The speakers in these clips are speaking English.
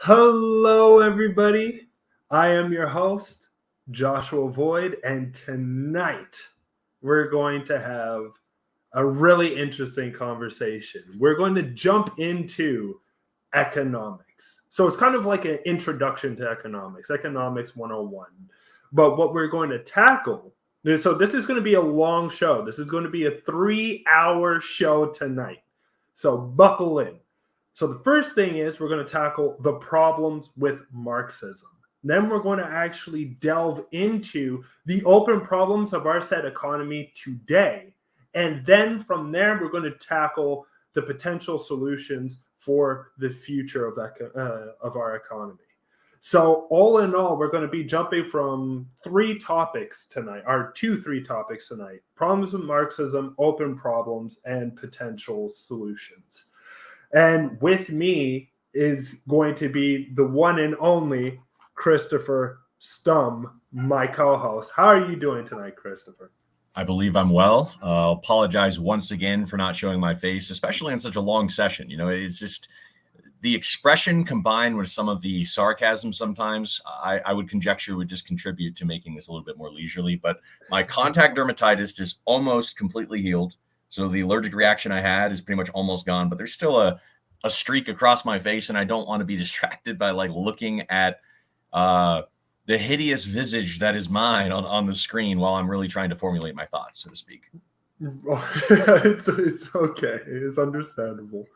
Hello, everybody. I am your host, Joshua Void, and tonight we're going to have a really interesting conversation. We're going to jump into economics. So it's kind of like an introduction to economics 101. But what we're going to tackle, so this is going to be a long show. This is going to be a 3-hour show tonight. So buckle in. So the first thing is we're going to tackle the problems with Marxism. Then we're going to actually delve into the open problems of our said economy today. And then from there, we're going to tackle the potential solutions for the future of our economy. So all in all, we're going to be jumping from three topics tonight. Problems with Marxism, open problems, and potential solutions. And with me is going to be the one and only Christopher Stum, my co-host. How are you doing tonight, Christopher? I believe I'm well. Apologize once again for not showing my face, especially in such a long session. You know, it's just the expression combined with some of the sarcasm sometimes, I would conjecture would just contribute to making this a little bit more leisurely. But my contact dermatitis is almost completely healed. So the allergic reaction I had is pretty much almost gone, but there's still a streak across my face, and I don't want to be distracted by like looking at the hideous visage that is mine on the screen while I'm really trying to formulate my thoughts, so to speak. It's okay. It's understandable.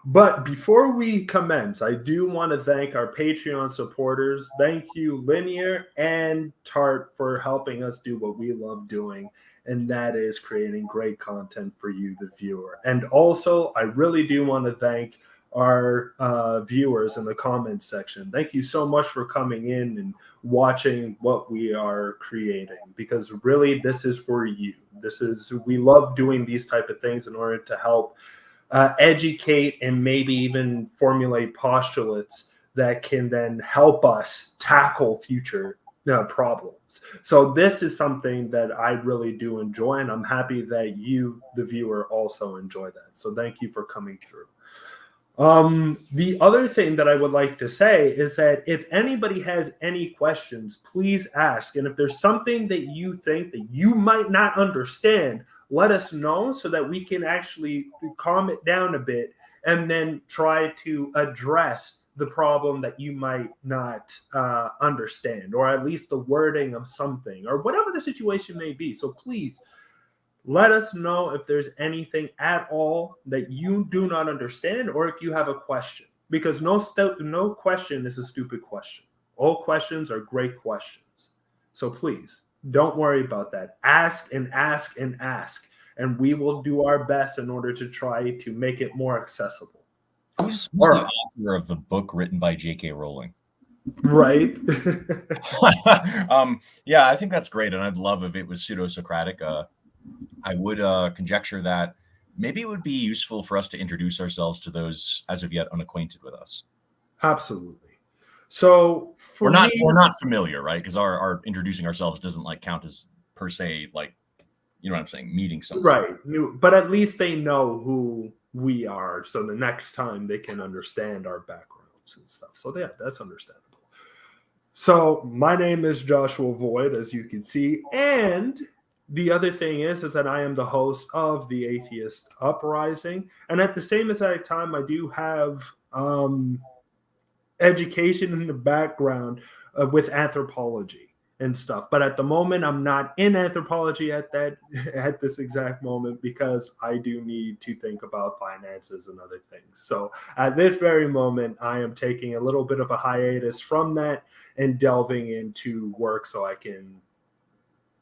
But before we commence, I do want to thank our Patreon supporters. Thank you, Linear and TART, for helping us do what we love doing, and that is creating great content for you, the viewer. And also, I really do want to thank our viewers in the comments section. Thank you so much for coming in and watching what we are creating, because really this is for you. We love doing these type of things in order to help educate and maybe even formulate postulates that can then help us tackle future problems. So this is something that I really do enjoy, and I'm happy that you, the viewer, also enjoy that. So thank you for coming through. The other thing that I would like to say is that if anybody has any questions, please ask. And if there's something that you think that you might not understand, let us know so that we can actually calm it down a bit and then try to address the problem that you might not understand, or at least the wording of something, or whatever the situation may be. So please let us know if there's anything at all that you do not understand, or if you have a question, because no question is a stupid question. All questions are great questions. So please don't worry about that. Ask and ask and ask, and we will do our best in order to try to make it more accessible. Who's the author of the book written by J.K. Rowling? Right. Yeah, I think that's great, and I'd love if it was pseudo-Socratic. I would conjecture that maybe it would be useful for us to introduce ourselves to those as of yet unacquainted with us. Absolutely. So we're not familiar, right? Because our introducing ourselves doesn't like count as per se, like, you know what I'm saying, meeting someone. Right. But at least they know who we are, so the next time they can understand our backgrounds and stuff. So yeah, that's understandable. So my name is Joshua Void, as you can see, and the other thing is that I am the host of the Atheist Uprising, and at the same exact time, I do have education in the background with anthropology and stuff. But at the moment, I'm not in anthropology at this exact moment, because I do need to think about finances and other things. So at this very moment, I am taking a little bit of a hiatus from that and delving into work so I can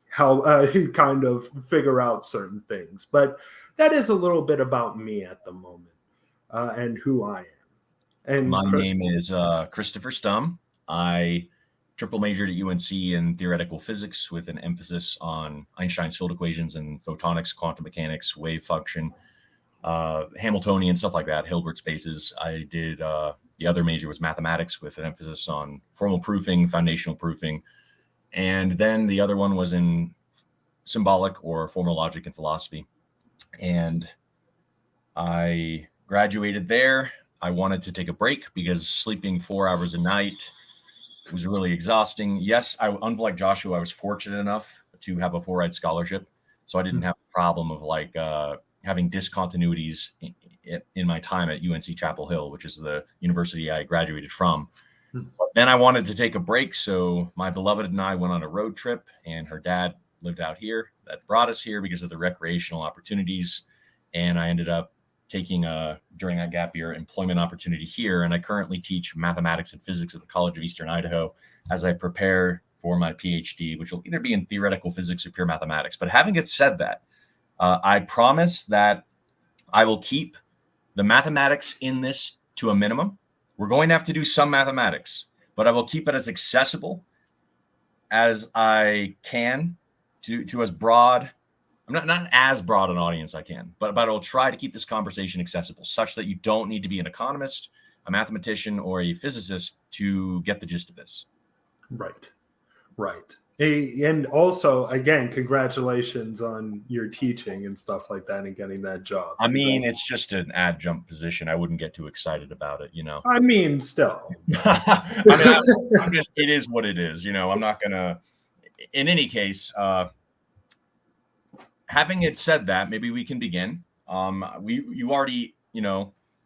help kind of figure out certain things. But that is a little bit about me at the moment and who I am. And my name is Christopher Stum. I triple majored at UNC in theoretical physics with an emphasis on Einstein's field equations and photonics, quantum mechanics, wave function, Hamiltonian, stuff like that, Hilbert spaces. I did the other major was mathematics with an emphasis on formal proofing, foundational proofing. And then the other one was in symbolic or formal logic and philosophy. And I graduated there. I wanted to take a break because sleeping 4 hours a night was really exhausting. Yes, unlike Joshua, I was fortunate enough to have a full-ride scholarship, so I didn't have a problem of having discontinuities in my time at UNC Chapel Hill, which is the university I graduated from. But then I wanted to take a break, so my beloved and I went on a road trip, and her dad lived out here. That brought us here because of the recreational opportunities, and I ended up taking during that gap year employment opportunity here, and I currently teach mathematics and physics at the College of Eastern Idaho as I prepare for my PhD, which will either be in theoretical physics or pure mathematics. But having it said that, I promise that I will keep the mathematics in this to a minimum. We're going to have to do some mathematics, but I will keep it as accessible as I can to as broad. I'm not as broad an audience I can, but I'll try to keep this conversation accessible such that you don't need to be an economist, a mathematician, or a physicist to get the gist of this. Right. And also, again, congratulations on your teaching and stuff like that and getting that job. I mean, it's just an adjunct position. I wouldn't get too excited about it, I mean, still. I'm just, it is what it is. I'm not going to, in any case, having it said that, maybe we can begin. You already,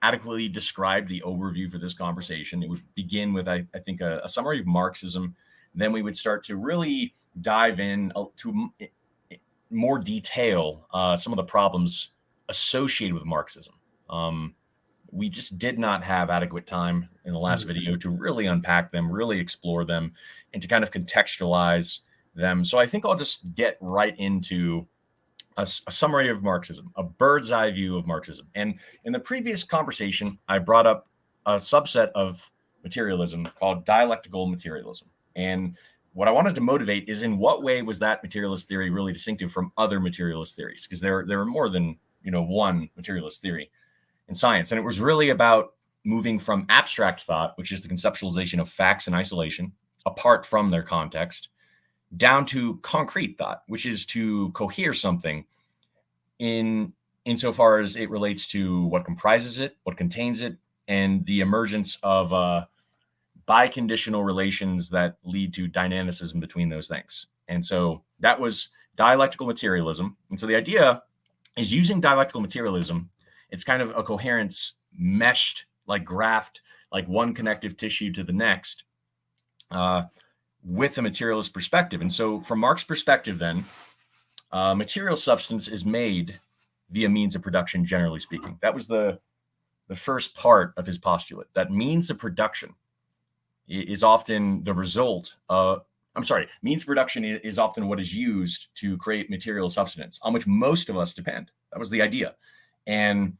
adequately described the overview for this conversation. It would begin with, I think, a summary of Marxism. Then we would start to really dive in to more detail some of the problems associated with Marxism. We just did not have adequate time in the last video to really unpack them, really explore them, and to kind of contextualize them. So I think I'll just get right into a summary of Marxism, a bird's eye view of Marxism. And in the previous conversation, I brought up a subset of materialism called dialectical materialism. And what I wanted to motivate is, in what way was that materialist theory really distinctive from other materialist theories? Because there are more than one materialist theory in science. And it was really about moving from abstract thought, which is the conceptualization of facts in isolation, apart from their context, down to concrete thought, which is to cohere something insofar as it relates to what comprises it, what contains it, and the emergence of biconditional relations that lead to dynamicism between those things. And so that was dialectical materialism. And so the idea is, using dialectical materialism, it's kind of a coherence meshed, like graphed, like one connective tissue to the next, with a materialist perspective. And so from Marx's perspective, then, material substance is made via means of production, generally speaking. That was the first part of his postulate, that means of production is often the result of, means production is often what is used to create material substance on which most of us depend. That was the idea. And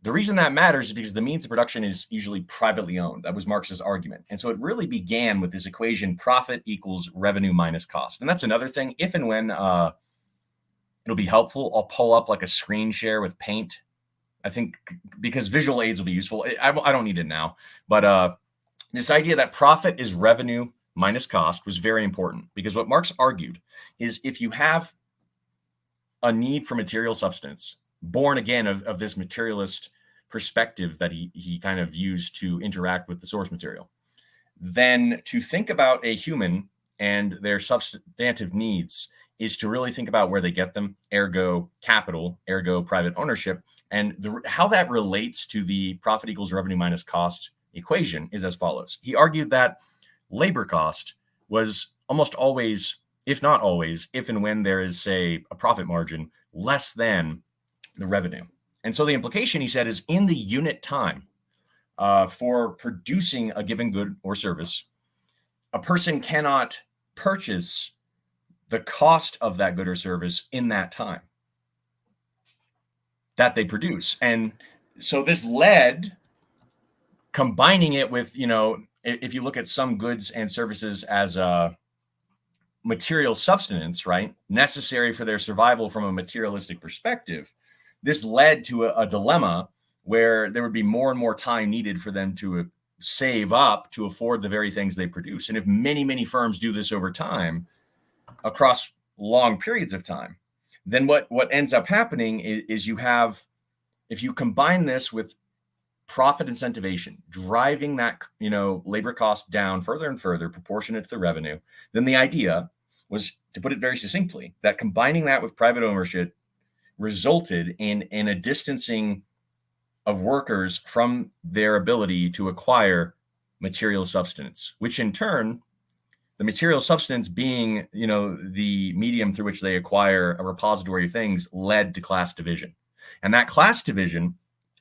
the reason that matters is because the means of production is usually privately owned. That was Marx's argument. And so it really began with this equation, profit equals revenue minus cost. And that's another thing. If and when it'll be helpful, I'll pull up like a screen share with Paint. I think because visual aids will be useful. I don't need it now. But this idea that profit is revenue minus cost was very important, because what Marx argued is, if you have a need for material substance, born again of this materialist perspective that he kind of used to interact with the source material, then to think about a human and their substantive needs is to really think about where they get them, ergo capital, ergo private ownership. And how that relates to the profit equals revenue minus cost equation is as follows. He argued that labor cost was almost always, if not always, if and when there is, say, a profit margin, less than the revenue. And so the implication, he said, is in the unit time for producing a given good or service, a person cannot purchase the cost of that good or service in that time that they produce. And so this led, combining it with, if you look at some goods and services as a material substance, right, necessary for their survival from a materialistic perspective, this led to a dilemma where there would be more and more time needed for them to save up to afford the very things they produce. And if many, many firms do this over time, across long periods of time, then what ends up happening is you have, if you combine this with profit incentivization, driving that, labor cost down further and further, proportionate to the revenue, then the idea was, to put it very succinctly, that combining that with private ownership resulted in a distancing of workers from their ability to acquire material substance, which in turn, the material substance being, the medium through which they acquire a repository of things, led to class division. And that class division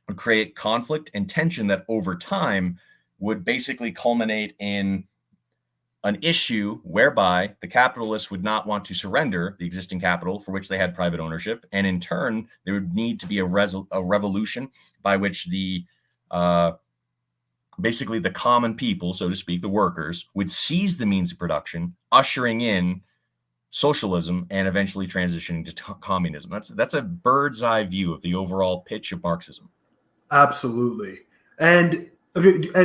would create conflict and tension that over time would basically culminate in an issue whereby the capitalists would not want to surrender the existing capital for which they had private ownership. And in turn, there would need to be a revolution by which the basically the common people, so to speak, the workers, would seize the means of production, ushering in socialism and eventually transitioning to communism. That's a bird's eye view of the overall pitch of Marxism. Absolutely. And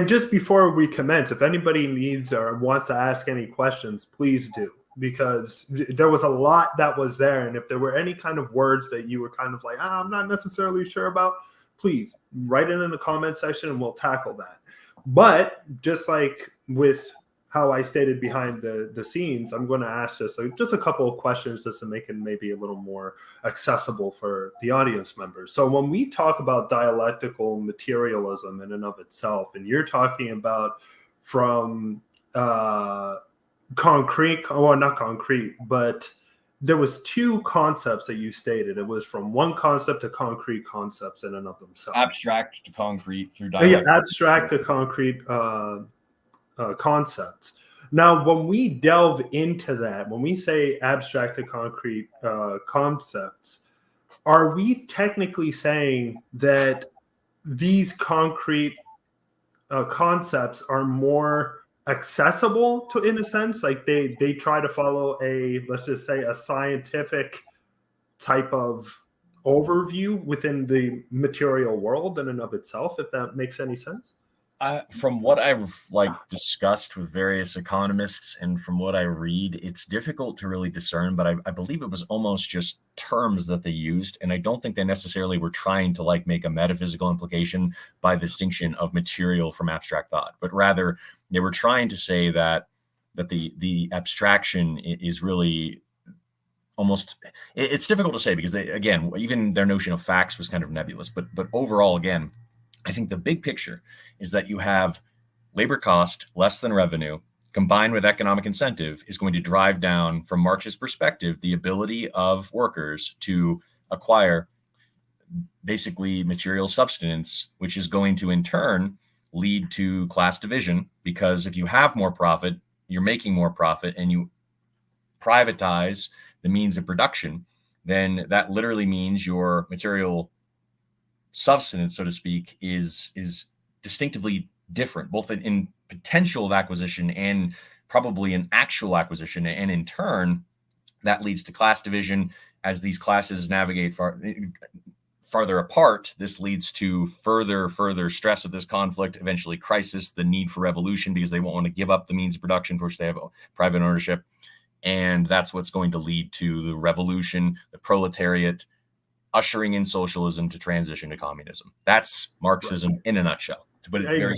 just before we commence, if anybody needs or wants to ask any questions, please do, because there was a lot that was there. And if there were any kind of words that you were kind of like, I'm not necessarily sure about, please write it in the comment section and we'll tackle that. But just like with how I stated behind the scenes, I'm going to ask just a couple of questions just to make it maybe a little more accessible for the audience members. So when we talk about dialectical materialism in and of itself, and you're talking about from concrete, well, not concrete, but there was two concepts that you stated. It was from one concept to concrete concepts in and of themselves. Abstract to concrete through dialectic. Yeah, abstract to concrete concepts. Now, when we delve into that, when we say abstract to concrete concepts, are we technically saying that these concrete concepts are more accessible to, in a sense, like they try to follow let's just say a scientific type of overview within the material world in and of itself, if that makes any sense? From what I've discussed with various economists and from what I read, it's difficult to really discern, but I believe it was almost just terms that they used. And I don't think they necessarily were trying to make a metaphysical implication by the distinction of material from abstract thought, but rather they were trying to say that the abstraction is really almost, it's difficult to say because even their notion of facts was kind of nebulous, but overall, again, I think the big picture is that you have labor cost less than revenue combined with economic incentive is going to drive down, from Marxist perspective, the ability of workers to acquire basically material substance, which is going to in turn lead to class division, because if you have more profit, you're making more profit, and you privatize the means of production, then that literally means your material substance, so to speak, is distinctively different, both in potential of acquisition and probably an actual acquisition. And in turn, that leads to class division. As these classes navigate farther apart, this leads to further stress of this conflict, eventually crisis, the need for revolution, because they won't want to give up the means of production for which they have private ownership. And that's what's going to lead to the revolution, the proletariat, ushering in socialism to transition to communism. That's Marxism in a nutshell, to put it very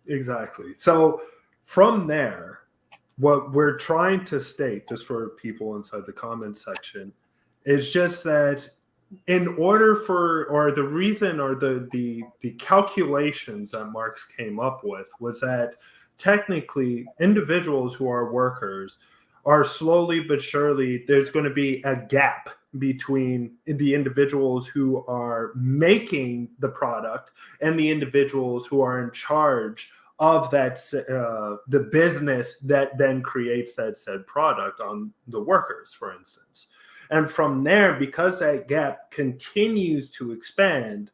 Exactly. So from there, what we're trying to state, just for people inside the comment section, is just that in order for, or the reason, or the calculations that Marx came up with was that technically individuals who are workers are slowly but surely, there's going to be a gap between the individuals who are making the product and the individuals who are in charge of that the business that then creates that said product on the workers, for instance. And from there, because that gap continues to expand,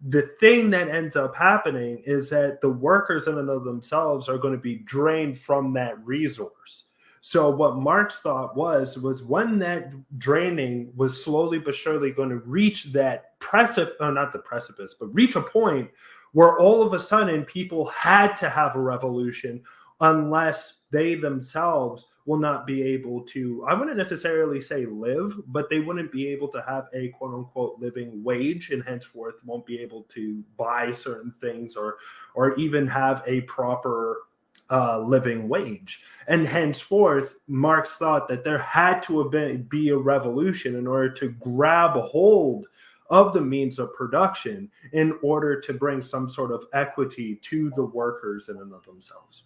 the thing that ends up happening is that the workers in and of themselves are going to be drained from that resource. So what Marx thought was when that draining was slowly but surely going to reach that reach a point where all of a sudden people had to have a revolution unless they themselves will not be able to, I wouldn't necessarily say live, but they wouldn't be able to have a quote unquote living wage, and henceforth won't be able to buy certain things or even have a proper living wage. And henceforth, Marx thought that there had to be a revolution in order to grab a hold of the means of production in order to bring some sort of equity to the workers in and of themselves.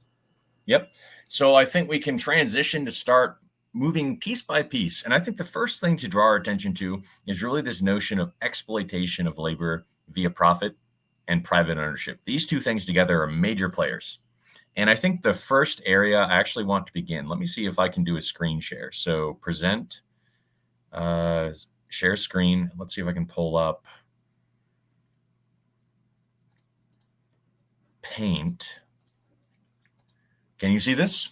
Yep. So I think we can transition to start moving piece by piece. And I think the first thing to draw our attention to is really this notion of exploitation of labor via profit and private ownership. These two things together are major players. And I think the first area I actually want to begin, let me see if I can do a screen share. So present, share screen. Let's see if I can pull up Paint. Can you see this?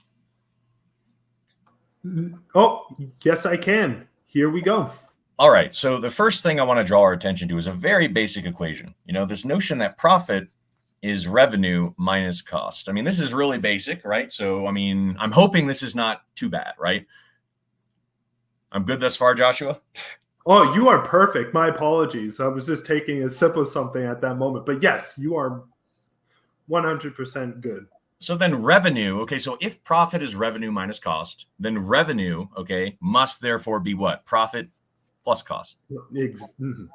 Oh, yes, I can. Here we go. All right. So the first thing I want to draw our attention to is a very basic equation. This notion that profit is revenue minus cost. I mean, this is really basic, right? So, I mean, I'm hoping this is not too bad, right? I'm good thus far, Joshua? Oh, you are perfect. My apologies. I was just taking a sip of something at that moment. But yes, you are 100% good. So then revenue, okay, so if profit is revenue minus cost, then revenue, okay, must therefore be what? Profit plus cost. Mm-hmm.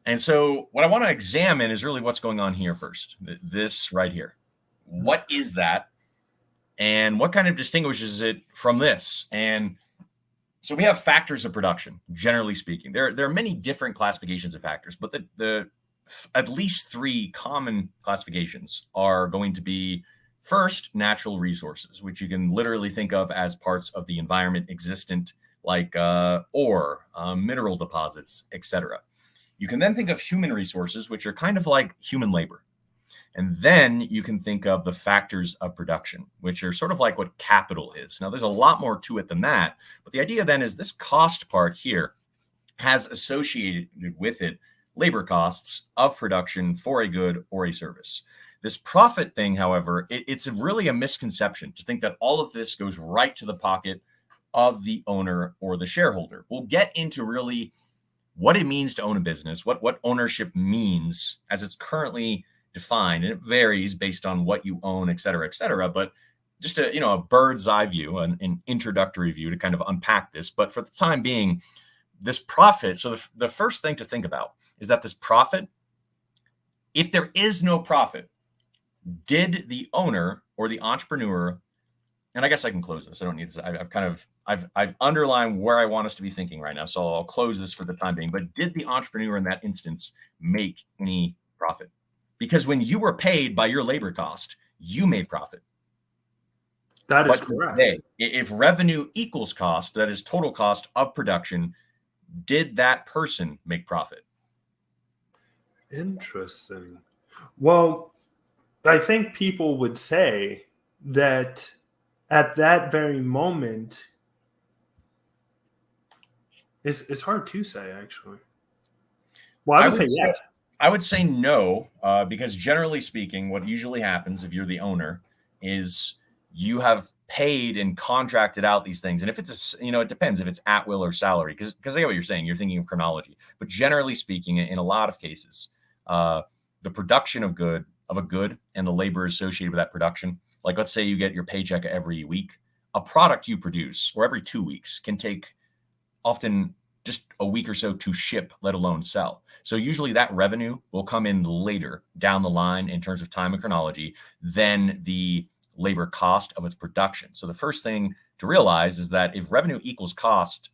And so what I want to examine is really what's going on here first. This right here. What is that? And what kind of distinguishes it from this? And so we have factors of production, generally speaking. There are many different classifications of factors, but the at least three common classifications are going to be: first, natural resources, which you can literally think of as parts of the environment existent, like ore, mineral deposits, etc. You can then think of human resources, which are kind of like human labor. And then you can think of the factors of production, which are sort of like what capital is. Now, there's a lot more to it than that. But the idea then is this cost part here has associated with it labor costs of production for a good or a service. This profit thing, however, it's really a misconception to think that all of this goes right to the pocket of the owner or the shareholder. We'll get into really what it means to own a business, what ownership means as it's currently defined, and it varies based on what you own, et cetera, et cetera. But just a bird's eye view, an introductory view to kind of unpack this. But for the time being, this profit, so the first thing to think about is that this profit, if there is no profit, did the owner or the entrepreneur, and I guess I can close this. I don't need this. I've underlined where I want us to be thinking right now. So I'll close this for the time being. But did the entrepreneur in that instance make any profit? Because when you were paid by your labor cost, you made profit. That is correct. If revenue equals cost, that is total cost of production, did that person make profit? Interesting. Well, I think people would say that at that very moment, it's hard to say, actually. Well, I would say yes. I would say no, because generally speaking, what usually happens if you're the owner is you have paid and contracted out these things. And if it's it depends if it's at will or salary, because I get what you're saying. You're thinking of chronology, but generally speaking, in a lot of cases, the production of a good and the labor associated with that production, like let's say you get your paycheck every week, a product you produce or every 2 weeks can take often just a week or so to ship, let alone sell. So usually that revenue will come in later down the line in terms of time and chronology than the labor cost of its production. So the first thing to realize is that if revenue equals cost,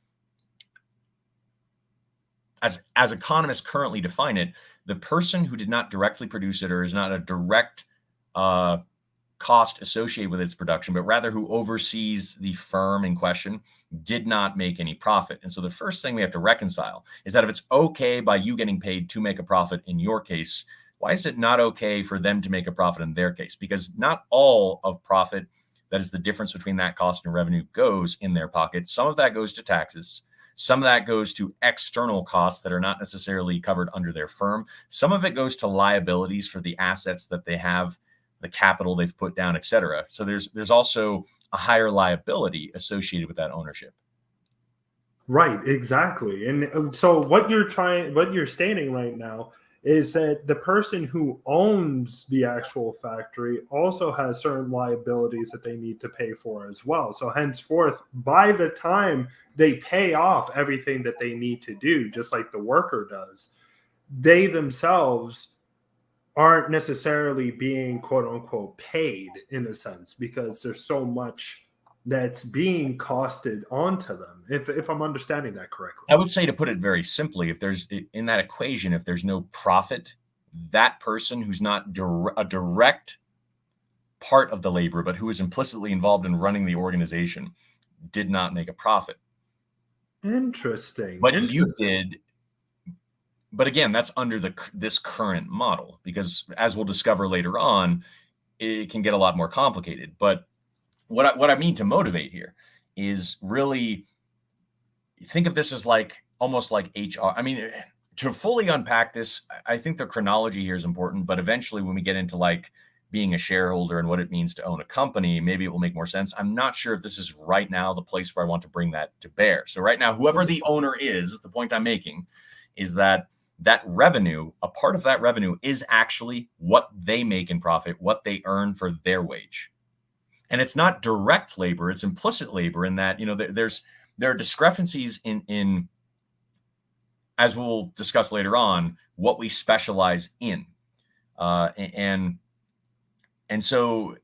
as economists currently define it, the person who did not directly produce it or is not a direct cost associated with its production, but rather who oversees the firm in question, did not make any profit. And so the first thing we have to reconcile is that if it's okay by you getting paid to make a profit in your case, why is it not okay for them to make a profit in their case? Because not all of profit, that is the difference between that cost and revenue, goes in their pockets. Some of that goes to taxes. Some of that goes to external costs that are not necessarily covered under their firm. Some of it goes to liabilities for the assets that they have the capital they've put down, et cetera. So there's also a higher liability associated with that ownership. Right, exactly. And so what you're stating right now is that the person who owns the actual factory also has certain liabilities that they need to pay for as well. So henceforth, by the time they pay off everything that they need to do, just like the worker does, they themselves aren't necessarily being quote unquote paid in a sense, because there's so much that's being costed onto them, if I'm understanding that correctly. I would say, to put it very simply, if there's in that equation, if there's no profit, that person who's not a direct part of the labor, but who is implicitly involved in running the organization, did not make a profit. Interesting. But you did. But again, that's under this current model, because as we'll discover later on, it can get a lot more complicated. But what I mean to motivate here is really think of this as like almost like HR. I mean, to fully unpack this, I think the chronology here is important, but eventually when we get into like being a shareholder and what it means to own a company, maybe it will make more sense. I'm not sure if this is right now the place where I want to bring that to bear. So right now, whoever the owner is, the point I'm making is that revenue, a part of that revenue is actually what they make in profit, what they earn for their wage. And it's not direct labor, it's implicit labor in that, there are discrepancies in, as we'll discuss later on, what we specialize in. And so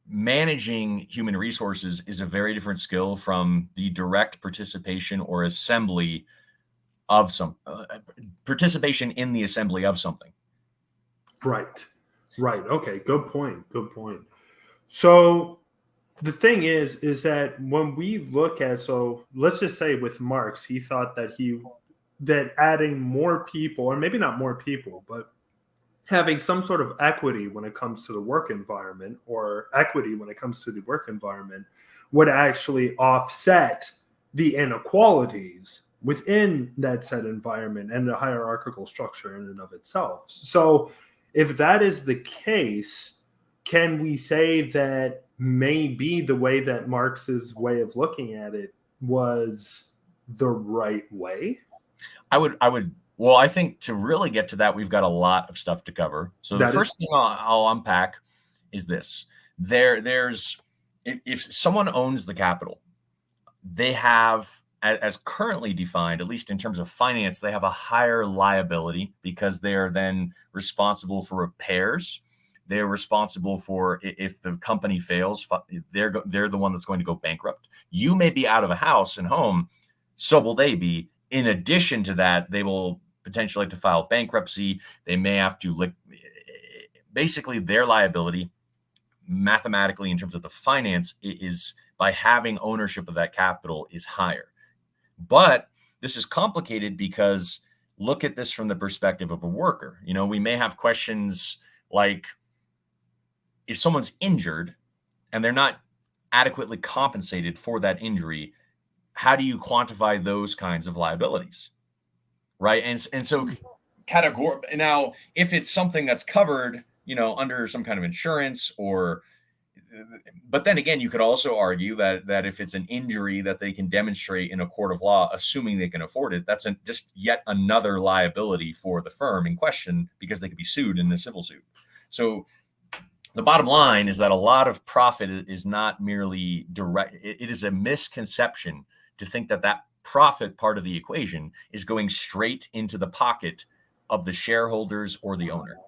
managing human resources is a very different skill from the direct participation or assembly of participation in the assembly of something. Right. Okay. Good point. So the thing is that when we look at, so let's just say with Marx, he thought that adding more people, or maybe not more people, but having some sort of equity when it comes to the work environment, or equity when it comes to the work environment, would actually offset the inequalities within that said environment and the hierarchical structure in and of itself. So if that is the case, can we say that maybe the way that Marx's way of looking at it was the right way? Well, I think to really get to that, we've got a lot of stuff to cover. So the first thing I'll unpack is this. If someone owns the capital, they have, as currently defined, at least in terms of finance, they have a higher liability because they are then responsible for repairs. They're responsible for, if the company fails, they're the one that's going to go bankrupt. You may be out of a house and home, so will they be. In addition to that, they will potentially have to file bankruptcy. They may have to basically their liability mathematically in terms of the finance is, by having ownership of that capital, is higher. But this is complicated because look at this from the perspective of a worker. We may have questions like, if someone's injured and they're not adequately compensated for that injury, how do you quantify those kinds of liabilities? Right. And so now, if it's something that's covered, under some kind of insurance but then again, you could also argue that if it's an injury that they can demonstrate in a court of law, assuming they can afford it, that's just yet another liability for the firm in question, because they could be sued in a civil suit. So the bottom line is that a lot of profit is not merely direct. It is a misconception to think that profit part of the equation is going straight into the pocket of the shareholders or the owner.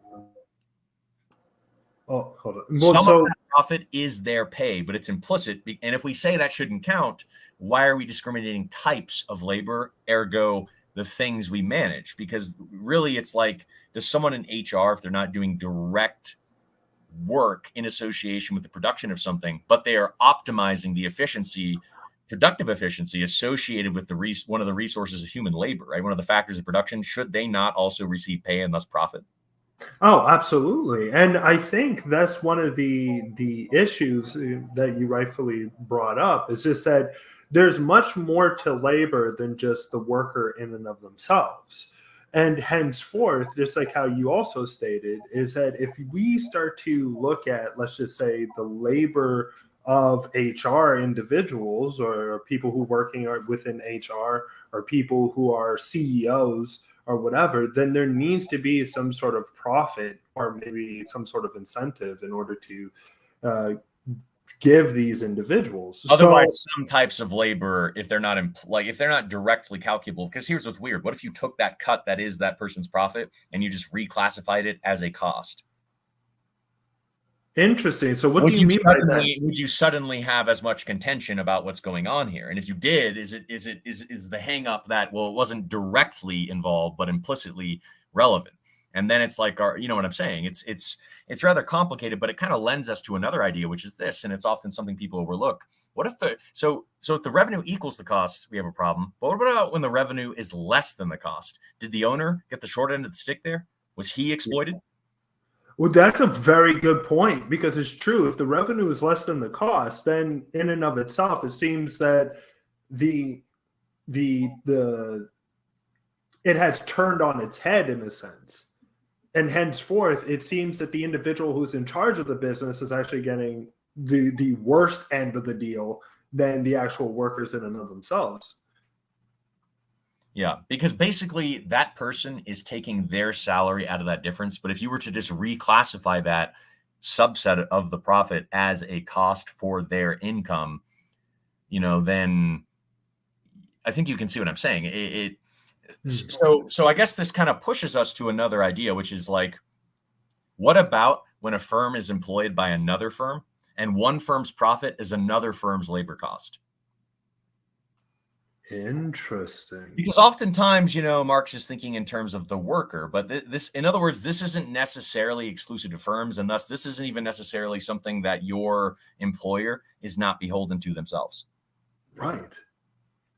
Oh, hold on. Well, some of that profit is their pay, but it's implicit. And if we say that shouldn't count, why are we discriminating types of labor, ergo the things we manage? Because really, it's like, does someone in HR, if they're not doing direct work in association with the production of something, but they are optimizing the productive efficiency associated with one of the resources of human labor, right? One of the factors of production, should they not also receive pay and thus profit? Oh, absolutely. And I think that's one of the issues that you rightfully brought up, is just that there's much more to labor than just the worker in and of themselves. And henceforth, just like how you also stated, is that if we start to look at, let's just say, the labor of HR individuals or people who working within HR or people who are CEOs or whatever, then there needs to be some sort of profit or maybe some sort of incentive in order to uh, give these individuals. Otherwise, some types of labor, if they're not if they're not directly calculable, because here's what's weird: what if you took that cut that is that person's profit and you just reclassified it as a cost? Interesting. So what do you mean by that? Would you suddenly have as much contention about what's going on here? And if you did, is the hang up that, well, it wasn't directly involved but implicitly relevant? And then it's like, you know what I'm saying? It's rather complicated, but it kind of lends us to another idea, which is this, and it's often something people overlook. What if so if the revenue equals the cost, we have a problem. But what about when the revenue is less than the cost? Did the owner get the short end of the stick there? Was he exploited? Well, that's a very good point, because it's true. If the revenue is less than the cost, then in and of itself, it seems that the it has turned on its head in a sense. And henceforth, it seems that the individual who's in charge of the business is actually getting the worst end of the deal than the actual workers in and of themselves. Yeah, because basically that person is taking their salary out of that difference. But if you were to just reclassify that subset of the profit as a cost for their income, then I think you can see what I'm saying. So I guess this kind of pushes us to another idea, which is like, what about when a firm is employed by another firm and one firm's profit is another firm's labor cost? Interesting. Because oftentimes, Marx is thinking in terms of the worker, but this, in other words, this isn't necessarily exclusive to firms, and thus this isn't even necessarily something that your employer is not beholden to themselves. Right.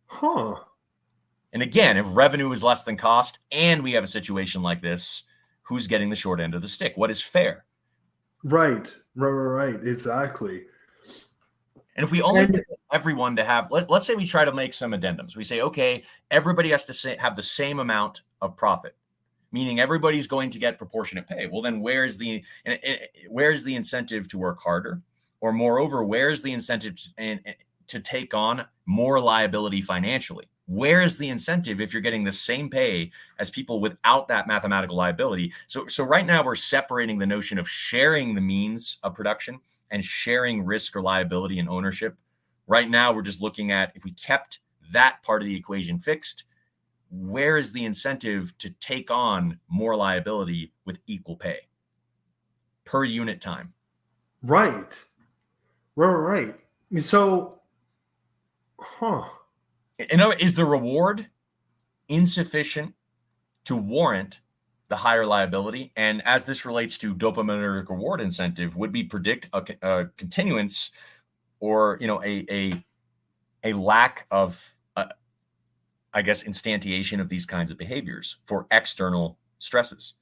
Huh. And again, if revenue is less than cost and we have a situation like this, who's getting the short end of the stick? What is fair? Right. Exactly. And if we only get everyone to have, let's say we try to make some addendums. We say, okay, everybody has to have the same amount of profit, meaning everybody's going to get proportionate pay. Well, then where's the incentive to work harder? Or moreover, where's the incentive to take on more liability financially? Where is the incentive if you're getting the same pay as people without that mathematical liability? So right now we're separating the notion of sharing the means of production and sharing risk or liability and ownership. Right now, we're just looking at, if we kept that part of the equation fixed, where is the incentive to take on more liability with equal pay per unit time? Right. So, Is the reward insufficient to warrant the higher liability? And as this relates to dopaminergic reward incentive, would we predict a continuance or a lack of I guess instantiation of these kinds of behaviors for external stresses?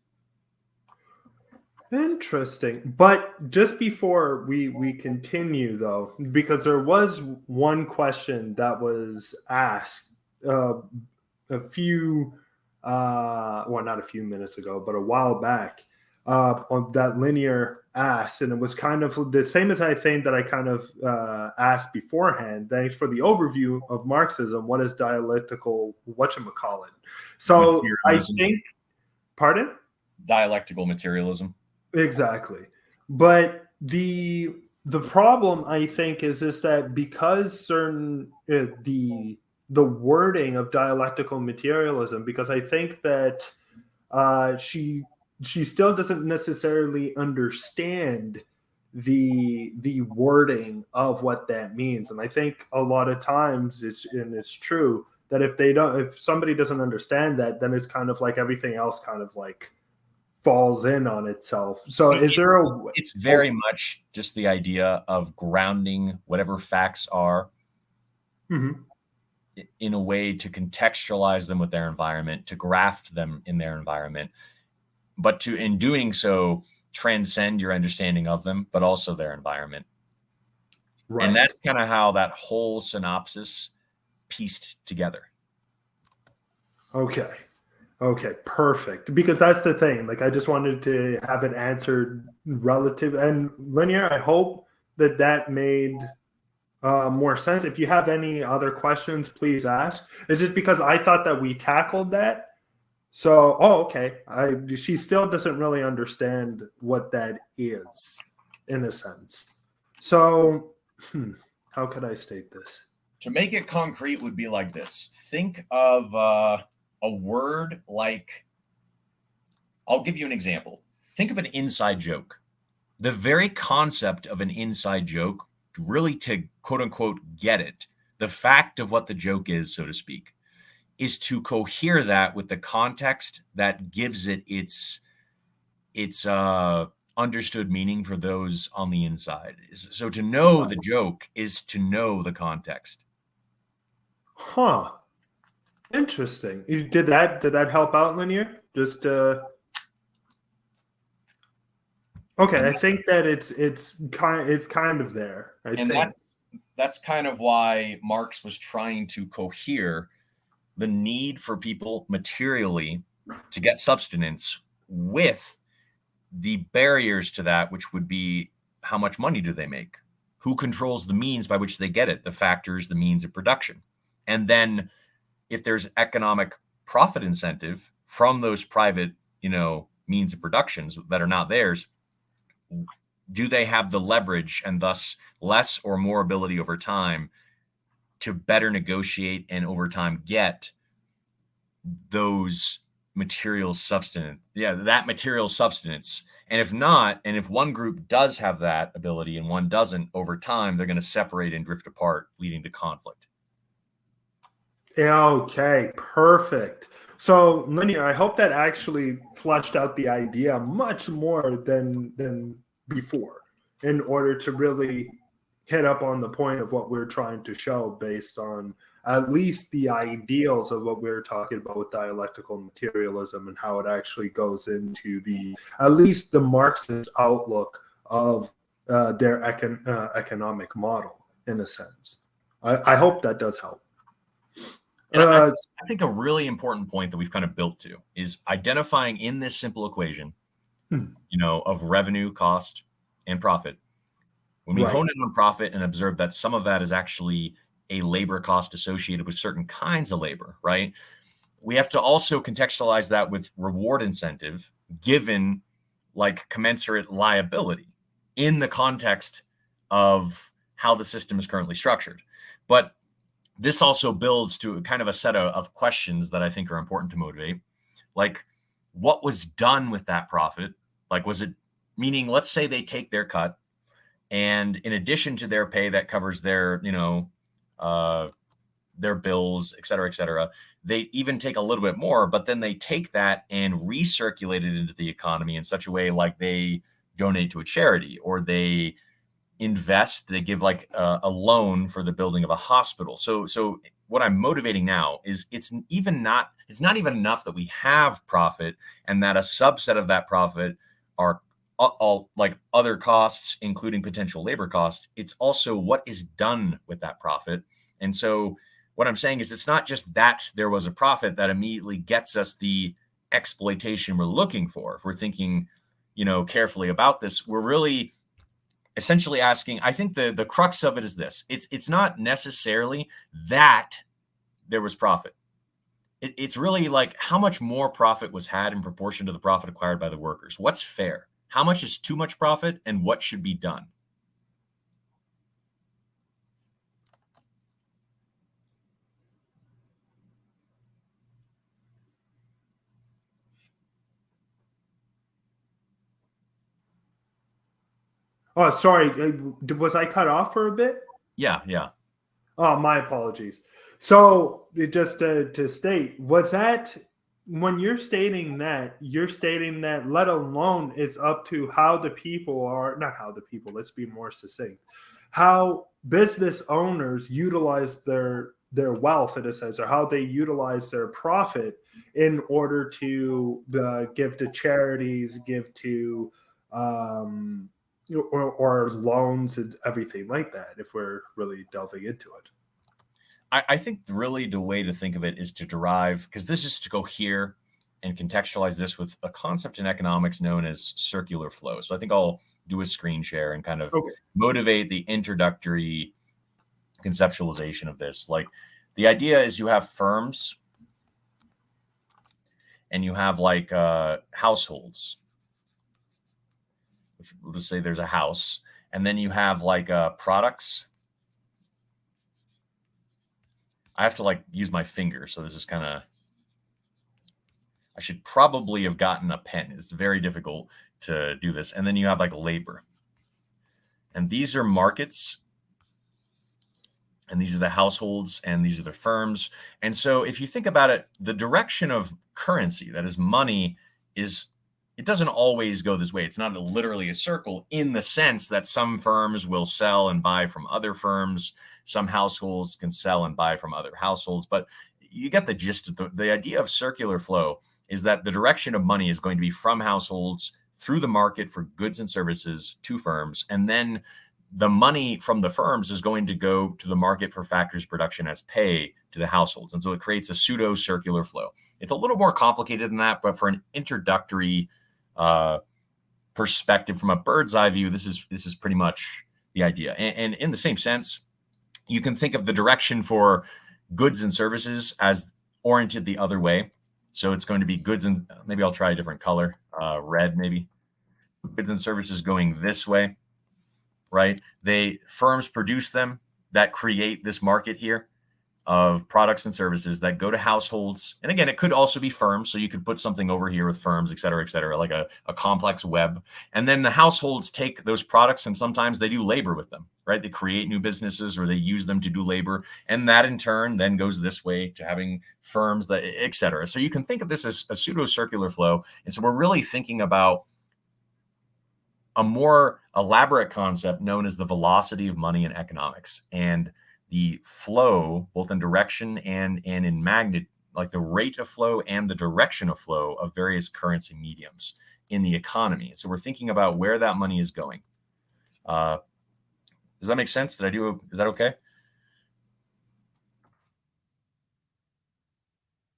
Interesting. But just before we continue, though, because there was one question that was asked a few well, not a few minutes ago, but a while back, on that Linear asked, and it was kind of the same as I think that I kind of asked beforehand. Thanks for the overview of Marxism. What is dialectical whatchamacallit? So I think, pardon? Dialectical materialism. Exactly. But the problem, I think, is that because certain the wording of dialectical materialism, because I think that she still doesn't necessarily understand the wording of what that means. And I think a lot of times it's true that if somebody doesn't understand that, then it's kind of like everything else kind of like falls in on itself. So it's very much just the idea of grounding whatever facts are in a way to contextualize them with their environment, to graft them in their environment, but to, in doing so, transcend your understanding of them, but also their environment. Right. And that's kind of how that whole synopsis pieced together. Okay. Okay, perfect. Because that's the thing. Like, I just wanted to have it answered relative and linear. I hope that that made more sense. If you have any other questions, please ask. It's just because I thought that we tackled that. So, oh, okay. She still doesn't really understand what that is, in a sense. So, how could I state this? To make it concrete would be like this. Think of a word like, I'll give you an example. Think of an inside joke. The very concept of an inside joke, really to quote unquote get it, the fact of what the joke is, so to speak, is to cohere that with the context that gives it its understood meaning for those on the inside. So to know the joke is to know the context. Huh. Interesting. Did that help out, Linear? Just okay. I think that it's kind of there. I and think that's kind of why Marx was trying to cohere the need for people materially to get subsistence with the barriers to that, which would be how much money do they make? Who controls the means by which they get it? The factors, the means of production. And then if there's economic profit incentive from those private, means of productions that are not theirs, do they have the leverage and thus less or more ability over time to better negotiate and over time get those material substance? Yeah, that material substance. And if not, and if one group does have that ability and one doesn't, over time, they're going to separate and drift apart, leading to conflict. Okay, perfect. So, Linear, I hope that actually fleshed out the idea much more than before, in order to really hit up on the point of what we're trying to show, based on at least the ideals of what we were talking about with dialectical materialism, and how it actually goes into at least the Marxist outlook of their economic model, in a sense. I hope that does help. And I think a really important point that we've kind of built to is identifying in this simple equation, of revenue, cost, and profit. When we hone in on profit and observe that some of that is actually a labor cost associated with certain kinds of labor, right? We have to also contextualize that with reward incentive, given like commensurate liability in the context of how the system is currently structured. But this also builds to kind of a set of questions that I think are important to motivate. Like, what was done with that profit? Like, was it, meaning, let's say they take their cut, and in addition to their pay that covers their, their bills, et cetera, they even take a little bit more, but then they take that and recirculate it into the economy in such a way, like they donate to a charity, or they invest, they give like a loan for the building of a hospital. So what I'm motivating now is it's not even enough that we have profit and that a subset of that profit are all like other costs, including potential labor costs. It's also what is done with that profit. And so what I'm saying is, it's not just that there was a profit that immediately gets us the exploitation we're looking for. If we're thinking, carefully about this, we're really essentially asking, I think the crux of it is this. It's not necessarily that there was profit. It's really like how much more profit was had in proportion to the profit acquired by the workers. What's fair? How much is too much profit, and what should be done? Oh, sorry. Was I cut off for a bit? Yeah. Oh, my apologies. So, just to state, was that when you're stating that, let alone it's up to how the people are, not how the people, let's be more succinct, how business owners utilize their wealth, in a sense, or how they utilize their profit in order to give to charities, give to or loans and everything like that, if we're really delving into it. I think really the way to think of it is to derive, because this is to cohere and contextualize this with a concept in economics known as circular flow. So I think I'll do a screen share and kind of motivate the introductory conceptualization of this. Like, the idea is you have firms and you have like households. Let's say there's a house, and then you have like products. I have to like use my finger, so this is kind of, I should probably have gotten a pen. It's very difficult to do this. And then you have like labor. And these are markets. And these are the households, and these are the firms. And so if you think about it, the direction of currency, that is money, it doesn't always go this way. It's not literally a circle in the sense that some firms will sell and buy from other firms. Some households can sell and buy from other households. But you get the gist of the idea of circular flow is that the direction of money is going to be from households through the market for goods and services to firms. And then the money from the firms is going to go to the market for factors production as pay to the households. And so it creates a pseudo circular flow. It's a little more complicated than that, but for an introductory perspective from a bird's eye view, this is pretty much the idea. And in the same sense, you can think of the direction for goods and services as oriented the other way. So it's going to be goods, and maybe I'll try a different color, red maybe. Goods and services going this way. Right? Firms produce them, that create this market here of products and services that go to households. And again, it could also be firms. So you could put something over here with firms, et cetera, like a complex web. And then the households take those products, and sometimes they do labor with them, right? They create new businesses, or they use them to do labor. And that in turn then goes this way to having firms, that, et cetera. So you can think of this as a pseudo circular flow. And so we're really thinking about a more elaborate concept known as the velocity of money in economics, and the flow, both in direction and in magnitude, like the rate of flow and the direction of flow of various currency mediums in the economy. So we're thinking about where that money is going. Does that make sense? Is that okay?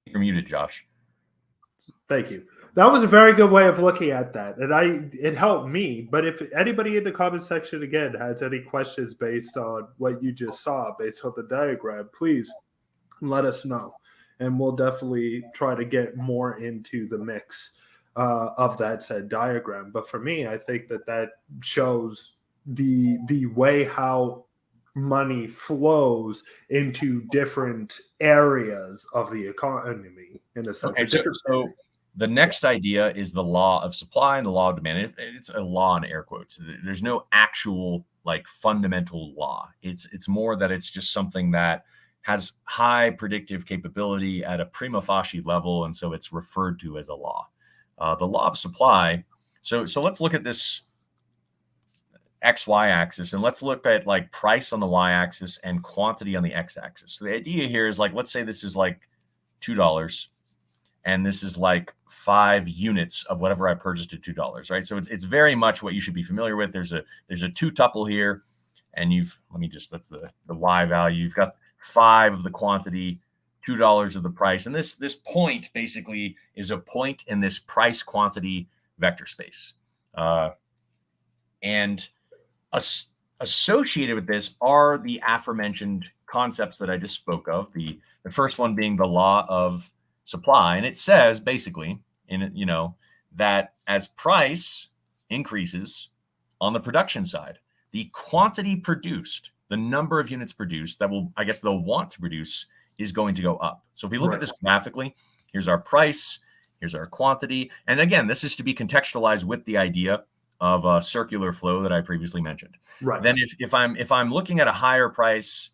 You're muted, Josh. Thank you. That was a very good way of looking at that, and it helped me. But if anybody in the comment section again has any questions based on what you just saw, based on the diagram, please let us know, and we'll definitely try to get more into the mix of that said diagram. But for me, I think that shows the way how money flows into different areas of the economy in a sense. Okay, so the next idea is the law of supply and the law of demand. It's a law in air quotes. There's no actual like fundamental law. It's more that it's just something that has high predictive capability at a prima facie level, and so it's referred to as a law. The law of supply. So let's look at this XY axis, and let's look at like price on the Y axis and quantity on the X axis. So the idea here is like, let's say this is like $2. And this is like 5 units of whatever I purchased at $2, right? So it's very much what you should be familiar with. There's a 2 tuple here, and that's the Y value. You've got 5 of the quantity, $2 of the price. And this point basically is a point in this price quantity vector space. And associated with this are the aforementioned concepts that I just spoke of. The first one being the law of supply, and it says basically that as price increases on the production side, the quantity produced, the number of units produced that they'll want to produce, is going to go up. So if we look at this graphically, here's our price, here's our quantity, and again, this is to be contextualized with the idea of a circular flow that I previously mentioned. Right. Then if I'm looking at a higher price,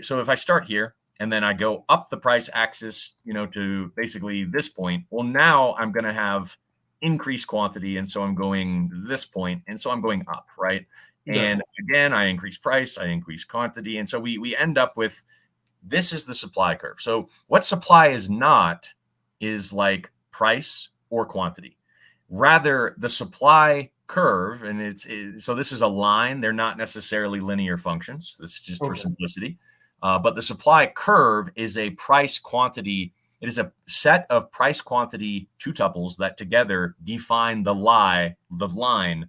so if I start here and then I go up the price axis, to basically this point, well, now I'm going to have increased quantity. And so I'm going this point. And so I'm going up, right? Yes. And again, I increase price, I increase quantity. And so we end up with, this is the supply curve. So what supply is not is like price or quantity. Rather, the supply curve, and so this is a line. They're not necessarily linear functions. This is just for simplicity. But the supply curve is a price quantity It is a set of price quantity two tuples that together define the line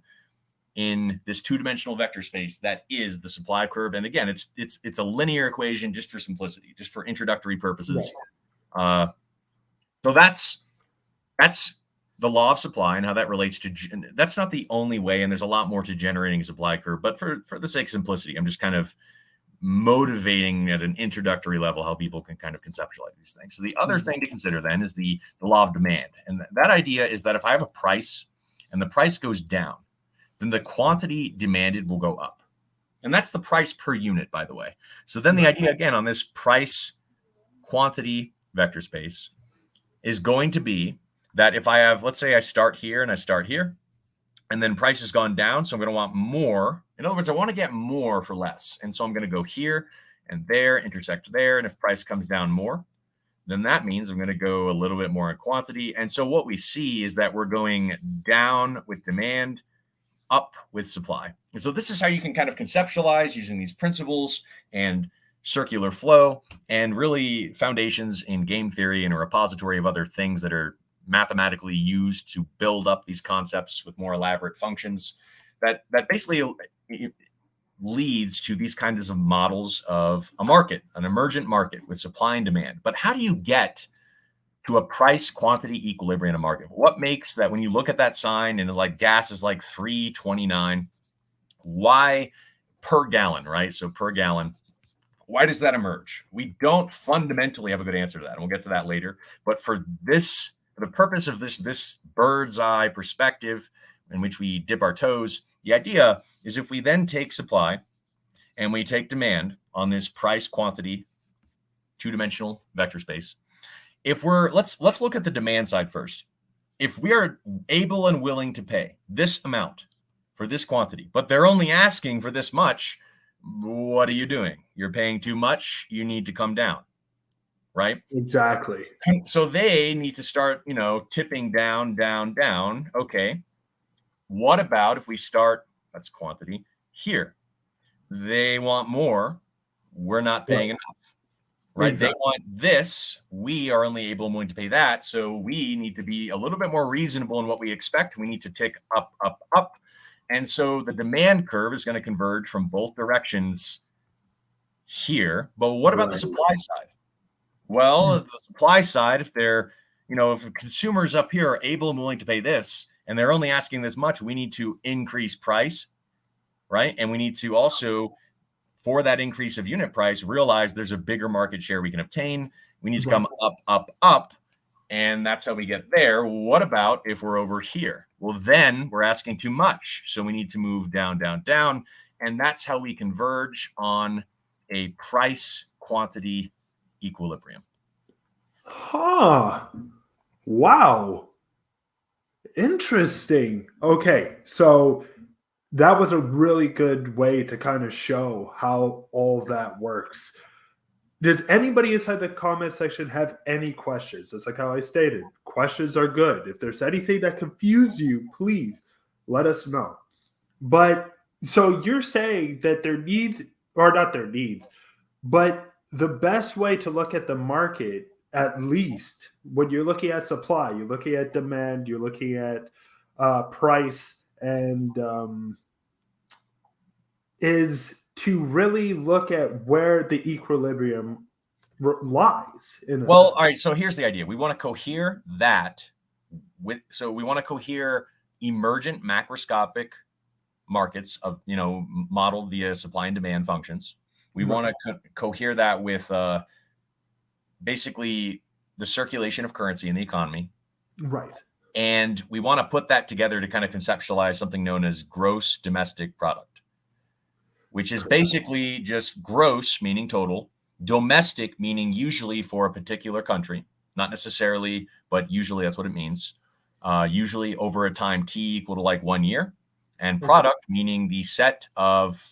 in this two-dimensional vector space that is the supply curve. And again, it's a linear equation just for simplicity, just for introductory purposes. Right. So that's the law of supply and how that relates to. That's not the only way, and there's a lot more to generating a supply curve. But for the sake of simplicity, I'm just kind of motivating at an introductory level how people can kind of conceptualize these things. So the other thing to consider then is the law of demand. And that idea is that if I have a price and the price goes down, then the quantity demanded will go up. And that's the price per unit, by the way. So then the idea again on this price quantity vector space is going to be that if I have, let's say I start here and I start here, and then price has gone down, so I'm going to want more. In other words, I want to get more for less. And so I'm going to go here and there, intersect there. And if price comes down more, then that means I'm going to go a little bit more in quantity. And so what we see is that we're going down with demand, up with supply. And so this is how you can kind of conceptualize using these principles and circular flow and really foundations in game theory and a repository of other things that are mathematically used to build up these concepts with more elaborate functions that basically leads to these kinds of models of a market, an emergent market with supply and demand. But how do you get to a price quantity equilibrium in a market? What makes that when you look at that sign and like gas is like $3.29, why per gallon, right? So per gallon, why does that emerge? We don't fundamentally have a good answer to that. And we'll get to that later. But for the purpose of this bird's eye perspective in which we dip our toes, the idea is if we then take supply and we take demand on this price quantity two-dimensional vector space, if we're let's look at the demand side first. If we are able and willing to pay this amount for this quantity, but they're only asking for this much, what are you doing? You're paying too much. You need to come down. Right? Exactly. So they need to start, tipping down, down, down. Okay. What about if we start, that's quantity, here? They want more. We're not paying enough. Right? Exactly. They want this. We are only able and willing to pay that. So we need to be a little bit more reasonable in what we expect. We need to tick up, up, up. And so the demand curve is going to converge from both directions here. But what about the supply side? Well, the supply side, if they're, if consumers up here are able and willing to pay this, and they're only asking this much, we need to increase price, right? And we need to also, for that increase of unit price, realize there's a bigger market share we can obtain. We need to come up, up, up, and that's how we get there. What about if we're over here? Well, then we're asking too much, so we need to move down, down, down, and that's how we converge on a price quantity equilibrium. Wow. Interesting. Okay, so that was a really good way to kind of show how all that works. Does anybody inside the comment section have any questions? It's like how I stated, questions are good. If there's anything that confused you, please let us know. But so you're saying that their needs, or not their needs, but the best way to look at the market, at least when you're looking at supply, you're looking at demand, you're looking at price, and is to really look at where the equilibrium lies. All right. So here's the idea: we want to cohere that with. So we want to cohere emergent macroscopic markets of modeled via supply and demand functions. We want to cohere that with basically the circulation of currency in the economy. Right. And we want to put that together to kind of conceptualize something known as gross domestic product, which is basically just gross, meaning total, domestic, meaning usually for a particular country, not necessarily, but usually that's what it means. Usually over a time T equal to like 1 year, and product, meaning the set of,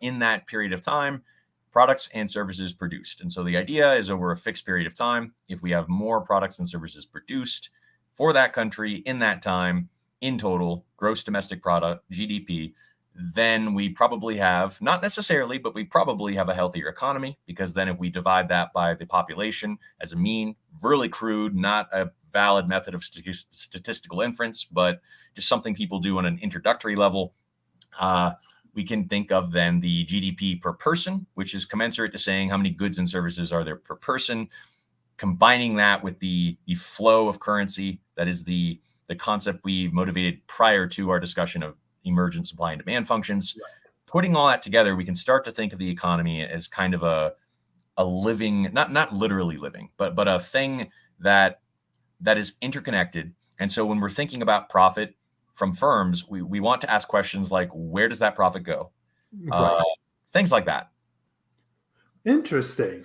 in that period of time, products and services produced. And so the idea is over a fixed period of time, if we have more products and services produced for that country in that time, in total, gross domestic product, GDP, then we probably have, not necessarily, but we probably have a healthier economy, because then if we divide that by the population as a mean, really crude, not a valid method of statistical inference, but just something people do on an introductory level, we can think of then the GDP per person, which is commensurate to saying how many goods and services are there per person, combining that with the flow of currency, that is the concept we motivated prior to our discussion of emergent supply and demand functions. Right. Putting all that together, we can start to think of the economy as kind of a living, not literally living, but a thing that is interconnected. And so when we're thinking about profit from firms, we want to ask questions like, where does that profit go? Right. Things like that. Interesting.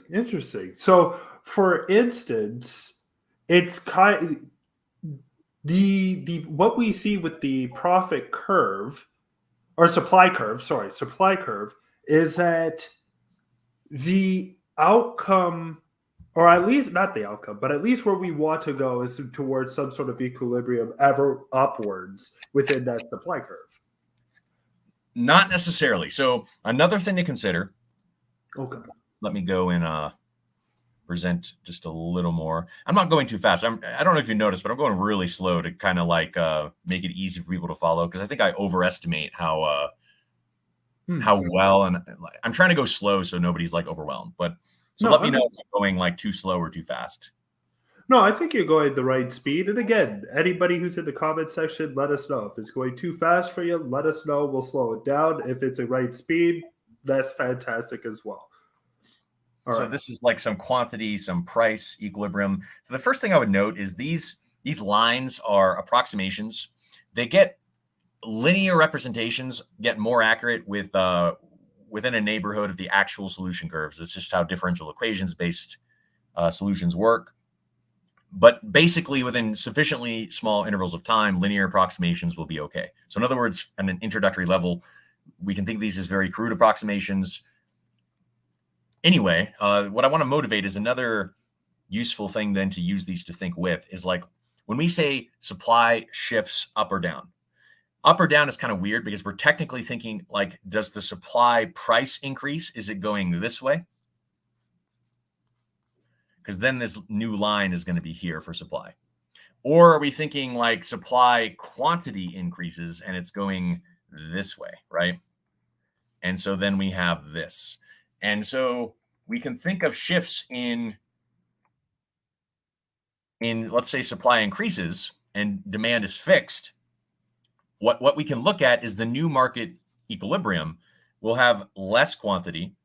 So, for instance, it's kind the what we see with the profit curve or supply curve, is that the outcome, or at least not the outcome, but at least where we want to go is towards some sort of equilibrium ever upwards within that supply curve. Not necessarily. So another thing to consider. Okay. Let me go and present just a little more. I'm not going too fast. I don't know if you noticed, but I'm going really slow to kind of like make it easy for people to follow, because I think I overestimate how well, and I'm trying to go slow so nobody's like overwhelmed. But so let me know if I'm going like too slow or too fast. No, I think you're going the right speed. And again, anybody who's in the comment section, let us know. If it's going too fast for you, let us know. We'll slow it down. If it's the right speed, that's fantastic as well. All right. This is like some quantity, some price equilibrium. So the first thing I would note is these lines are approximations. They get linear representations, get more accurate with within a neighborhood of the actual solution curves. It's just how differential equations based solutions work. But basically, within sufficiently small intervals of time, linear approximations will be okay. So in other words, at an introductory level, we can think of these as very crude approximations. Anyway, what I want to motivate is another useful thing then to use these to think with is like when we say supply shifts up or down. Up or down is kind of weird because we're technically thinking like, does the supply price increase? Is it going this way? Because then this new line is going to be here for supply. Or are we thinking like supply quantity increases and it's going this way, right? And so then we have this. And so we can think of shifts in let's say supply increases and demand is fixed. What we can look at is the new market equilibrium will have less quantity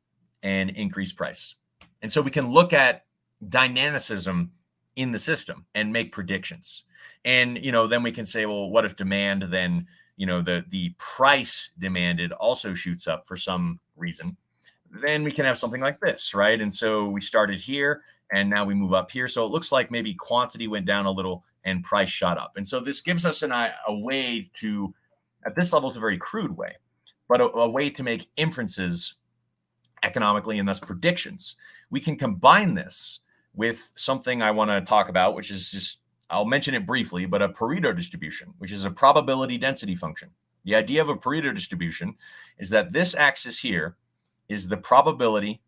and increased price. And so we can look at dynamicism in the system and make predictions. And, then we can say, well, what if demand then, the price demanded also shoots up for some reason? Then we can have something like this, right? And so we started here and now we move up here. So it looks like maybe quantity went down a little and price shot up. And so this gives us a way to, at this level, it's a very crude way, but a way to make inferences economically and thus predictions. We can combine this with something I want to talk about, which is just, I'll mention it briefly, but a Pareto distribution, which is a probability density function. The idea of a Pareto distribution is that this axis here is the probability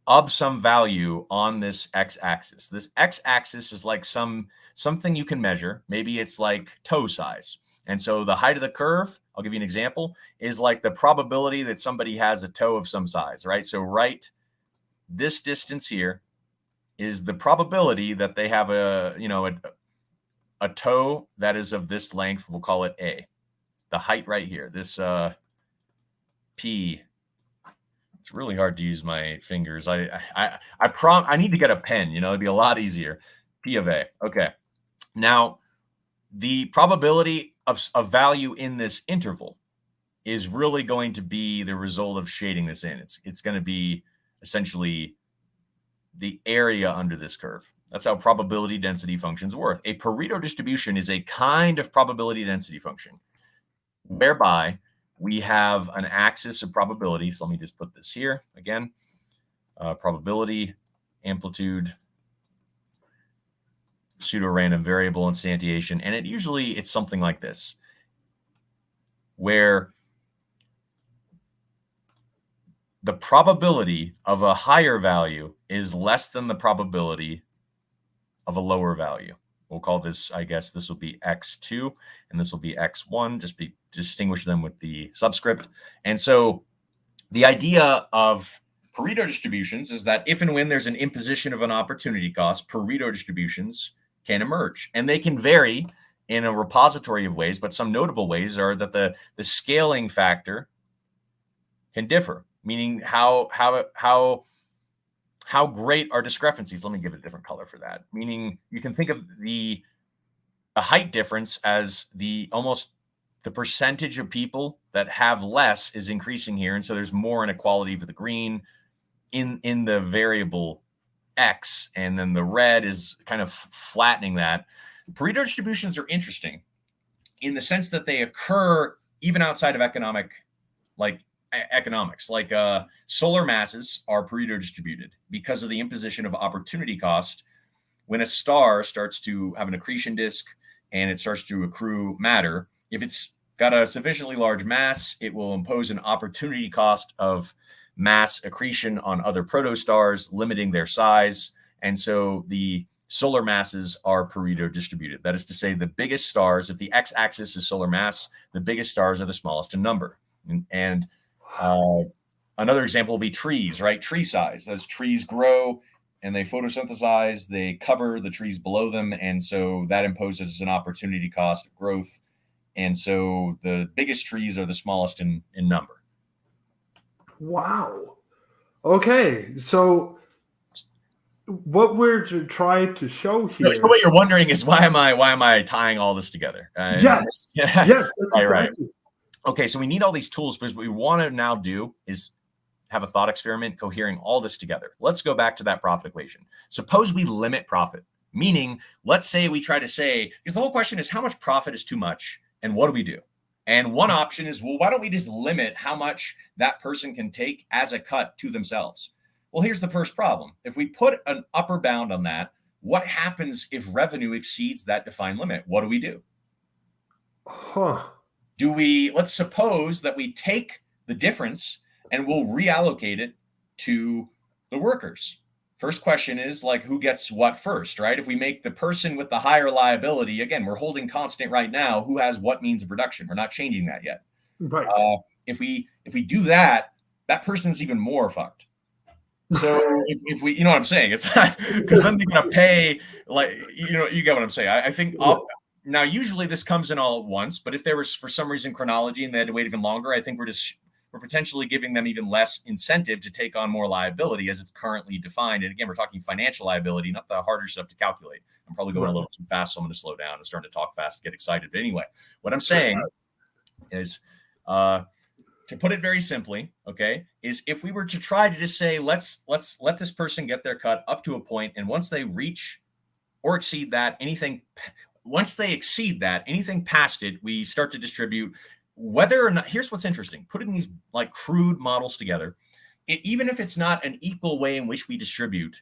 of some value on this x-axis. This x-axis is like something you can measure. Maybe it's like toe size. And so the height of the curve, I'll give you an example, is like the probability that somebody has a toe of some size, right? So this distance here is the probability that they have a toe that is of this length. We'll call it A. The height right here, this P. It's really hard to use my fingers. I need to get a pen, it'd be a lot easier. P of A. Okay. Now, the probability of value in this interval is really going to be the result of shading this in. It's going to be essentially the area under this curve. That's how probability density functions work. A Pareto distribution is a kind of probability density function whereby we have an axis of probability. So let me just put this here again. Probability, amplitude, pseudo-random variable instantiation. And it's something like this. where the probability of a higher value is less than the probability of a lower value. We'll call this, I guess this will be x2 and this will be x1, just distinguish them with the subscript. And so the idea of Pareto distributions is that if and when there's an imposition of an opportunity cost, Pareto distributions can emerge. And they can vary in a repository of ways, but some notable ways are that the scaling factor can differ, meaning how great are discrepancies. Let me give it a different color for that. Meaning you can think of the height difference as almost the percentage of people that have less is increasing here. And so there's more inequality for the green in the variable X, and then the red is kind of flattening that. Pareto distributions are interesting in the sense that they occur even outside of economics. Like solar masses are Pareto distributed because of the imposition of opportunity cost. When a star starts to have an accretion disk and it starts to accrue matter, if it's got a sufficiently large mass, it will impose an opportunity cost of mass accretion on other protostars, limiting their size. And so the solar masses are Pareto distributed. That is to say, the biggest stars, if the x-axis is solar mass, the biggest stars are the smallest in number. And another example will be trees, right? Tree size. As trees grow and they photosynthesize, they cover the trees below them. And so that imposes an opportunity cost of growth. And so the biggest trees are the smallest in number. Wow. Okay. So what we're trying to show here. So what you're wondering is why am I tying all this together? Yes. Yes. That's exactly. Right. Okay, so we need all these tools because what we want to now do is have a thought experiment cohering all this together. Let's go back to that profit equation. Suppose we limit profit, meaning let's say we try to say, because the whole question is how much profit is too much and what do we do? And one option is, well, why don't we just limit how much that person can take as a cut to themselves? Well, here's the first problem. If we put an upper bound on that, what happens if revenue exceeds that defined limit? What do we do? Let's suppose that we take the difference and we'll reallocate it to the workers. First question is like, who gets what first, right? If we make the person with the higher liability, again, we're holding constant right now, who has what means of production. We're not changing that yet. Right. If we do that, that person's even more fucked. So if we, you know what I'm saying? It's because then they're going to pay, like, you get what I'm saying. I think now, usually this comes in all at once, but if there was for some reason chronology and they had to wait even longer, I think we're potentially giving them even less incentive to take on more liability as it's currently defined. And again, we're talking financial liability, not the harder stuff to calculate. I'm probably going a little too fast, so I'm going to slow down and start to talk fast to get excited. But anyway, what I'm saying is, to put it very simply, okay, is if we were to try to just say, let's let this person get their cut up to a point, and once they reach or exceed that, anything past it, we start to distribute. Whether or not, here's what's interesting, putting these like crude models together, even if it's not an equal way in which we distribute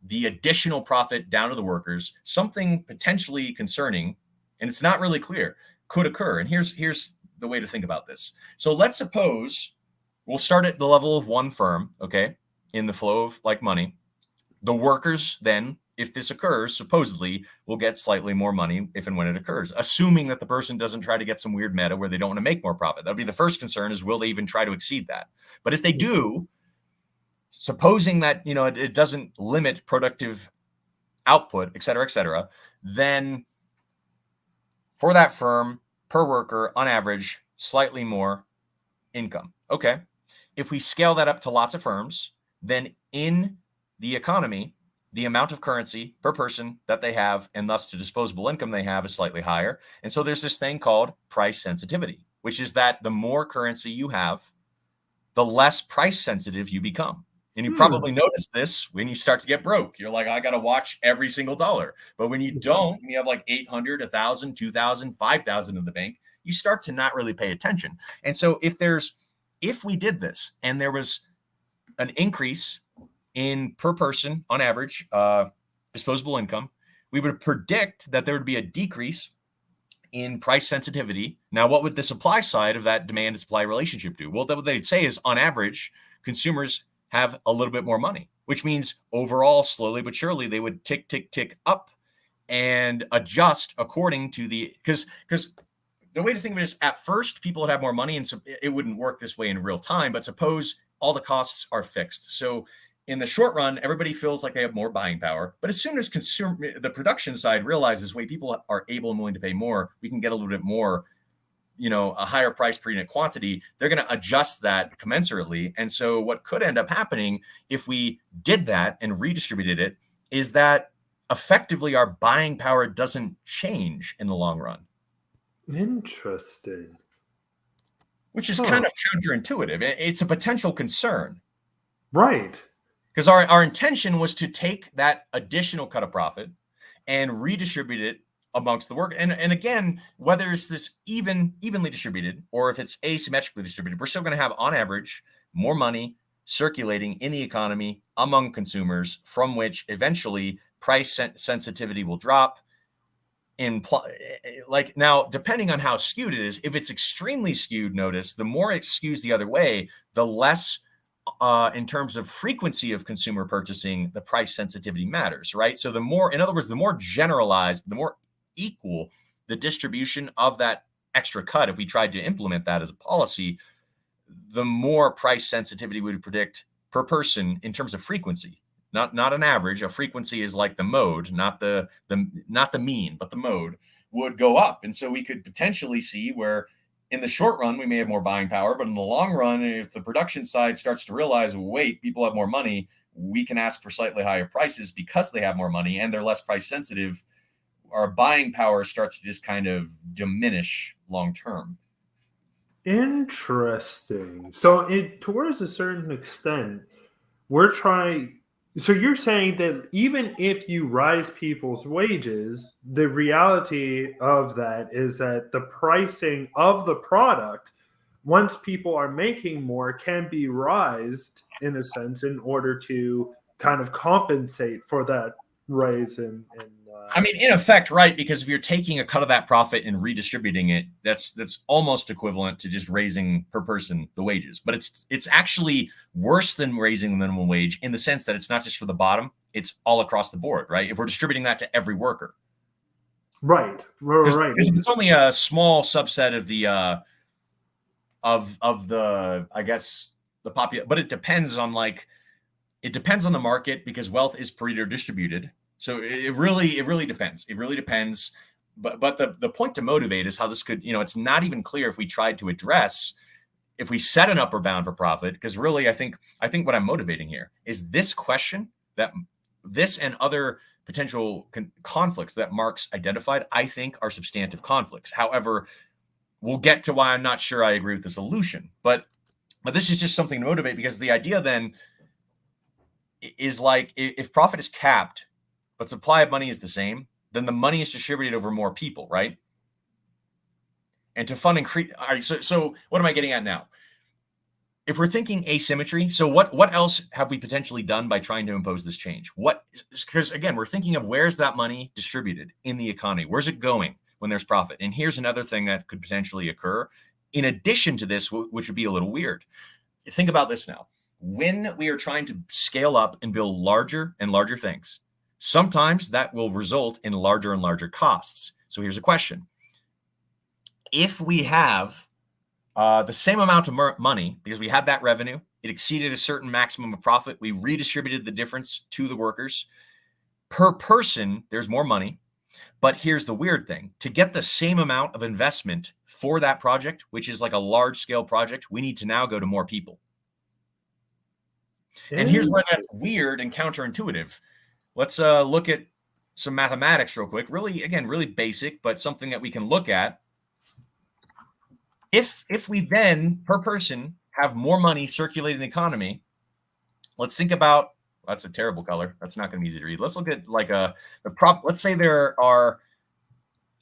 the additional profit down to the workers, something potentially concerning, and it's not really clear, could occur. And here's the way to think about this. So let's suppose we'll start at the level of one firm, okay, in the flow of like money. The workers then, if this occurs, supposedly will get slightly more money if and when it occurs, assuming that the person doesn't try to get some weird meta where they don't want to make more profit. That'd be the first concern, is will they even try to exceed that? But if they do, supposing that, it doesn't limit productive output, et cetera, then for that firm, per worker, on average, slightly more income. Okay. If we scale that up to lots of firms, then in the economy, the amount of currency per person that they have, and thus the disposable income they have, is slightly higher. And so there's this thing called price sensitivity, which is that the more currency you have, the less price sensitive you become. And you probably notice this when you start to get broke. You're like, I got to watch every single dollar. But when you don't, and you have like 800, 1,000, 2,000, 5,000 in the bank, you start to not really pay attention. And so if we did this and there was an increase in per person on average disposable income, we would predict that there would be a decrease in price sensitivity. Now, what would the supply side of that demand and supply relationship do? Well, what they'd say is, on average, consumers have a little bit more money, which means overall, slowly but surely, they would tick, tick, tick up and adjust according to because the way to think of it is, at first, people would have more money, and so it wouldn't work this way in real time. But suppose all the costs are fixed. So in the short run, everybody feels like they have more buying power. But as soon as the production side realizes, wait, people are able and willing to pay more, we can get a little bit more, a higher price per unit quantity, they're going to adjust that commensurately. And so what could end up happening if we did that and redistributed it is that effectively our buying power doesn't change in the long run. Interesting. Which is kind of counterintuitive. It's a potential concern. Right. Because our intention was to take that additional cut of profit and redistribute it amongst the work. And again, whether it's this evenly distributed or if it's asymmetrically distributed, we're still going to have, on average, more money circulating in the economy among consumers, from which eventually price sensitivity will drop. Now, depending on how skewed it is, if it's extremely skewed, notice the more it skews the other way, the less in terms of frequency of consumer purchasing, the price sensitivity matters, right? So the more generalized, the more equal the distribution of that extra cut, if we tried to implement that as a policy, the more price sensitivity we would predict per person in terms of frequency. Not an average. A frequency is like the mode, not the mean, but the mode would go up. And so we could potentially see where in the short run, we may have more buying power, but in the long run, if the production side starts to realize, wait, people have more money, we can ask for slightly higher prices because they have more money and they're less price sensitive. Our buying power starts to just kind of diminish long term. Interesting. So towards a certain extent, so you're saying that even if you rise people's wages, the reality of that is that the pricing of the product, once people are making more, can be raised in a sense in order to kind of compensate for that raise in in effect, right? Because if you're taking a cut of that profit and redistributing it, that's almost equivalent to just raising per person the wages. But it's actually worse than raising the minimum wage in the sense that it's not just for the bottom; it's all across the board, right? If we're distributing that to every worker, right. Because it's only a small subset of the I guess the population, but it depends on the market, because wealth is Pareto distributed. So it really depends. It really depends. But the point to motivate is how this could, it's not even clear if we tried to address, if we set an upper bound for profit, because really I think what I'm motivating here is this question, that this and other potential conflicts that Marx identified, I think are substantive conflicts. However, we'll get to why I'm not sure I agree with the solution. But this is just something to motivate, because the idea then is if profit is capped, but supply of money is the same, then the money is distributed over more people, right? And to fund increase. All right, so what am I getting at now? If we're thinking asymmetry, so what else have we potentially done by trying to impose this change? Because again, we're thinking of where's that money distributed in the economy? Where's it going when there's profit? And here's another thing that could potentially occur in addition to this, which would be a little weird. Think about this now. When we are trying to scale up and build larger and larger things, sometimes that will result in larger and larger costs. So here's a question. If we have the same amount of money, because we had that revenue, it exceeded a certain maximum of profit, we redistributed the difference to the workers. Per person, there's more money. But here's the weird thing. To get the same amount of investment for that project, which is like a large scale project, we need to now go to more people. And here's where that's weird and counterintuitive. Let's look at some mathematics real quick. Really basic, but something that we can look at. If we then, per person, have more money circulating in the economy, let's think about, that's a terrible color. That's not going to be easy to read. Let's look at let's say there are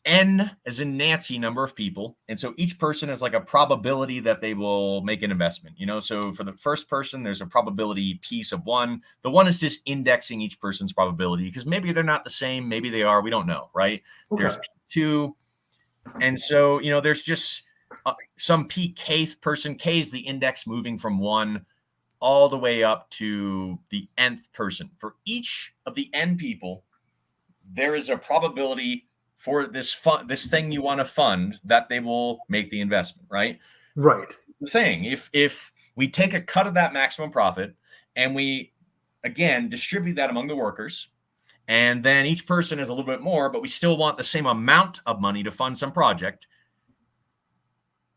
N as in Nancy number of people. And so each person has like a probability that they will make an investment, so for the first person, there's a probability piece of 1. The 1 is just indexing each person's probability, because maybe they're not the same. Maybe they are, we don't know, right? Okay. There's P2, And so, there's just some kth person. K is the index moving from 1 all the way up to the nth person. For each of the n people, there is a probability for this thing you want to fund that they will make the investment, right? Right. The thing, if we take a cut of that maximum profit and we, again, distribute that among the workers, and then each person is a little bit more, but we still want the same amount of money to fund some project.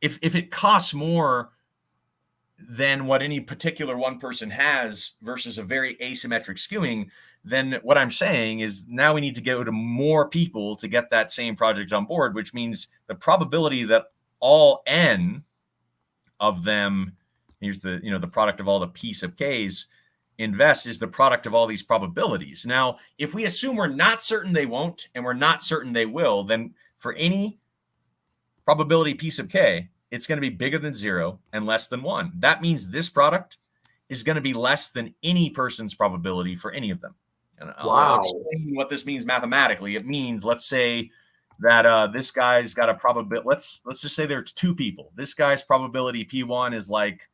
If it costs more than what any particular one person has versus a very asymmetric skewing, then what I'm saying is now we need to go to more people to get that same project on board, which means the probability that all n of them, here's the product of all the p sub k's, invest is the product of all these probabilities. Now, if we assume we're not certain they won't and we're not certain they will, then for any probability p sub k, it's going to be bigger than 0 and less than 1. That means this product is going to be less than any person's probability for any of them. And I'll explain what this means mathematically. It means, let's say that this guy's got a probability. Let's just say there's 2 people. This guy's probability P1 is like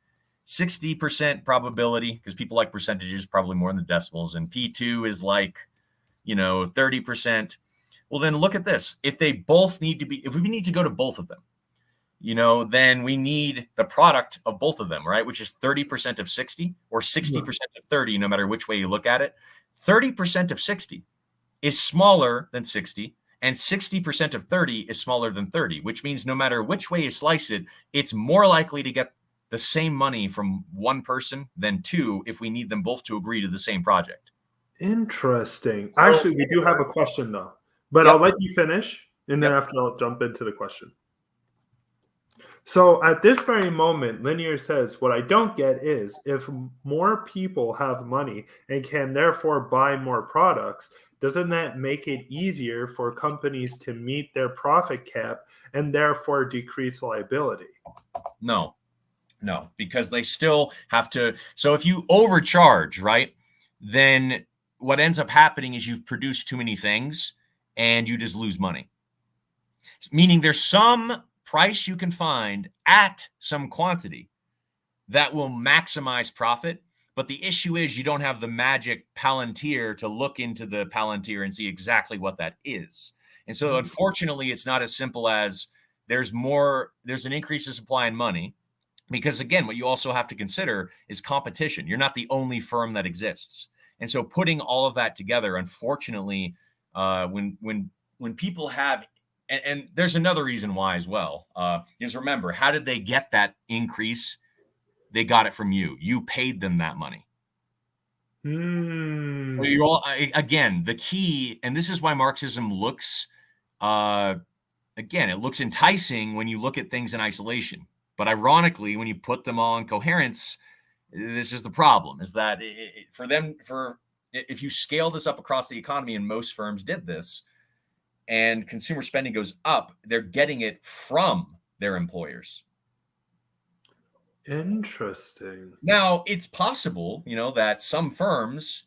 60% probability, because people like percentages probably more than the decimals, and P2 is like 30%. Well, then look at this. If they both need to be, if we need to go to both of them, then we need the product of both of them, right? Which is 30% of 60 or 60% of 30, no matter which way you look at it. 30% of 60 is smaller than 60, and 60% of 30 is smaller than 30, which means no matter which way you slice it, it's more likely to get the same money from one person than 2 if we need them both to agree to the same project. Interesting. Actually, we do have a question though, but I'll let you finish, and then after I'll jump into the question. So at this very moment, Linear says, what I don't get is if more people have money and can therefore buy more products, doesn't that make it easier for companies to meet their profit cap and therefore decrease liability? No, because they still have to. So if you overcharge, right, then what ends up happening is you've produced too many things and you just lose money. Meaning there's some price you can find at some quantity that will maximize profit. But the issue is you don't have the magic Palantir to look into the Palantir and see exactly what that is. And so unfortunately, it's not as simple as there's an increase in supply and money. Because again, what you also have to consider is competition. You're not the only firm that exists. And so putting all of that together, unfortunately, when people have, and there's another reason why as well, is remember, how did they get that increase? They got it from you. You paid them that money. So you're all, again, the key, and this is why Marxism looks, it looks enticing when you look at things in isolation. But ironically, when you put them all in coherence, this is the problem, is that if you scale this up across the economy, and most firms did this, and consumer spending goes up, they're getting it from their employers. Interesting. Now, it's possible, that some firms,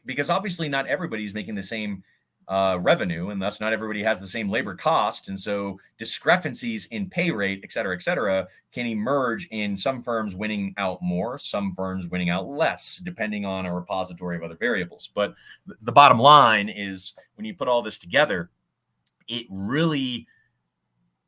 because obviously not everybody's making the same revenue, and thus not everybody has the same labor cost. And so discrepancies in pay rate, et cetera, can emerge in some firms winning out more, some firms winning out less, depending on a repository of other variables. But the bottom line is when you put all this together, it really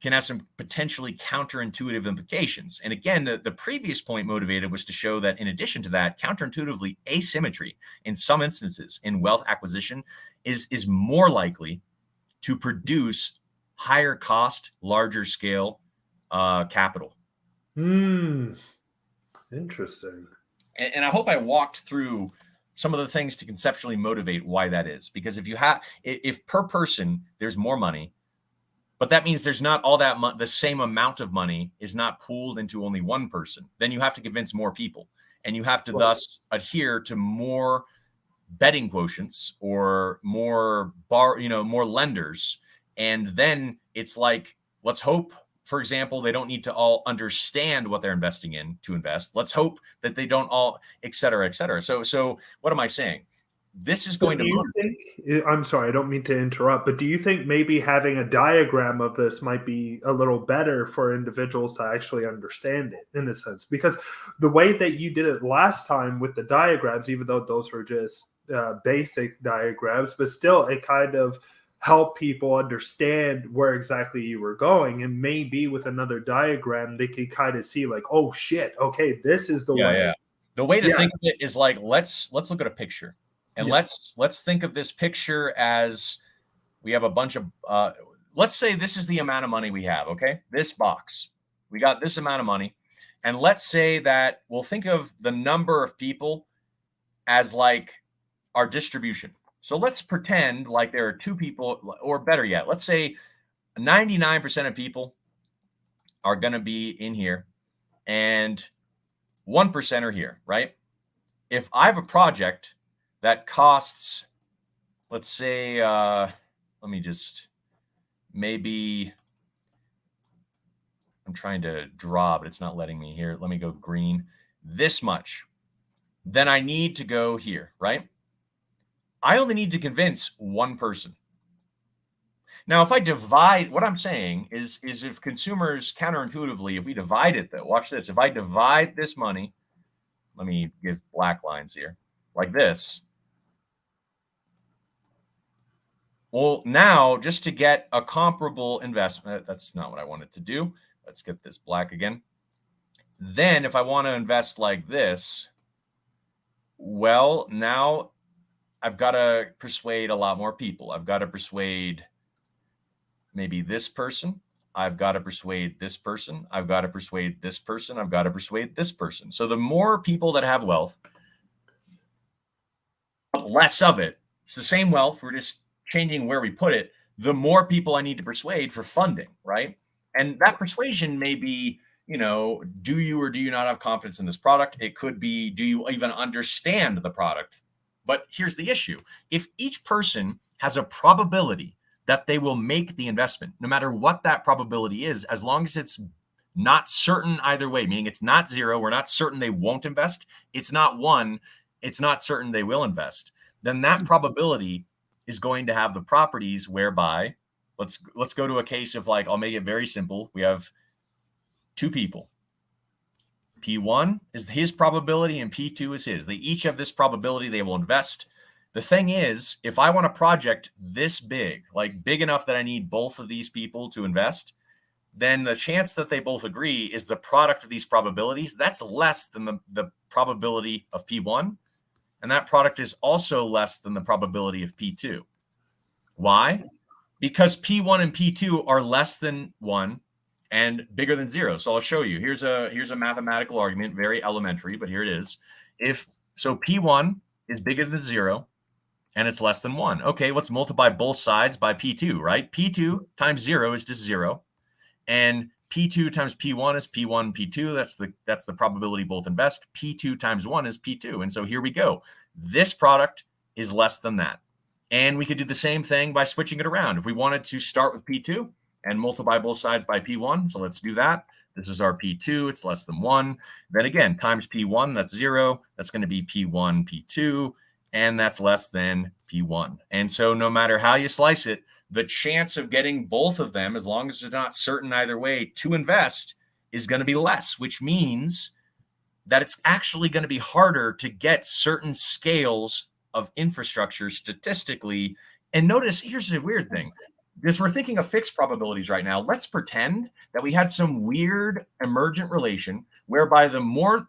can have some potentially counterintuitive implications. And again, the previous point motivated was to show that in addition to that, counterintuitively, asymmetry in some instances in wealth acquisition is more likely to produce higher cost, larger scale capital. Interesting. And I hope I walked through some of the things to conceptually motivate why that is. Because if per person there's more money, but that means there's not all that the same amount of money is not pooled into only one person. Then you have to convince more people, and you have to thus adhere to more betting quotients or more more lenders. And then it's like, let's hope, for example, they don't need to all understand what they're investing in to invest. Let's hope that they don't all, et cetera, et cetera. So what am I saying? this is going Do to you think, I'm sorry, I don't mean to interrupt, but do you think maybe having a diagram of this might be a little better for individuals to actually understand it in a sense? Because the way that you did it last time with the diagrams, even though those were just basic diagrams, but still it kind of helped people understand where exactly you were going. And maybe with another diagram, they could kind of see like, oh shit, okay, this is the way. yeah. The way to Yeah. think of it is like, let's look at a picture, and Yeah. let's think of this picture as we have a bunch of let's say this is the amount of money we have. Okay, this box, we got this amount of money, and let's say that we'll think of the number of people as like our distribution. So let's pretend like there are two people, or better yet, let's say 99% of people are going to be in here and 1% are here, right? If I have a project that costs, let's say, let me just, maybe, I'm trying to draw, but it's not letting me here. Let me go green, this much. Then I need to go here, right? I only need to convince one person. Now, if I divide, what I'm saying is if consumers counterintuitively, if we divide it though, watch this. If I divide this money, let me give black lines here, like this. Well, now just to get a comparable investment, that's not what I wanted to do. Let's get this black again. Then if I want to invest like this, well, now I've got to persuade a lot more people. I've got to persuade maybe this person. I've got to persuade this person. I've got to persuade this person. I've got to persuade this person. So the more people that have wealth, less of it. It's the same wealth. We're just changing where we put it. The more people I need to persuade for funding, right? And that persuasion may be, do you or do you not have confidence in this product? It could be, do you even understand the product? But here's the issue. If each person has a probability that they will make the investment, no matter what that probability is, as long as it's not certain either way, meaning it's not zero, we're not certain they won't invest, it's not one, it's not certain they will invest, then that probability is going to have the properties whereby, let's go to a case of like, I'll make it very simple. We have two people. P1 is his probability and P2 is his. They each have this probability they will invest. The thing is, if I want a project this big, like big enough that I need both of these people to invest, then the chance that they both agree is the product of these probabilities. That's less than the probability of P1. And that product is also less than the probability of P2. Why? Because P1 and P2 are less than 1 and bigger than 0. So I'll show you. Here's a mathematical argument, very elementary, but here it is. So P1 is bigger than 0 and it's less than 1. Okay, let's multiply both sides by P2, right? P2 times 0 is just 0. And P2 times P1 is P1, P2. That's the probability both invest. P2 times 1 is P2. And so here we go. This product is less than that. And we could do the same thing by switching it around. If we wanted to start with P2 and multiply both sides by P1, so let's do that. This is our P2. It's less than 1. Then again, times P1, that's 0. That's going to be P1, P2, and that's less than P1. And so no matter how you slice it, the chance of getting both of them, as long as it's not certain either way, to invest is going to be less, which means that it's actually going to be harder to get certain scales of infrastructure statistically. And notice, here's the weird thing. Because we're thinking of fixed probabilities right now, let's pretend that we had some weird emergent relation whereby the more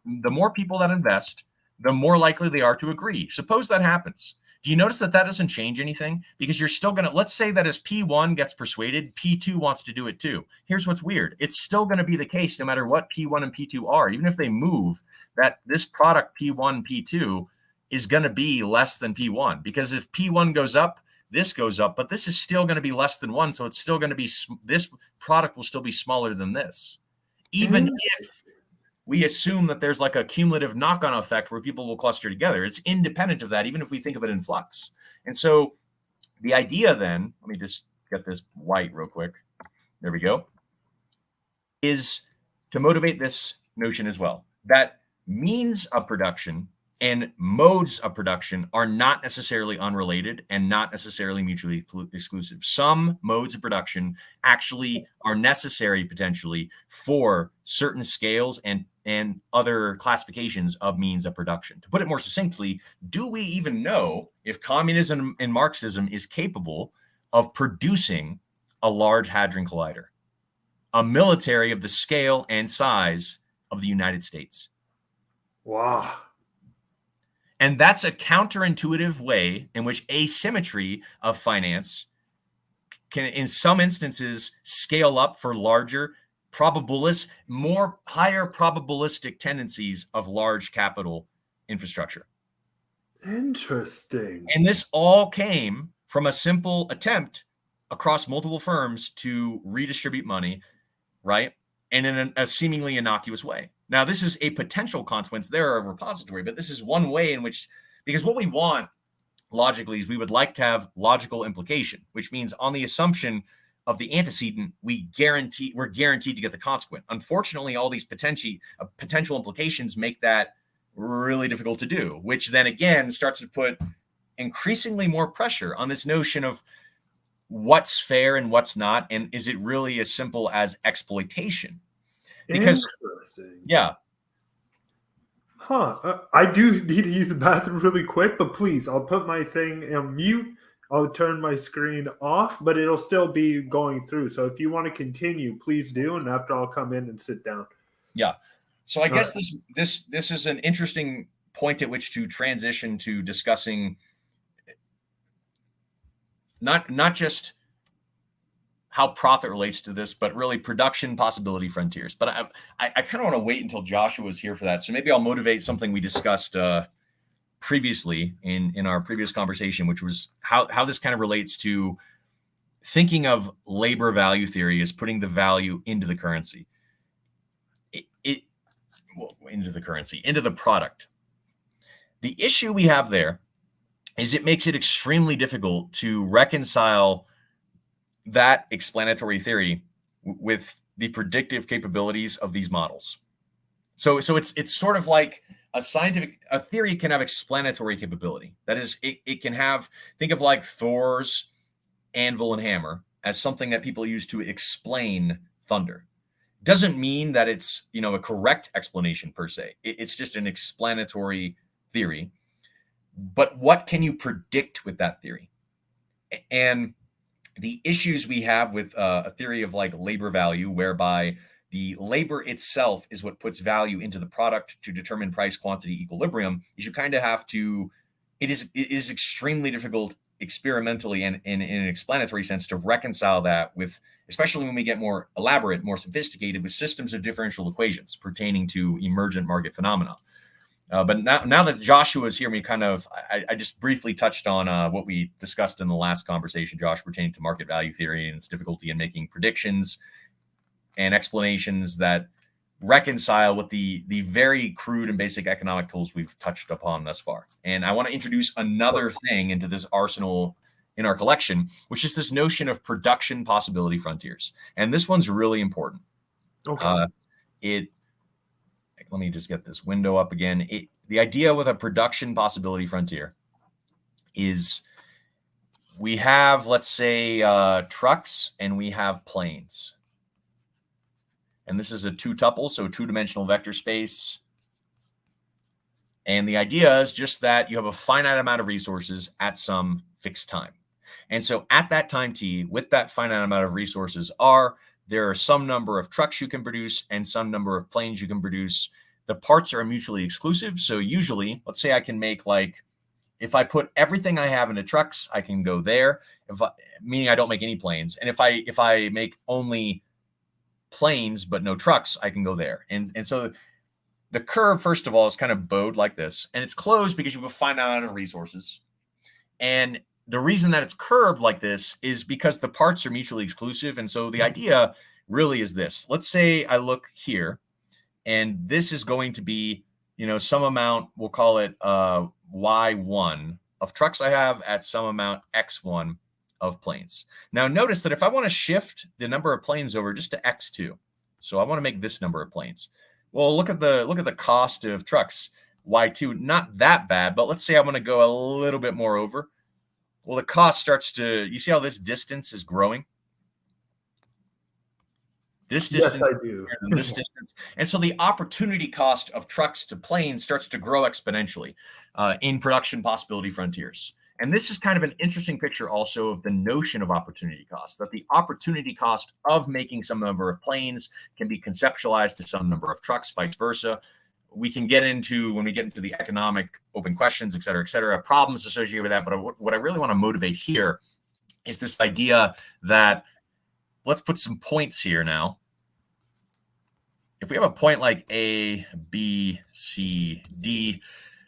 people that invest, the more likely they are to agree. Suppose that happens. Do you notice that doesn't change anything? Because you're still going to, let's say that as P1 gets persuaded, P2 wants to do it too. Here's what's weird. It's still going to be the case no matter what P1 and P2 are, even if they move, that this product P1, P2 is going to be less than P1. Because if P1 goes up, this goes up, but this is still going to be less than 1. So it's still going to be, this product will still be smaller than this. Even if we assume that there's like a cumulative knock-on effect where people will cluster together. It's independent of that, even if we think of it in flux. And so the idea then, let me just get this white real quick. There we go. Is to motivate this notion as well. That means of production and modes of production are not necessarily unrelated and not necessarily mutually exclusive. Some modes of production actually are necessary potentially for certain scales and other classifications of means of production. To put it more succinctly, do we even know if communism and Marxism is capable of producing a Large Hadron Collider, a military of the scale and size of the United States? Wow. And that's a counterintuitive way in which asymmetry of finance can, in some instances, scale up for larger higher probabilistic tendencies of large capital infrastructure. Interesting. And this all came from a simple attempt across multiple firms to redistribute money, right? And in a seemingly innocuous way. Now, this is a potential consequence. They're a repository, but this is one way in which, because what we want logically is we would like to have logical implication, which means on the assumption of the antecedent, we're guaranteed to get the consequent. Unfortunately, all these potential implications make that really difficult to do, which then again starts to put increasingly more pressure on this notion of what's fair and what's not, and is it really as simple as exploitation? Because yeah. I do need to use the bathroom really quick, but please, I'll put my thing on mute. I'll turn my screen off, but it'll still be going through. So if you want to continue, please do, and after I'll come in and sit down. Yeah. So I guess this is an interesting point at which to transition to discussing not just how profit relates to this, but really production possibility frontiers. But I kind of want to wait until Joshua is here for that. So maybe I'll motivate something we discussed previously in our previous conversation, which was how this kind of relates to thinking of labor value theory as putting the value into the currency, into the product. The issue we have there is it makes it extremely difficult to reconcile that explanatory theory with the predictive capabilities of these models. So it's sort of like a theory can have explanatory capability. That is, it can have, think of like Thor's anvil and hammer as something that people use to explain thunder. Doesn't mean that it's, a correct explanation per se. It's just an explanatory theory. But what can you predict with that theory? And the issues we have with a theory of like labor value, whereby the labor itself is what puts value into the product to determine price quantity equilibrium, is you kind of have to, it is extremely difficult experimentally and in an explanatory sense to reconcile that with, especially when we get more elaborate, more sophisticated with systems of differential equations pertaining to emergent market phenomena. But now that Joshua is here, I just briefly touched on what we discussed in the last conversation, Josh, pertaining to market value theory and its difficulty in making predictions and explanations that reconcile with the very crude and basic economic tools we've touched upon thus far. And I want to introduce another thing into this arsenal in our collection, which is this notion of production possibility frontiers. And this one's really important. Okay. Let me just get this window up again. The idea with a production possibility frontier is we have, let's say, trucks and we have planes. And this is a two-tuple, so two-dimensional vector space. And the idea is just that you have a finite amount of resources at some fixed time. And so at that time t, with that finite amount of resources there are some number of trucks you can produce and some number of planes you can produce. The parts are mutually exclusive. So usually, let's say I can make if I put everything I have into trucks, I can go there, meaning I don't make any planes. And if I make only planes but no trucks, I can go there. And so the curve, first of all, is kind of bowed like this. And it's closed because you have a finite amount of resources. And the reason that it's curved like this is because the parts are mutually exclusive. And so the idea really is this. Let's say I look here, and this is going to be, some amount, we'll call it Y1 of trucks I have at some amount X1 of planes. Now notice that if I want to shift the number of planes over just to X2, so I want to make this number of planes. Well, look at the cost of trucks. Y2, not that bad, but let's say I want to go a little bit more over. Well, the cost starts to, you see how this distance is growing? This distance, yes, I do. and this distance. And so the opportunity cost of trucks to planes starts to grow exponentially in production possibility frontiers. And this is kind of an interesting picture also of the notion of opportunity cost, that the opportunity cost of making some number of planes can be conceptualized to some number of trucks, vice versa. We can get into, when we get into the economic open questions, et cetera, problems associated with that. But what I really want to motivate here is this idea that, let's put some points here now. If we have a point like A, B, C, D,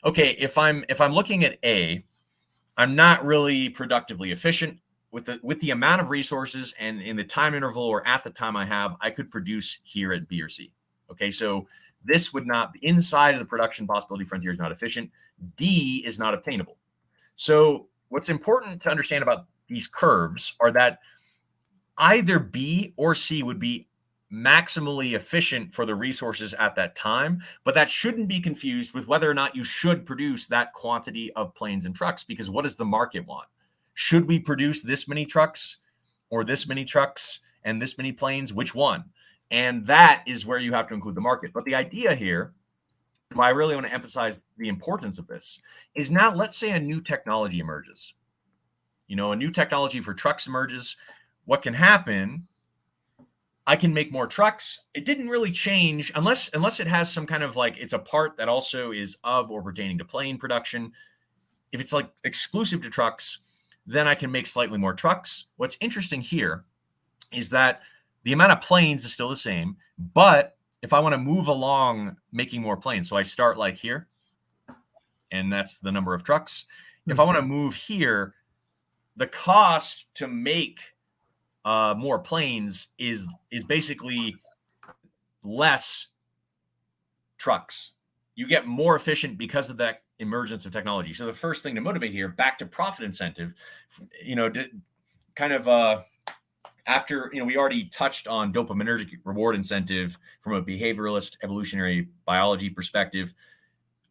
okay, if I'm looking at A, I'm not really productively efficient with the amount of resources and in the time interval or at the time I have, I could produce here at B or C. Okay, so this would not be inside of the production possibility frontier, is not efficient. D is not obtainable. So what's important to understand about these curves are that either B or C would be maximally efficient for the resources at that time, but that shouldn't be confused with whether or not you should produce that quantity of planes and trucks, because what does the market want? Should we produce this many trucks or this many trucks and this many planes? Which one? And that is where you have to include the market. But the idea here, why I really want to emphasize the importance of this, is now let's say a new technology emerges. You know, a new technology for trucks emerges. What can happen? I can make more trucks. It didn't really change unless it has some kind of like, it's a part that also is of or pertaining to plane production. If it's like exclusive to trucks, then I can make slightly more trucks. What's interesting here is that the amount of planes is still the same, but if I want to move along making more planes, so I start like here, and that's the number of trucks. If I want to move here, the cost to make more planes is basically less trucks. You get more efficient because of that emergence of technology. So the first thing to motivate here, back to profit incentive, you know, kind of after, you know, we already touched on dopaminergic reward incentive from a behavioralist evolutionary biology perspective.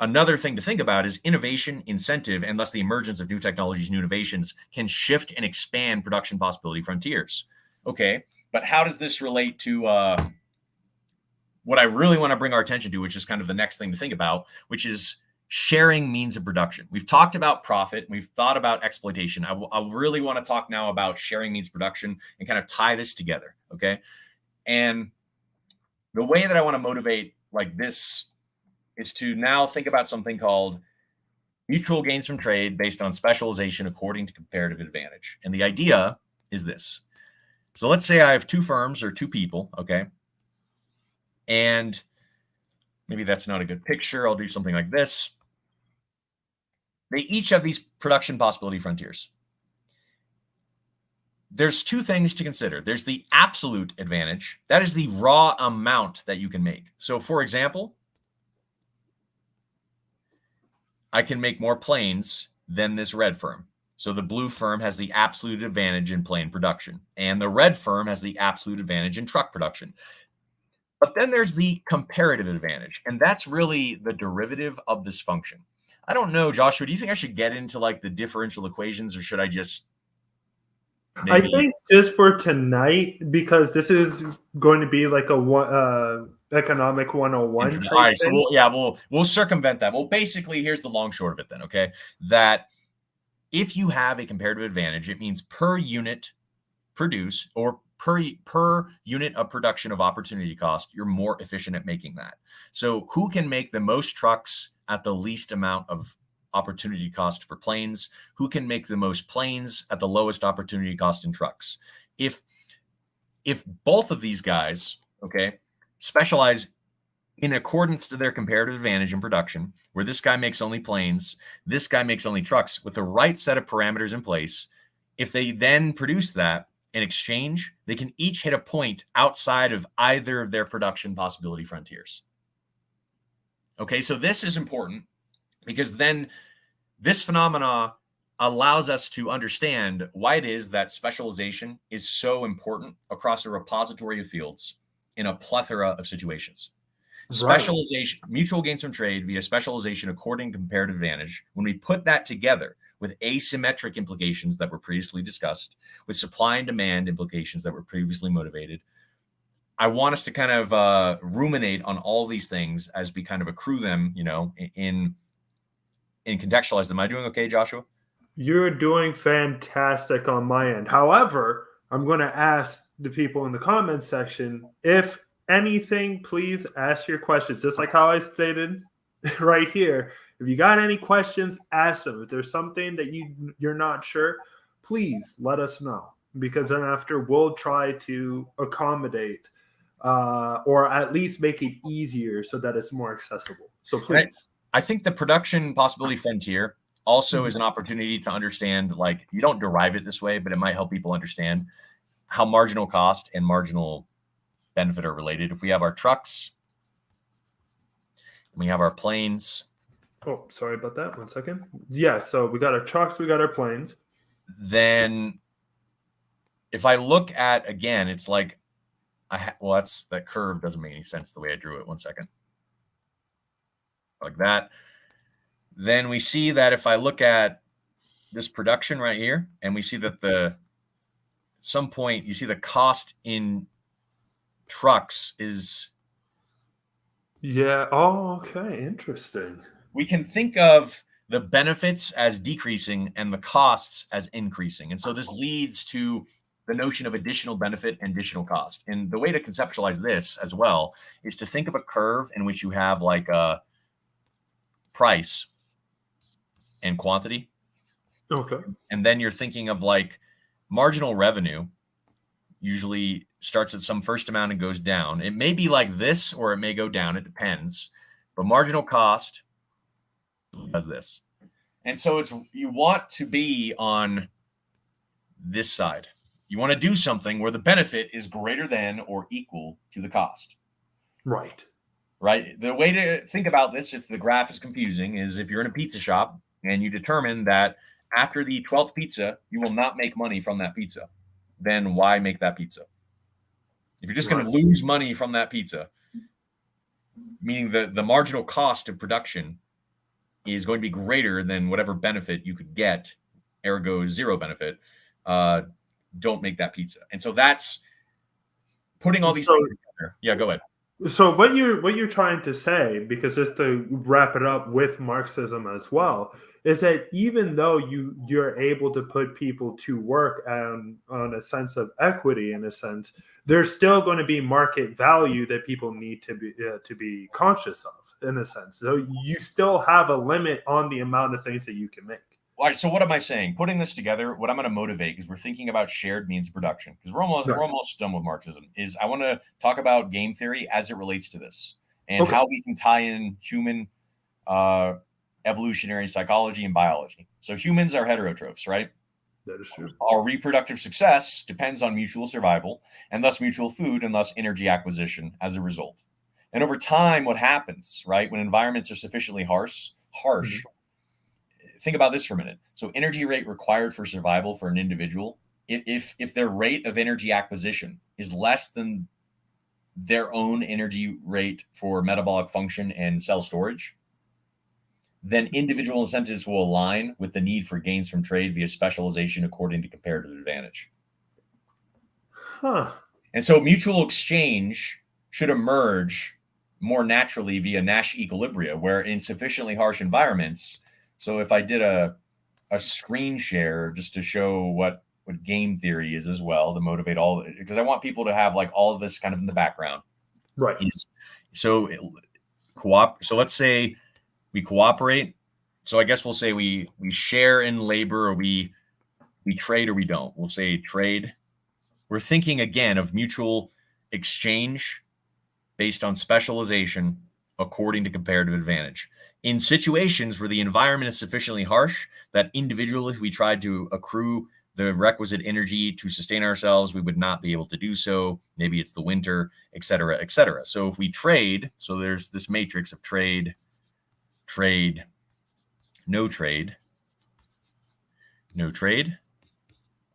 Another thing to think about is innovation, incentive, and thus the emergence of new technologies, new innovations can shift and expand production possibility frontiers. Okay, but how does this relate to what I really want to bring our attention to, which is kind of the next thing to think about, which is sharing means of production. We've talked about profit. We've thought about exploitation. I really want to talk now about sharing means production and kind of tie this together, okay? And the way that I want to motivate like this is to now think about something called mutual gains from trade based on specialization according to comparative advantage. And the idea is this. So let's say I have two firms or two people, okay? And maybe that's not a good picture. I'll do something like this. They each have these production possibility frontiers. There's two things to consider. There's the absolute advantage. That is the raw amount that you can make. So for example, I can make more planes than this red firm. So the blue firm has the absolute advantage in plane production, and the red firm has the absolute advantage in truck production. But then there's the comparative advantage, and that's really the derivative of this function. I don't know, Joshua, do you think I should get into like the differential equations, or should I just maybe... I think just for tonight, because this is going to be like a economic 101 type all right, thing. So we'll circumvent that. Well, basically, here's the long short of it then, okay? That if you have a comparative advantage, it means per unit produce or per unit of production of opportunity cost, you're more efficient at making that. So who can make the most trucks at the least amount of opportunity cost for planes? Who can make the most planes at the lowest opportunity cost in trucks? If both of these guys, okay, specialize in accordance to their comparative advantage in production, where this guy makes only planes, this guy makes only trucks, with the right set of parameters in place, if they then produce that in exchange, they can each hit a point outside of either of their production possibility frontiers. Okay, so this is important because then this phenomena allows us to understand why it is that specialization is so important across a repository of fields in a plethora of situations. Specialization, mutual gains from trade via specialization according to comparative advantage. When we put that together with asymmetric implications that were previously discussed, with supply and demand implications that were previously motivated, I want us to kind of ruminate on all these things as we kind of accrue them, in contextualize them. Am I doing okay, Joshua? You're doing fantastic on my end. However, I'm going to ask the people in the comments section, if anything, please ask your questions. Just like how I stated right here. If you got any questions, ask them. If there's something that you're not sure, please let us know. Because then after, we'll try to accommodate or at least make it easier so that it's more accessible. So please. I think the production possibility frontier also is an opportunity to understand, like, you don't derive it this way, but it might help people understand how marginal cost and marginal benefit are related. If we have our trucks, we have our planes. Oh, sorry about that. 1 second. Yeah, so we got our trucks, we got our planes. Then if I look at, again, it's like, that curve doesn't make any sense the way I drew it. 1 second. Like that. Then we see that if I look at this production right here, and we see that at some point you see the cost in trucks is. Yeah. Oh, okay. Interesting. We can think of the benefits as decreasing and the costs as increasing. And so this leads to the notion of additional benefit and additional cost. And the way to conceptualize this as well is to think of a curve in which you have like a price and quantity. Okay. And then you're thinking of like marginal revenue usually starts at some first amount and goes down. It may be like this, or it may go down. It depends. But marginal cost does this. And so you want to be on this side. You want to do something where the benefit is greater than or equal to the cost. Right. Right. The way to think about this, if the graph is confusing, is if you're in a pizza shop and you determine that after the 12th pizza, you will not make money from that pizza, then why make that pizza? If you're just going to lose money from that pizza, meaning the marginal cost of production is going to be greater than whatever benefit you could get, ergo zero benefit, don't make that pizza. And so that's putting all these things together. Yeah, go ahead. So what you're trying to say, because just to wrap it up with Marxism as well, is that even though you're able to put people to work on a sense of equity, in a sense, there's still going to be market value that people need to be conscious of, in a sense. So you still have a limit on the amount of things that you can make. All right, so what am I saying? Putting this together, what I'm going to motivate, because we're thinking about shared means of production, because we're almost done with Marxism, is I want to talk about game theory as it relates to this, and how we can tie in human evolutionary psychology and biology. So humans are heterotrophs, right? That is true. Our reproductive success depends on mutual survival, and thus mutual food, and thus energy acquisition as a result. And over time, what happens, right, when environments are sufficiently harsh, think about this for a minute. So energy rate required for survival for an individual, if their rate of energy acquisition is less than their own energy rate for metabolic function and cell storage, then individual incentives will align with the need for gains from trade via specialization according to comparative advantage. And so mutual exchange should emerge more naturally via Nash equilibria, where in sufficiently harsh environments. So if I did a screen share just to show what game theory is as well, to motivate all, because I want people to have like all of this kind of in the background. Right. So let's say we cooperate. So I guess we'll say we share in labor, or we trade, or we don't. We'll say trade. We're thinking again of mutual exchange based on specialization according to comparative advantage. In situations where the environment is sufficiently harsh that individually, if we tried to accrue the requisite energy to sustain ourselves, we would not be able to do so. Maybe it's the winter, et cetera, et cetera. So if we trade, so there's this matrix of trade, no trade.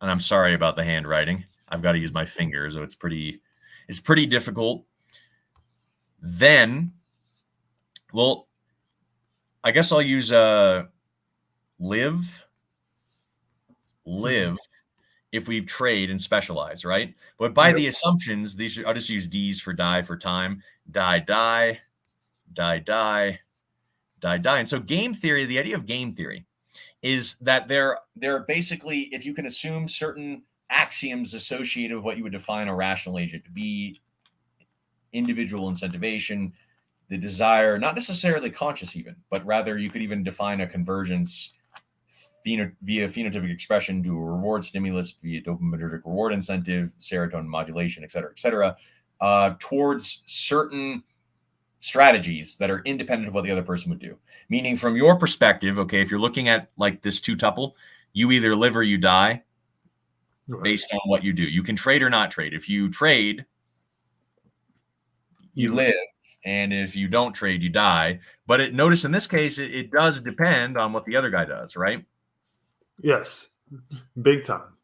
And I'm sorry about the handwriting. I've got to use my fingers, so it's pretty difficult. Then Well, I guess I'll use live if we trade and specialize, right? But by the assumptions, I'll just use D's for die for time. Die, die, die, die, die, die. And so game theory, the idea of game theory is that there are basically, if you can assume certain axioms associated with what you would define a rational agent to be, individual incentivation, the desire, not necessarily conscious even, but rather you could even define a convergence via phenotypic expression to a reward stimulus via dopaminergic reward incentive, serotonin modulation, et cetera, towards certain strategies that are independent of what the other person would do. Meaning from your perspective, okay, if you're looking at like this two-tuple, you either live or you die based on what you do. You can trade or not trade. If you trade, you live. And if you don't trade, you die. But notice in this case, it does depend on what the other guy does, right? Yes, big time.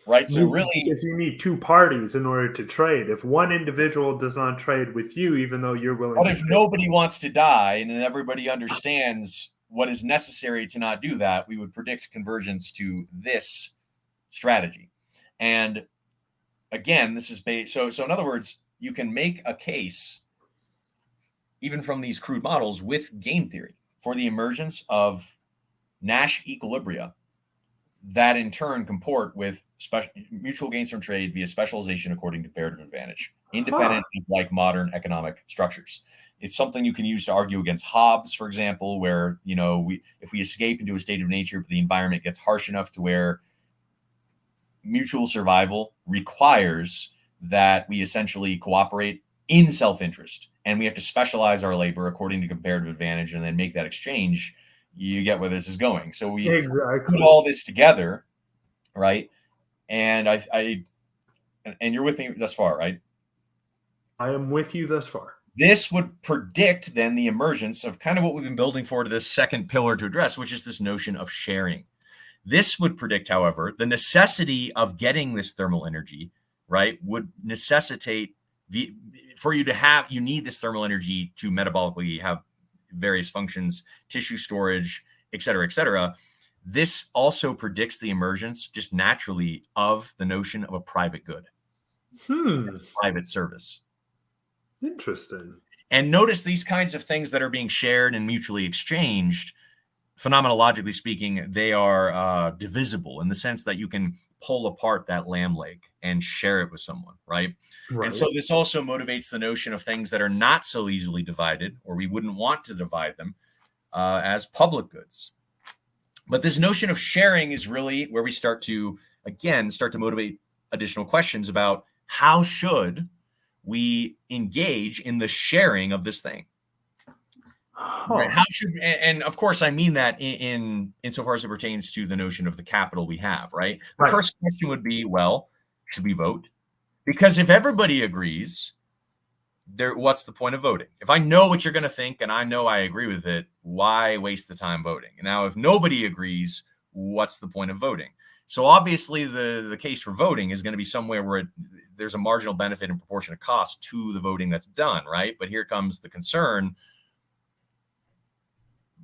Right. So really, because you need two parties in order to trade. If one individual does not trade with you, even though you're willing, but if nobody wants to die and everybody understands what is necessary to not do that, we would predict convergence to this strategy. And again, this is based. So in other words, you can make a case, even from these crude models, with game theory for the emergence of Nash equilibria that in turn comport with mutual gains from trade via specialization according to comparative advantage, independent of like modern economic structures. It's something you can use to argue against Hobbes, for example, where, if we escape into a state of nature, but the environment gets harsh enough to where mutual survival requires that we essentially cooperate in self-interest, and we have to specialize our labor according to comparative advantage and then make that exchange. You get where this is going. So we put all this together, right? And and you're with me thus far, right? I am with you thus far. This would predict then the emergence of kind of what we've been building for to this second pillar to address, which is this notion of sharing. This would predict, however, the necessity of getting this thermal energy, right, would necessitate for you to have, you need this thermal energy to metabolically have various functions, tissue storage, et cetera, et cetera. This also predicts the emergence just naturally of the notion of a private good, private service. Interesting. And notice these kinds of things that are being shared and mutually exchanged, phenomenologically speaking, they are divisible in the sense that you can pull apart that lamb leg and share it with someone, right? And so this also motivates the notion of things that are not so easily divided, or we wouldn't want to divide them, as public goods. But this notion of sharing is really where we start to motivate additional questions about how should we engage in the sharing of this thing. Right? How should, and of course, I mean that in insofar as it pertains to the notion of the capital we have, right? The first question would be, well, should we vote? Because if everybody agrees, what's the point of voting? If I know what you're going to think and I know I agree with it, why waste the time voting? And now, if nobody agrees, what's the point of voting? So obviously, the case for voting is going to be somewhere where there's a marginal benefit in proportionate cost to the voting that's done, right? But here comes the concern.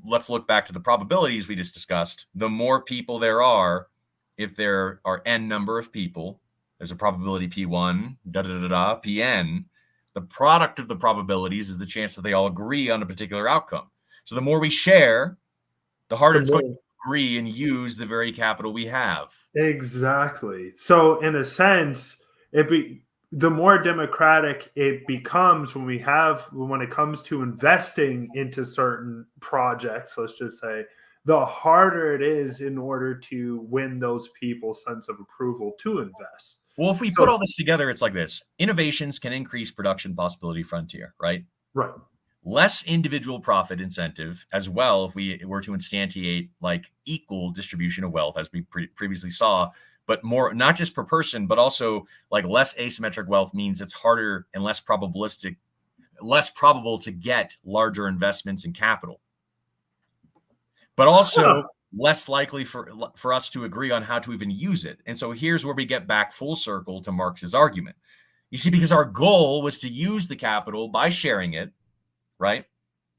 Let's look back to the probabilities we just discussed. The more people there are, if there are n number of people, there's a probability P1, Pn. The product of the probabilities is the chance that they all agree on a particular outcome. So the more we share, the harder it's going to agree and use the very capital we have. Exactly. So in a sense, the more democratic it becomes when it comes to investing into certain projects, let's just say, the harder it is in order to win those people's sense of approval to invest. Well, if we put all this together, it's like this. Innovations can increase production possibility frontier, right? Right. Less individual profit incentive as well if we were to instantiate like equal distribution of wealth, as we previously saw, but more, not just per person, but also like less asymmetric wealth means it's harder and less probable to get larger investments in capital. But also less likely for us to agree on how to even use it. And so here's where we get back full circle to Marx's argument. You see, because our goal was to use the capital by sharing it, right?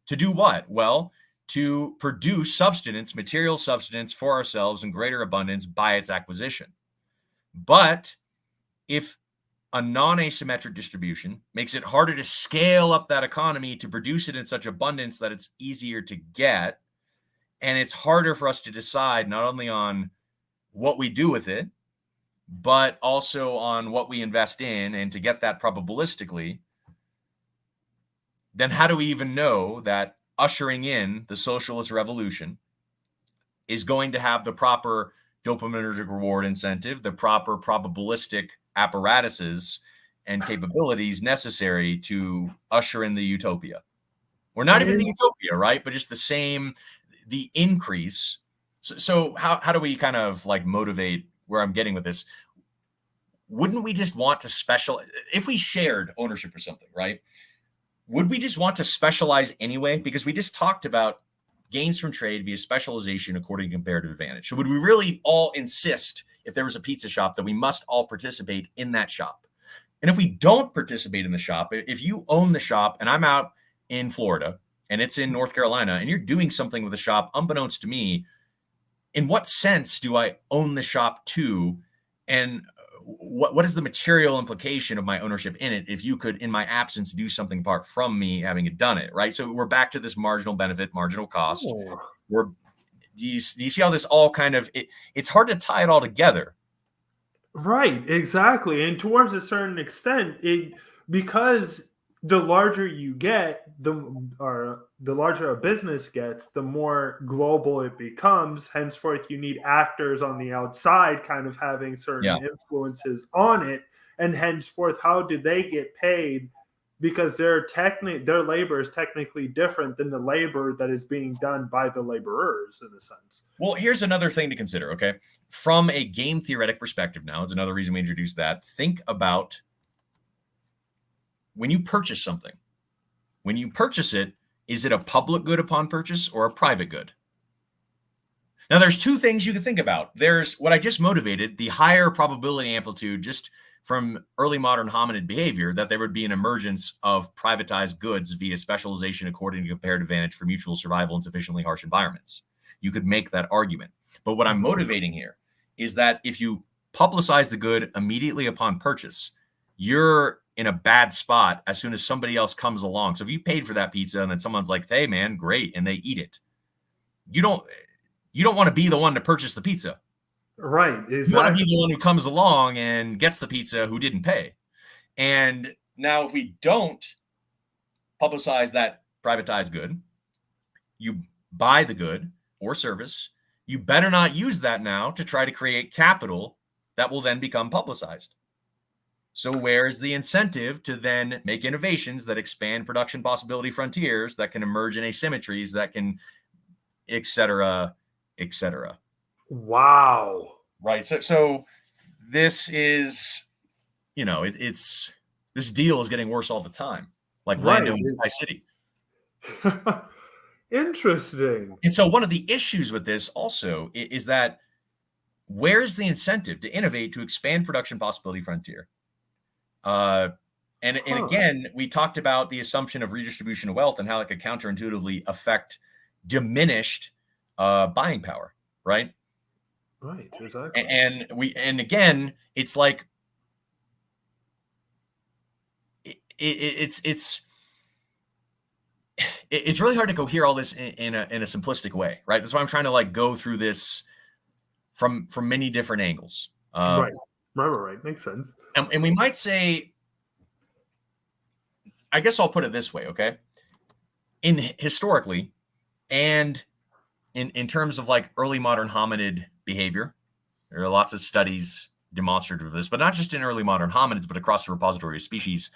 To do what? Well, to produce substance, material substance for ourselves in greater abundance by its acquisition. But if a non-asymmetric distribution makes it harder to scale up that economy to produce it in such abundance that it's easier to get, and it's harder for us to decide not only on what we do with it, but also on what we invest in and to get that probabilistically, then how do we even know that ushering in the socialist revolution is going to have the proper dopaminergic reward incentive, the proper probabilistic apparatuses and capabilities necessary to usher in the utopia? We're not even the utopia, right? But just the increase. So how do we kind of like motivate where I'm getting with this? Wouldn't we just want to if we shared ownership or something, right? Would we just want to specialize anyway? Because we just talked about gains from trade via specialization according to comparative advantage. So would we really all insist, if there was a pizza shop, that we must all participate in that shop? And if we don't participate in the shop, if you own the shop and I'm out in Florida and it's in North Carolina and you're doing something with the shop unbeknownst to me, in what sense do I own the shop too? And what is the material implication of my ownership in it if you could, in my absence, do something apart from me having done it, right? So we're back to this marginal benefit, marginal cost. Do you see how this all kind of, it's hard to tie it all together. Right, exactly. And towards a certain extent, because the larger you get, the larger a business gets, the more global it becomes. Henceforth, you need actors on the outside kind of having certain influences on it. And henceforth, how do they get paid? Because their labor is technically different than the labor that is being done by the laborers, in a sense. Well, here's another thing to consider, okay? From a game theoretic perspective now, it's another reason we introduced that. Think about when you purchase something. When you purchase it, is it a public good upon purchase or a private good? Now, there's two things you can think about. There's what I just motivated, the higher probability amplitude just from early modern hominid behavior, that there would be an emergence of privatized goods via specialization according to comparative advantage for mutual survival in sufficiently harsh environments. You could make that argument. But what I'm motivating here is that if you publicize the good immediately upon purchase, you're in a bad spot as soon as somebody else comes along. So if you paid for that pizza and then someone's like, hey man, great, and they eat it, you don't want to be the one to purchase the pizza. Right. Exactly. You want to be the one who comes along and gets the pizza who didn't pay. And now if we don't publicize that privatized good, you buy the good or service, you better not use that now to try to create capital that will then become publicized. So where's the incentive to then make innovations that expand production possibility frontiers, that can emerge in asymmetries, that can, et cetera, et cetera. Wow. Right. So this is, it's this deal is getting worse all the time, like Lando in Sky City. Interesting. And so one of the issues with this also is that where's the incentive to innovate, to expand production possibility frontier? And again, we talked about the assumption of redistribution of wealth and how it could counterintuitively affect diminished buying power, right? Right, exactly. And again, it's like it's really hard to cohere all this in a simplistic way, right? That's why I'm trying to like go through this from many different angles. Right. Makes sense. And we might say, I guess I'll put it this way, okay? Historically, and in terms of like early modern hominid behavior, there are lots of studies demonstrative of this, but not just in early modern hominids, but across the repository of species.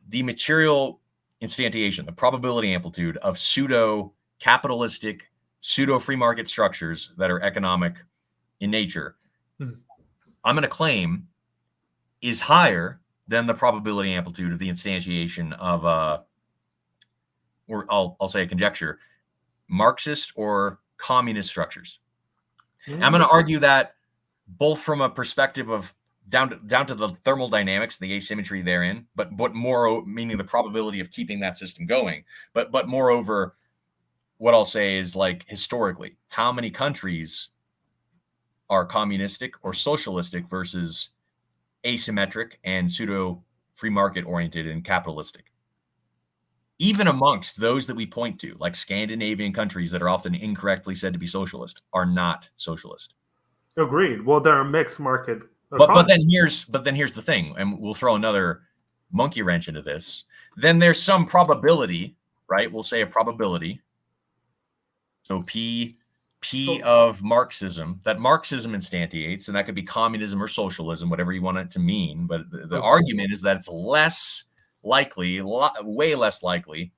The material instantiation, the probability amplitude of pseudo-capitalistic, pseudo-free market structures that are economic in nature, I'm going to claim is higher than the probability amplitude of the instantiation of, or I'll say a conjecture, Marxist or communist structures. I'm going to argue that both from a perspective of down to the thermodynamics, the asymmetry therein, but more meaning the probability of keeping that system going. But moreover, what I'll say is, like, historically, how many countries are communistic or socialistic versus asymmetric and pseudo free market oriented and capitalistic? Even amongst those that we point to, like Scandinavian countries that are often incorrectly said to be socialist, are not socialist. Agreed. Well, they're a mixed market But economy. then here's the thing, and we'll throw another monkey wrench into this. Then there's some probability, right? We'll say a probability. So P of Marxism, that Marxism instantiates, and that could be communism or socialism, whatever you want it to mean. But the argument is that it's less likely, way less likely,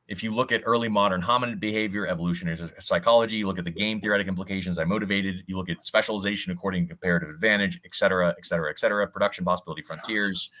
if you look at early modern hominid behavior, evolutionary psychology, you look at the game theoretic implications, I motivated, you look at specialization according to comparative advantage, et cetera, production possibility frontiers,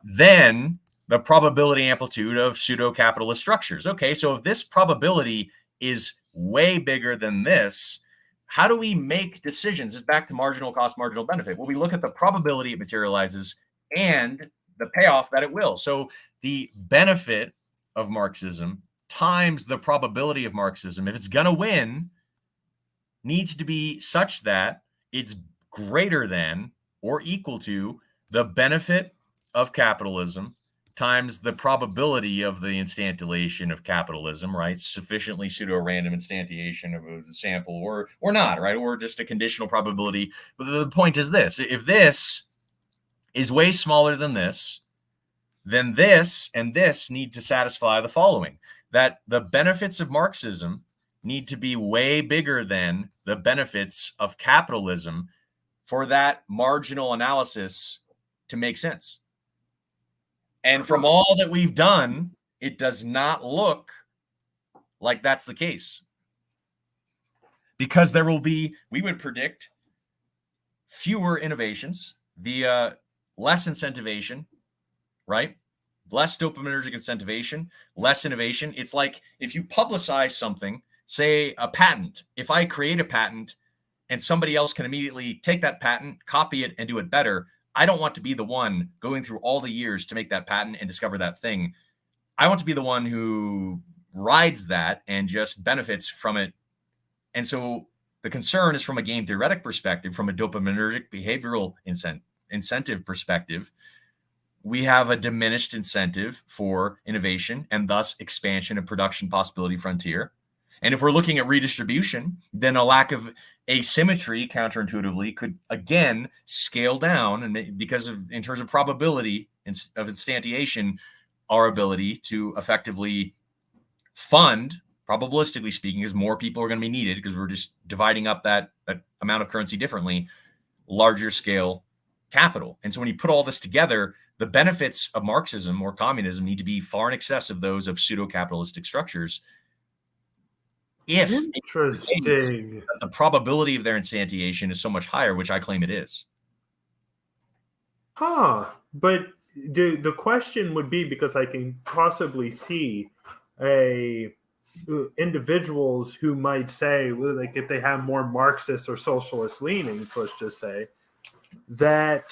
then the probability amplitude of pseudo-capitalist structures. Okay, so if this probability is way bigger than this, how do we make decisions? It's back to marginal cost, marginal benefit. Well, we look at the probability it materializes and the payoff that it will. So the benefit of Marxism times the probability of Marxism, if it's going to win, needs to be such that it's greater than or equal to the benefit of capitalism times the probability of the instantiation of capitalism, right? Sufficiently pseudo-random instantiation of the sample or not, right? Or just a conditional probability. But the point is this: if this is way smaller than this, then this and this need to satisfy the following, that the benefits of Marxism need to be way bigger than the benefits of capitalism for that marginal analysis to make sense. And from all that we've done, it does not look like that's the case. Because there will be, we would predict, fewer innovations via less incentivation, right? Less dopaminergic incentivation, less innovation. It's like if you publicize something, say a patent, if I create a patent and somebody else can immediately take that patent, copy it, and do it better, I don't want to be the one going through all the years to make that patent and discover that thing. I want to be the one who rides that and just benefits from it. And so the concern is from a game theoretic perspective, from a dopaminergic behavioral incentive perspective, we have a diminished incentive for innovation and thus expansion of production possibility frontier. And if we're looking at redistribution, then a lack of asymmetry counterintuitively could again scale down, and because of, in terms of probability of instantiation, our ability to effectively fund, probabilistically speaking, as more people are going to be needed because we're just dividing up that amount of currency differently, larger scale capital. And so when you put all this together, the benefits of Marxism or communism need to be far in excess of those of pseudo-capitalistic structures. If Interesting. the probability of their instantiation is so much higher, which I claim it is. But the question would be, because I can possibly see individuals who might say, well, like if they have more Marxist or socialist leanings, let's just say, that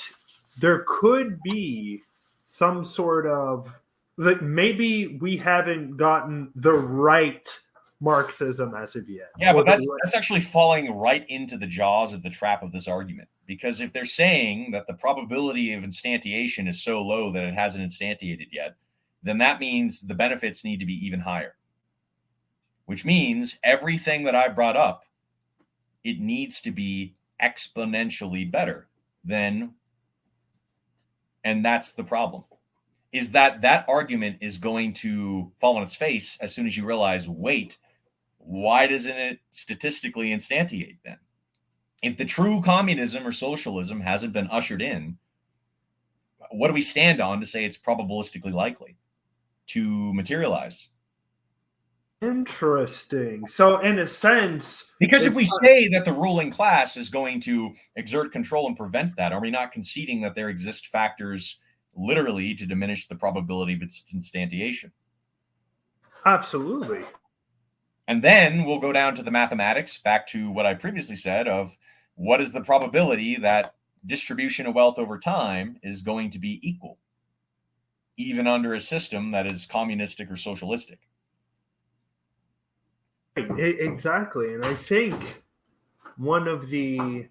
there could be some sort of, like, maybe we haven't gotten the right Marxism as of yet. Yeah, but that's actually falling right into the jaws of the trap of this argument. Because if they're saying that the probability of instantiation is so low that it hasn't instantiated yet, then that means the benefits need to be even higher. Which means everything that I brought up, it needs to be exponentially better than, and that's the problem, is that argument is going to fall on its face as soon as you realize, wait, why doesn't it statistically instantiate then? If the true communism or socialism hasn't been ushered in, what do we stand on to say it's probabilistically likely to materialize? Interesting. So in a sense, because if we say that the ruling class is going to exert control and prevent that, are we not conceding that there exist factors literally to diminish the probability of its instantiation? Absolutely. And then we'll go down to the mathematics, back to what I previously said of what is the probability that distribution of wealth over time is going to be equal, even under a system that is communistic or socialistic. Exactly. And I think one of the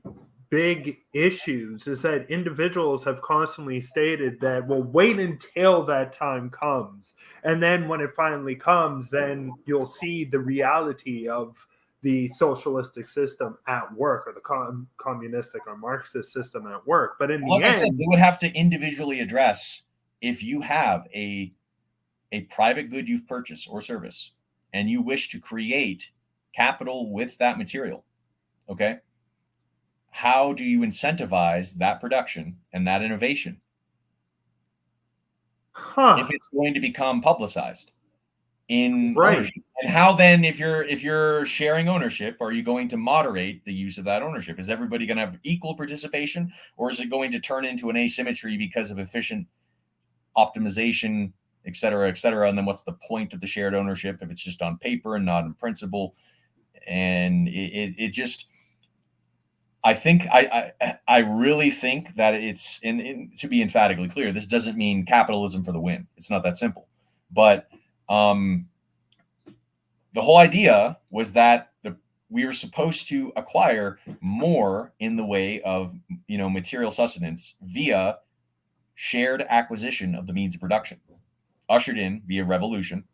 big issues is that individuals have constantly stated that, well, wait until that time comes. And then when it finally comes, then you'll see the reality of the socialistic system at work, or the communistic or Marxist system at work. But in the Like I said, end, they would have to individually address if you have a private good you've purchased or service and you wish to create capital with that material. Okay. How do you incentivize that production and that innovation if it's going to become publicized in ownership? And how then, if you're sharing ownership, are you going to moderate the use of that ownership? Is everybody going to have equal participation, or is it going to turn into an asymmetry because of efficient optimization, et cetera, et cetera? And then what's the point of the shared ownership if it's just on paper and not in principle? And it just, I think I really think that it's to be emphatically clear, this doesn't mean capitalism for the win. It's not that simple. But the whole idea was that we were supposed to acquire more in the way of material sustenance via shared acquisition of the means of production, ushered in via revolution.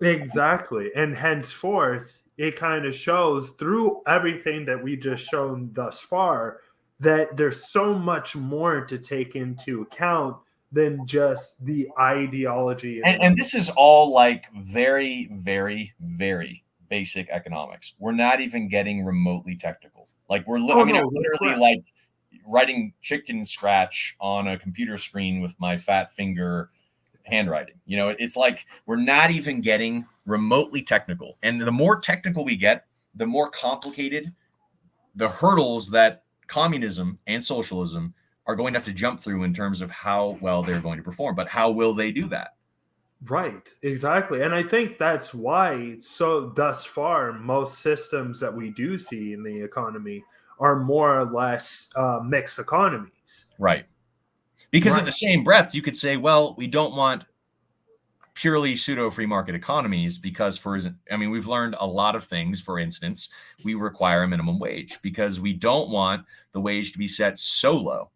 Exactly. And henceforth, it kind of shows through everything that we just shown thus far that there's so much more to take into account than just the ideology. And this is all like very, very, very basic economics. We're not even getting remotely technical. Like I'm literally like writing chicken scratch on a computer screen with my fat finger handwriting. It's like we're not even getting remotely technical. And the more technical we get, the more complicated the hurdles that communism and socialism are going to have to jump through in terms of how well they're going to perform. But how will they do that? Right, exactly. And I think that's why, so thus far, most systems that we do see in the economy are more or less mixed economies. Right. Because at the same breath, you could say, well, we don't want purely pseudo free market economies because we've learned a lot of things. For instance, we require a minimum wage because we don't want the wage to be set so low.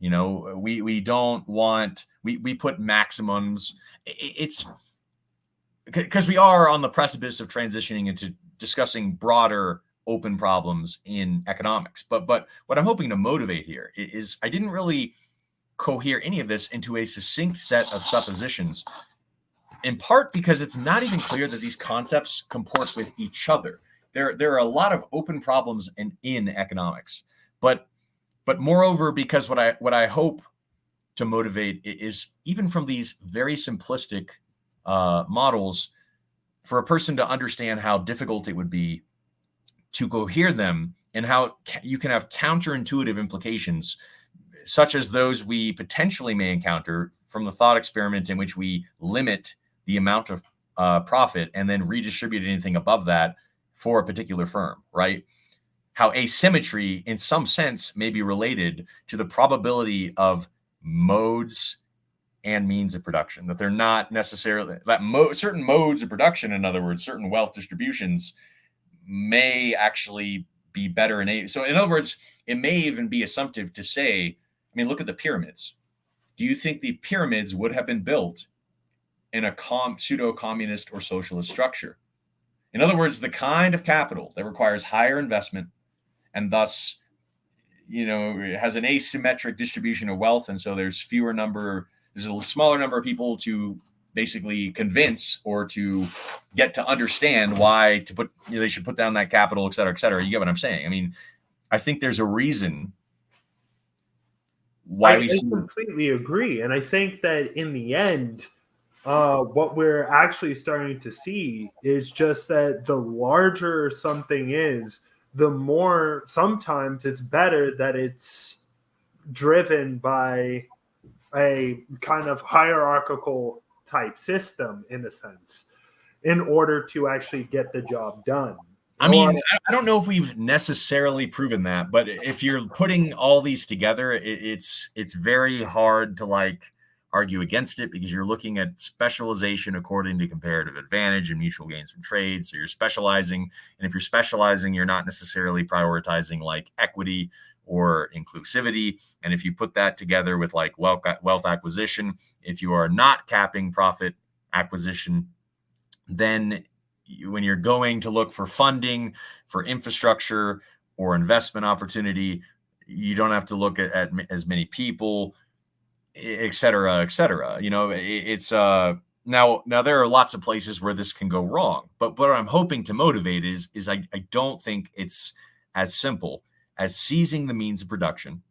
We don't want, we put maximums. It's because we are on the precipice of transitioning into discussing broader open problems in economics. But what I'm hoping to motivate here is I didn't really cohere any of this into a succinct set of suppositions, in part because it's not even clear that these concepts comport with each other. There are a lot of open problems in economics, but moreover, because what I hope to motivate is, even from these very simplistic models, for a person to understand how difficult it would be to cohere them and how you can have counterintuitive implications, such as those we potentially may encounter from the thought experiment in which we limit the amount of profit and then redistribute anything above that for a particular firm, right? How asymmetry, in some sense, may be related to the probability of modes and means of production, that they're not necessarily, that certain modes of production, in other words, certain wealth distributions, may actually be better so in other words, it may even be assumptive to say, look at the pyramids. Do you think the pyramids would have been built in a pseudo-communist or socialist structure? In other words, the kind of capital that requires higher investment and thus, it has an asymmetric distribution of wealth, and so there's a smaller number of people to basically convince or to get to understand why they should put down that capital, et cetera, et cetera. You get what I'm saying? I think there's a reason why I completely agree. And I think that in the end, what we're actually starting to see is just that the larger something is, the more sometimes it's better that it's driven by a kind of hierarchical type system, in a sense, in order to actually get the job done. I mean, I don't know if we've necessarily proven that, but if you're putting all these together, it's very hard to like argue against it because you're looking at specialization according to comparative advantage and mutual gains from trade. So you're specializing, and if you're specializing, you're not necessarily prioritizing like equity or inclusivity. And if you put that together with like wealth acquisition, if you are not capping profit acquisition, then when you're going to look for funding for infrastructure or investment opportunity, you don't have to look at as many people, et cetera, et cetera. You know, it's now there are lots of places where this can go wrong, but what I'm hoping to motivate is I don't think it's as simple as seizing the means of production.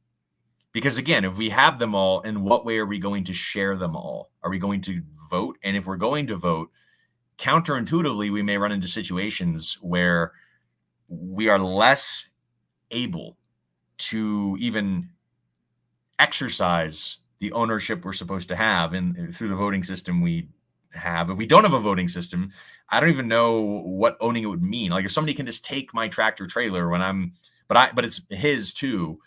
Because again, if we have them all, in what way are we going to share them all? Are we going to vote? And if we're going to vote, counterintuitively, we may run into situations where we are less able to even exercise the ownership we're supposed to have through the voting system we have. If we don't have a voting system, I don't even know what owning it would mean. Like if somebody can just take my tractor trailer but it's his too,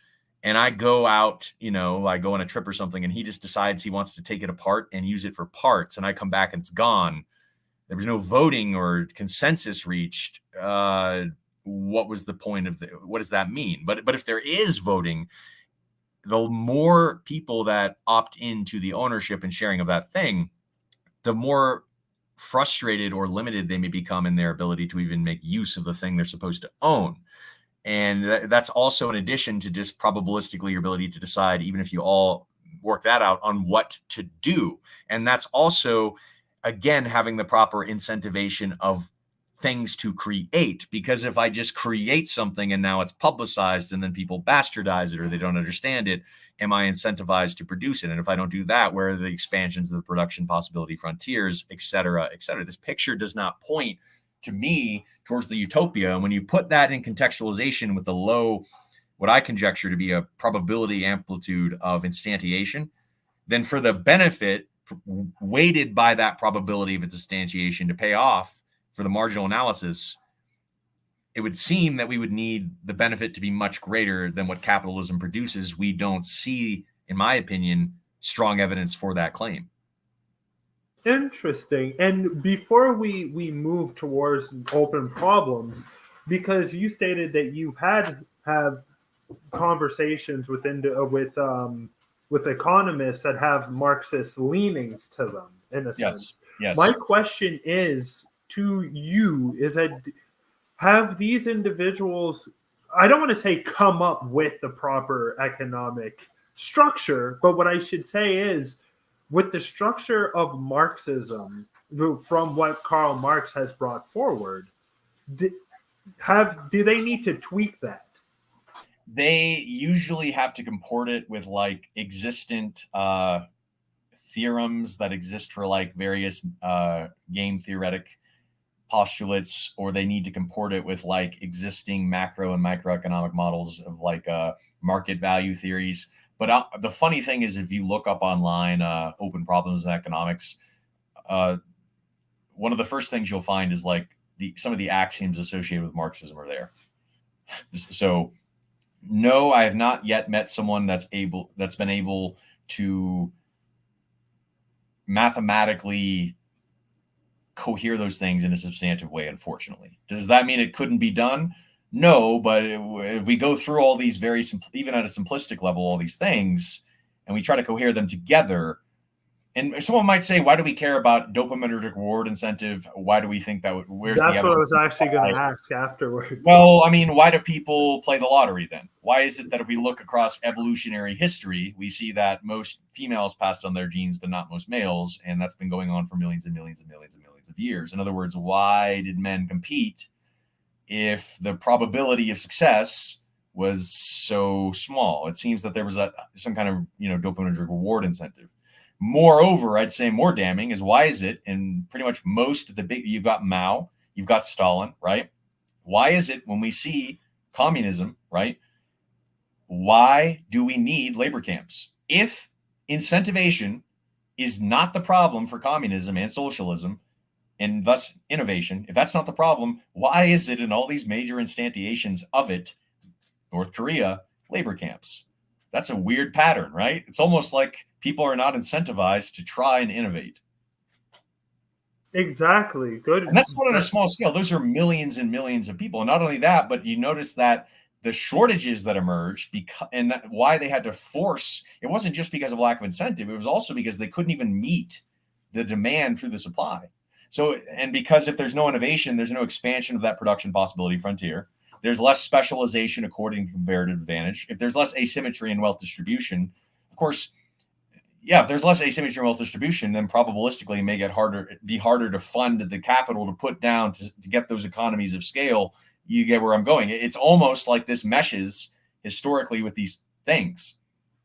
and I go out, you know, I go on a trip or something, and he just decides he wants to take it apart and use it for parts, and I come back and it's gone. There was no voting or consensus reached. What was the point of what does that mean? But if there is voting, the more people that opt into the ownership and sharing of that thing, the more frustrated or limited they may become in their ability to even make use of the thing they're supposed to own. And that's also in addition to just probabilistically your ability to decide, even if you all work that out, on what to do. And that's also, again, having the proper incentivation of things to create. Because if I just create something and now it's publicized and then people bastardize it or they don't understand it, am I incentivized to produce it? And if I don't do that, where are the expansions of the production possibility frontiers, et cetera, et cetera? This picture does not point to me towards the utopia. And when you put that in contextualization with the low, what I conjecture to be a probability amplitude of instantiation, then for the benefit weighted by that probability of its instantiation to pay off for the marginal analysis, it would seem that we would need the benefit to be much greater than what capitalism produces. We don't see, in my opinion, strong evidence for that claim. Interesting. And before we move towards open problems, because you stated that you have conversations with economists that have Marxist leanings to them, in a sense. Yes. My question is to you is that have these individuals, I don't want to say come up with the proper economic structure, but what I should say is with the structure of Marxism, from what Karl Marx has brought forward, do they need to tweak that? They usually have to comport it with like existent theorems that exist for like various game theoretic postulates, or they need to comport it with like existing macro and microeconomic models of like market value theories. But the funny thing is, if you look up online open problems in economics, one of the first things you'll find is like some of the axioms associated with Marxism are there. So no, I have not yet met someone that's been able to mathematically cohere those things in a substantive way, unfortunately. Does that mean it couldn't be done? No, but if we go through all these even at a simplistic level, all these things, and we try to cohere them together, and someone might say, why do we care about dopaminergic reward incentive? Why do we think that? Where's the evidence? That's what I was actually going to ask afterwards. Well, I mean, why do people play the lottery then? Why is it that if we look across evolutionary history, we see that most females passed on their genes, but not most males, and that's been going on for millions and millions and millions and millions of years. In other words, why did men compete if the probability of success was so small? It seems that there was some kind of dopaminergic reward incentive. Moreover, I'd say more damning is why is it in pretty much most of the big, you've got Mao, you've got Stalin, right? Why is it when we see communism, right? Why do we need labor camps? If incentivation is not the problem for communism and socialism, and thus innovation, if that's not the problem, why is it in all these major instantiations of it, North Korea, labor camps? That's a weird pattern, right? It's almost like people are not incentivized to try and innovate. Exactly. Good. And that's not on a small scale. Those are millions and millions of people. And not only that, but you notice that the shortages that emerged and why they had to force, it wasn't just because of lack of incentive. It was also because they couldn't even meet the demand through the supply. So, and because if there's no innovation, there's no expansion of that production possibility frontier. There's less specialization according to comparative advantage. If there's less asymmetry in wealth distribution, of course, if there's less asymmetry in wealth distribution, then probabilistically it may be harder to fund the capital to put down to get those economies of scale. You get where I'm going. It's almost like this meshes historically with these things.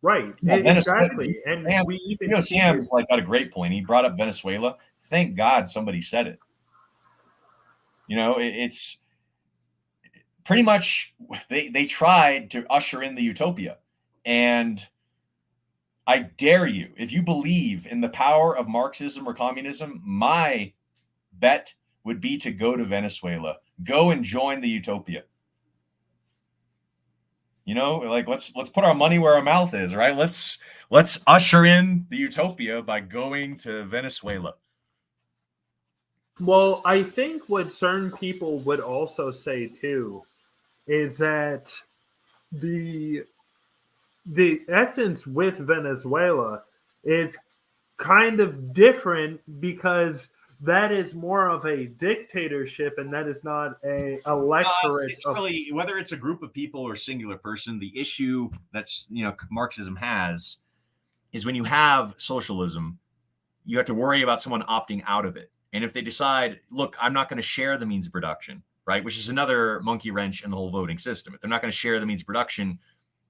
Right. Exactly. And we even Sam's got a great point. He brought up Venezuela. Thank God somebody said it. It's pretty much they tried to usher in the utopia. And I dare you, if you believe in the power of Marxism or communism, my bet would be to go to Venezuela. Go and join the utopia. Let's put our money where our mouth is, right? Let's usher in the utopia by going to Venezuela. Well, I think what certain people would also say too is that the essence with Venezuela is kind of different because that is more of a dictatorship and that is not a electorate. It's really, whether it's a group of people or singular person, the issue that's Marxism has is when you have socialism, you have to worry about someone opting out of it. And if they decide, look, I'm not going to share the means of production, right, which is another monkey wrench in the whole voting system. If they're not going to share the means of production,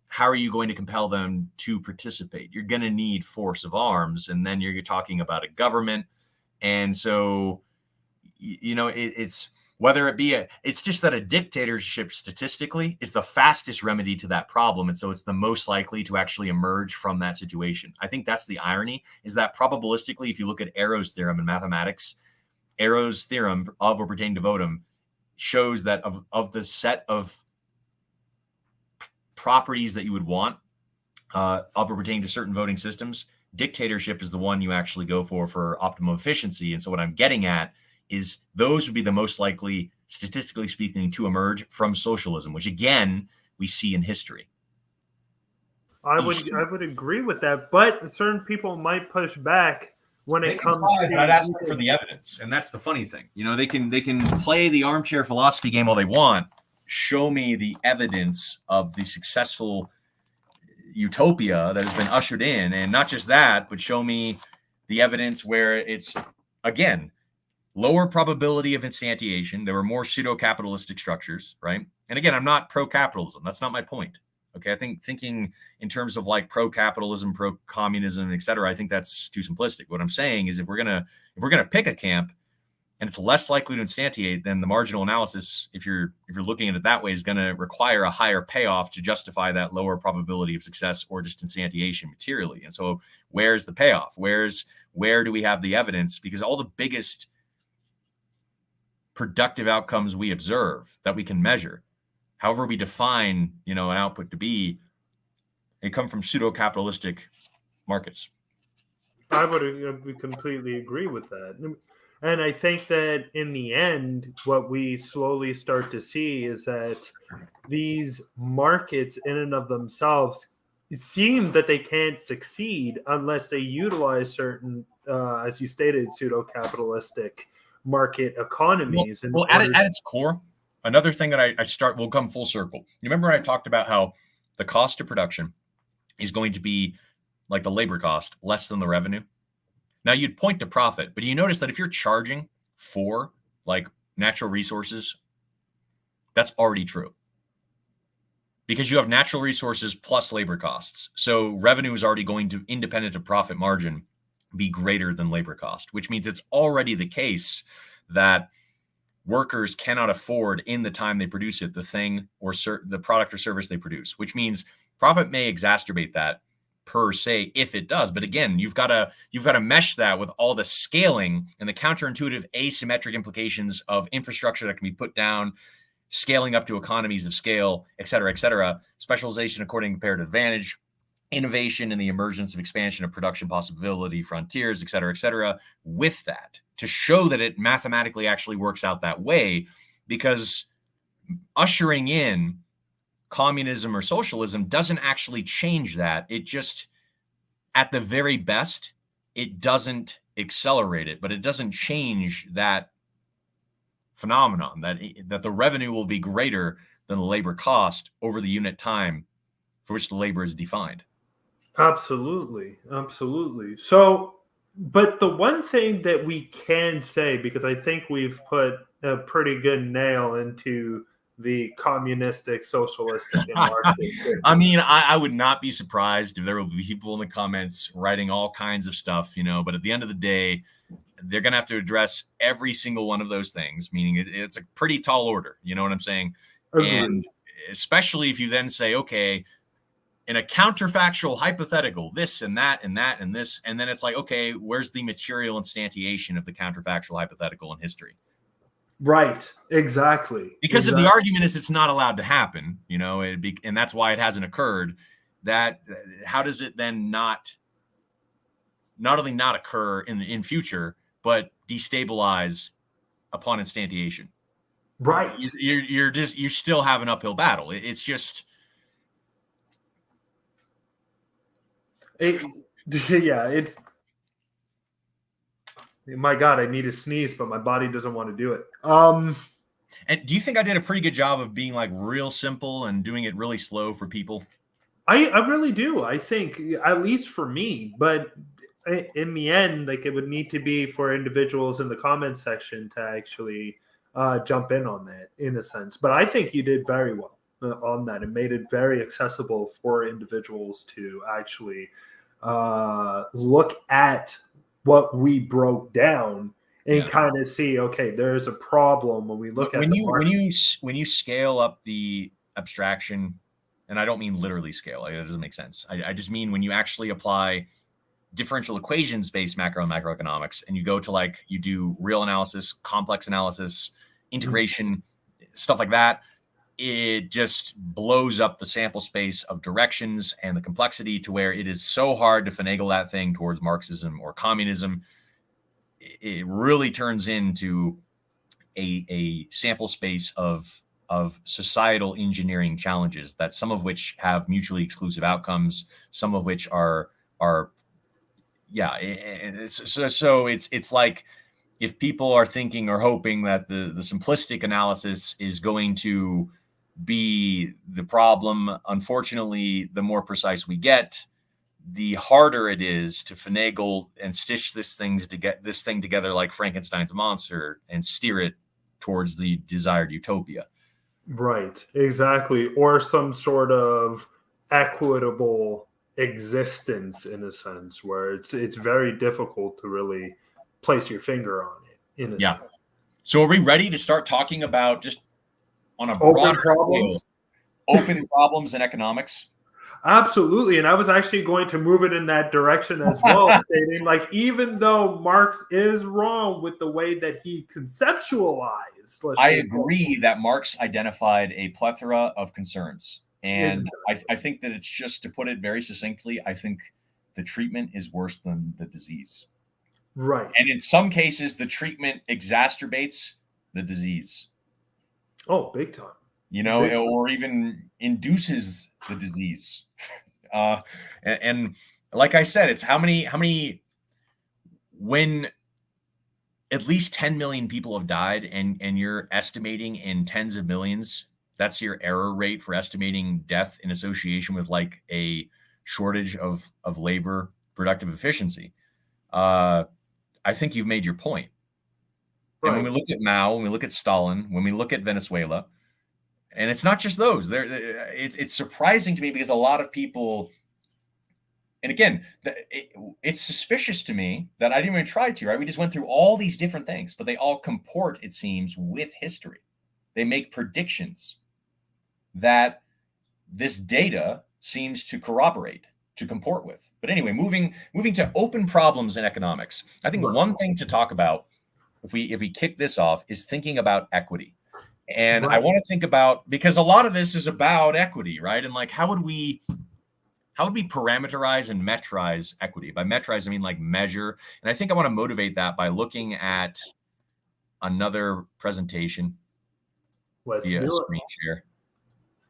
how are you going to compel them to participate? You're going to need force of arms, and then you're talking about a government. And so, it's whether it be it's just that a dictatorship statistically is the fastest remedy to that problem. And so it's the most likely to actually emerge from that situation. I think that's the irony, is that probabilistically, if you look at Arrow's theorem in mathematics, Arrow's theorem of or pertaining to votum shows that of the set of properties that you would want of or pertaining to certain voting systems, dictatorship is the one you actually go for optimum efficiency. And so what I'm getting at is those would be the most likely, statistically speaking, to emerge from socialism, which again, we see in history. I would agree with that, but certain people might push back when it comes to. But I'd ask them for the evidence, and that's the funny thing. They can play the armchair philosophy game all they want. Show me the evidence of the successful utopia that has been ushered in, and not just that, but show me the evidence where it's, again, lower probability of instantiation. There were more pseudo-capitalistic structures, right? And again, I'm not pro-capitalism. That's not my point. Okay, I think thinking in terms of pro-capitalism, pro-communism, et cetera, I think that's too simplistic. What I'm saying is if we're gonna pick a camp and it's less likely to instantiate, then the marginal analysis, if you're looking at it that way, is going to require a higher payoff to justify that lower probability of success or just instantiation materially. And so where's the payoff? Where do we have the evidence? Because all the biggest productive outcomes we observe that we can measure, however we define, an output to be, they come from pseudo-capitalistic markets. I would completely agree with that. And I think that in the end, what we slowly start to see is that these markets in and of themselves seem that they can't succeed unless they utilize certain, as you stated, pseudo-capitalistic market economies. Well, at its core, another thing that we'll come full circle. You remember I talked about how the cost of production is going to be like the labor cost less than the revenue. Now you'd point to profit, but you notice that if you're charging for natural resources, that's already true because you have natural resources plus labor costs. So revenue is already going to, independent of profit margin, be greater than labor cost, which means it's already the case that workers cannot afford in the time they produce it, the thing or the product or service they produce, which means profit may exacerbate that, per se if it does. But again, you've got to mesh that with all the scaling and the counterintuitive asymmetric implications of infrastructure that can be put down, scaling up to economies of scale, et cetera, specialization according to comparative advantage, innovation and the emergence of expansion of production possibility frontiers, et cetera, with that to show that it mathematically actually works out that way. Because ushering in communism or socialism doesn't actually change that. It just, at the very best, it doesn't accelerate it, but it doesn't change that phenomenon that the revenue will be greater than the labor cost over the unit time for which the labor is defined. Absolutely. So, but the one thing that we can say, because I think we've put a pretty good nail into the communistic, socialistic, and Marxist. I mean, I would not be surprised if there will be people in the comments writing all kinds of stuff, but at the end of the day, they're going to have to address every single one of those things, meaning it's a pretty tall order. You know what I'm saying? Agreed. And especially if you then say, okay, in a counterfactual hypothetical, this and that and that and this, and then it's like, okay, where's the material instantiation of the counterfactual hypothetical in history? Right. Exactly. Because if the argument is it's not allowed to happen, and that's why it hasn't occurred, that how does it then not only not occur in future, but destabilize upon instantiation? Right. You still have an uphill battle. It's just. It's my God, I need to sneeze, but my body doesn't want to do it. And do you think I did a pretty good job of being like real simple and doing it really slow for people? I really do. I think, at least for me, but in the end, like, it would need to be for individuals in the comments section to actually jump in on that, in a sense. But I think you did very well on that and made it very accessible for individuals to actually look at what we broke down and kind of see, okay, there's a problem when we look at when you scale up the abstraction, and I don't mean literally scale, it doesn't make sense. I just mean when you actually apply differential equations based macro and macroeconomics, and you go to you do real analysis, complex analysis, integration, stuff like that, it just blows up the sample space of directions and the complexity to where it is so hard to finagle that thing towards Marxism or communism. It really turns into a sample space of societal engineering challenges, that some of which have mutually exclusive outcomes, some of which are so it's like, if people are thinking or hoping that the simplistic analysis is going to be the problem, unfortunately, the more precise we get, the harder it is to finagle and stitch this thing together like Frankenstein's monster and steer it towards the desired utopia. Right, exactly. Or some sort of equitable existence, in a sense, where it's very difficult to really place your finger on it, in a sense. So are we ready to start talking about, just on a broader scale, open problems in economics? Absolutely. And I was actually going to move it in that direction as well, stating, even though Marx is wrong with the way that he conceptualized, I agree that Marx identified a plethora of concerns. And I think that it's, just to put it very succinctly, I think the treatment is worse than the disease. Right. And in some cases, the treatment exacerbates the disease. Oh, big time. Or even induces the disease. And like I said, it's how many, when at least 10 million people have died and you're estimating in tens of millions, that's your error rate for estimating death in association with a shortage of labor productive efficiency. I think you've made your point. Right. And when we look at Mao, when we look at Stalin, when we look at Venezuela, and it's not just those. It's surprising to me because a lot of people, and again, it's suspicious to me that I didn't even try to, right? We just went through all these different things, but they all comport, it seems, with history. They make predictions that this data seems to corroborate. comport with. But anyway, moving to open problems in economics. I think one thing to talk about if we kick this off is thinking about equity. And I want to think about, because a lot of this is about equity, right? And like, how would we parameterize and metrize equity? By metrize, I mean like measure. And I think I want to motivate that by looking at another presentation via screen share.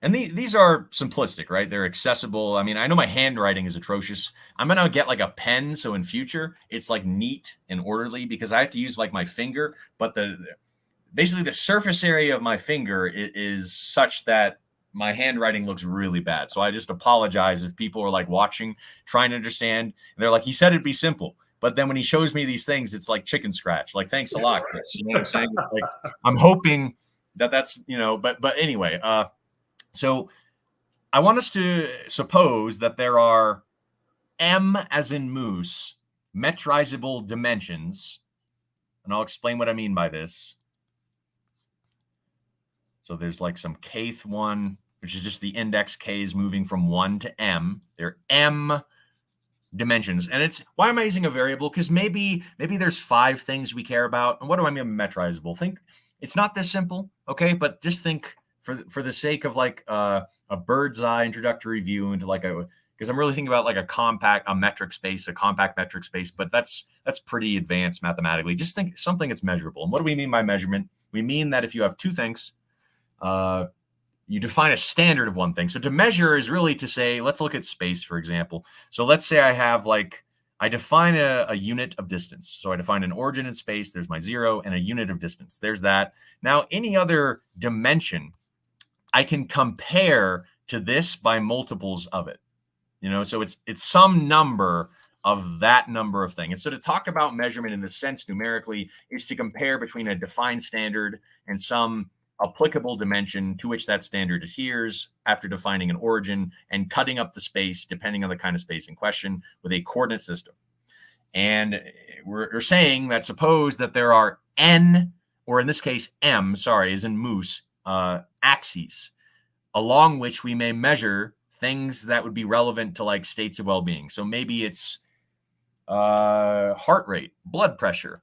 And these are simplistic, right? They're accessible. I mean, I know my handwriting is atrocious. I'm going to get like a pen. So in future, it's like neat and orderly, because I have to use like my finger, but basically the surface area of my finger is such that my handwriting looks really bad. So I just apologize if people are like watching, trying to understand. And they're like, he said it'd be simple. But then when he shows me these things, it's like chicken scratch. Like, thanks a lot, Chris. You know what I'm saying? It's like, I'm hoping that's, but anyway, so I want us to suppose that there are M as in moose, metrizable dimensions. And I'll explain what I mean by this. So there's like some kth one, which is just the index k is moving from 1 to m. They're m dimensions. And it's, why am I using a variable? Because maybe there's 5 things we care about. And what do I mean metrizable? Think it's not this simple, okay? But just think for the sake of like a bird's eye introductory view into like because I'm really thinking about like a metric space, a compact metric space, but that's pretty advanced mathematically. Just think something that's measurable. And what do we mean by measurement? We mean that if you have 2 things, you define a standard of one thing. So to measure is really to say, let's look at space, for example. So let's say I define a unit of distance. So I define an origin in space. There's my 0 and a unit of distance. There's that. Now, any other dimension, I can compare to this by multiples of it. So it's some number of that number of things. And so to talk about measurement in the sense numerically is to compare between a defined standard and some applicable dimension to which that standard adheres after defining an origin and cutting up the space depending on the kind of space in question with a coordinate system. And we're saying that suppose that there are n, or in this case m, as in moose, axes along which we may measure things that would be relevant to like states of well-being. So maybe it's heart rate, blood pressure,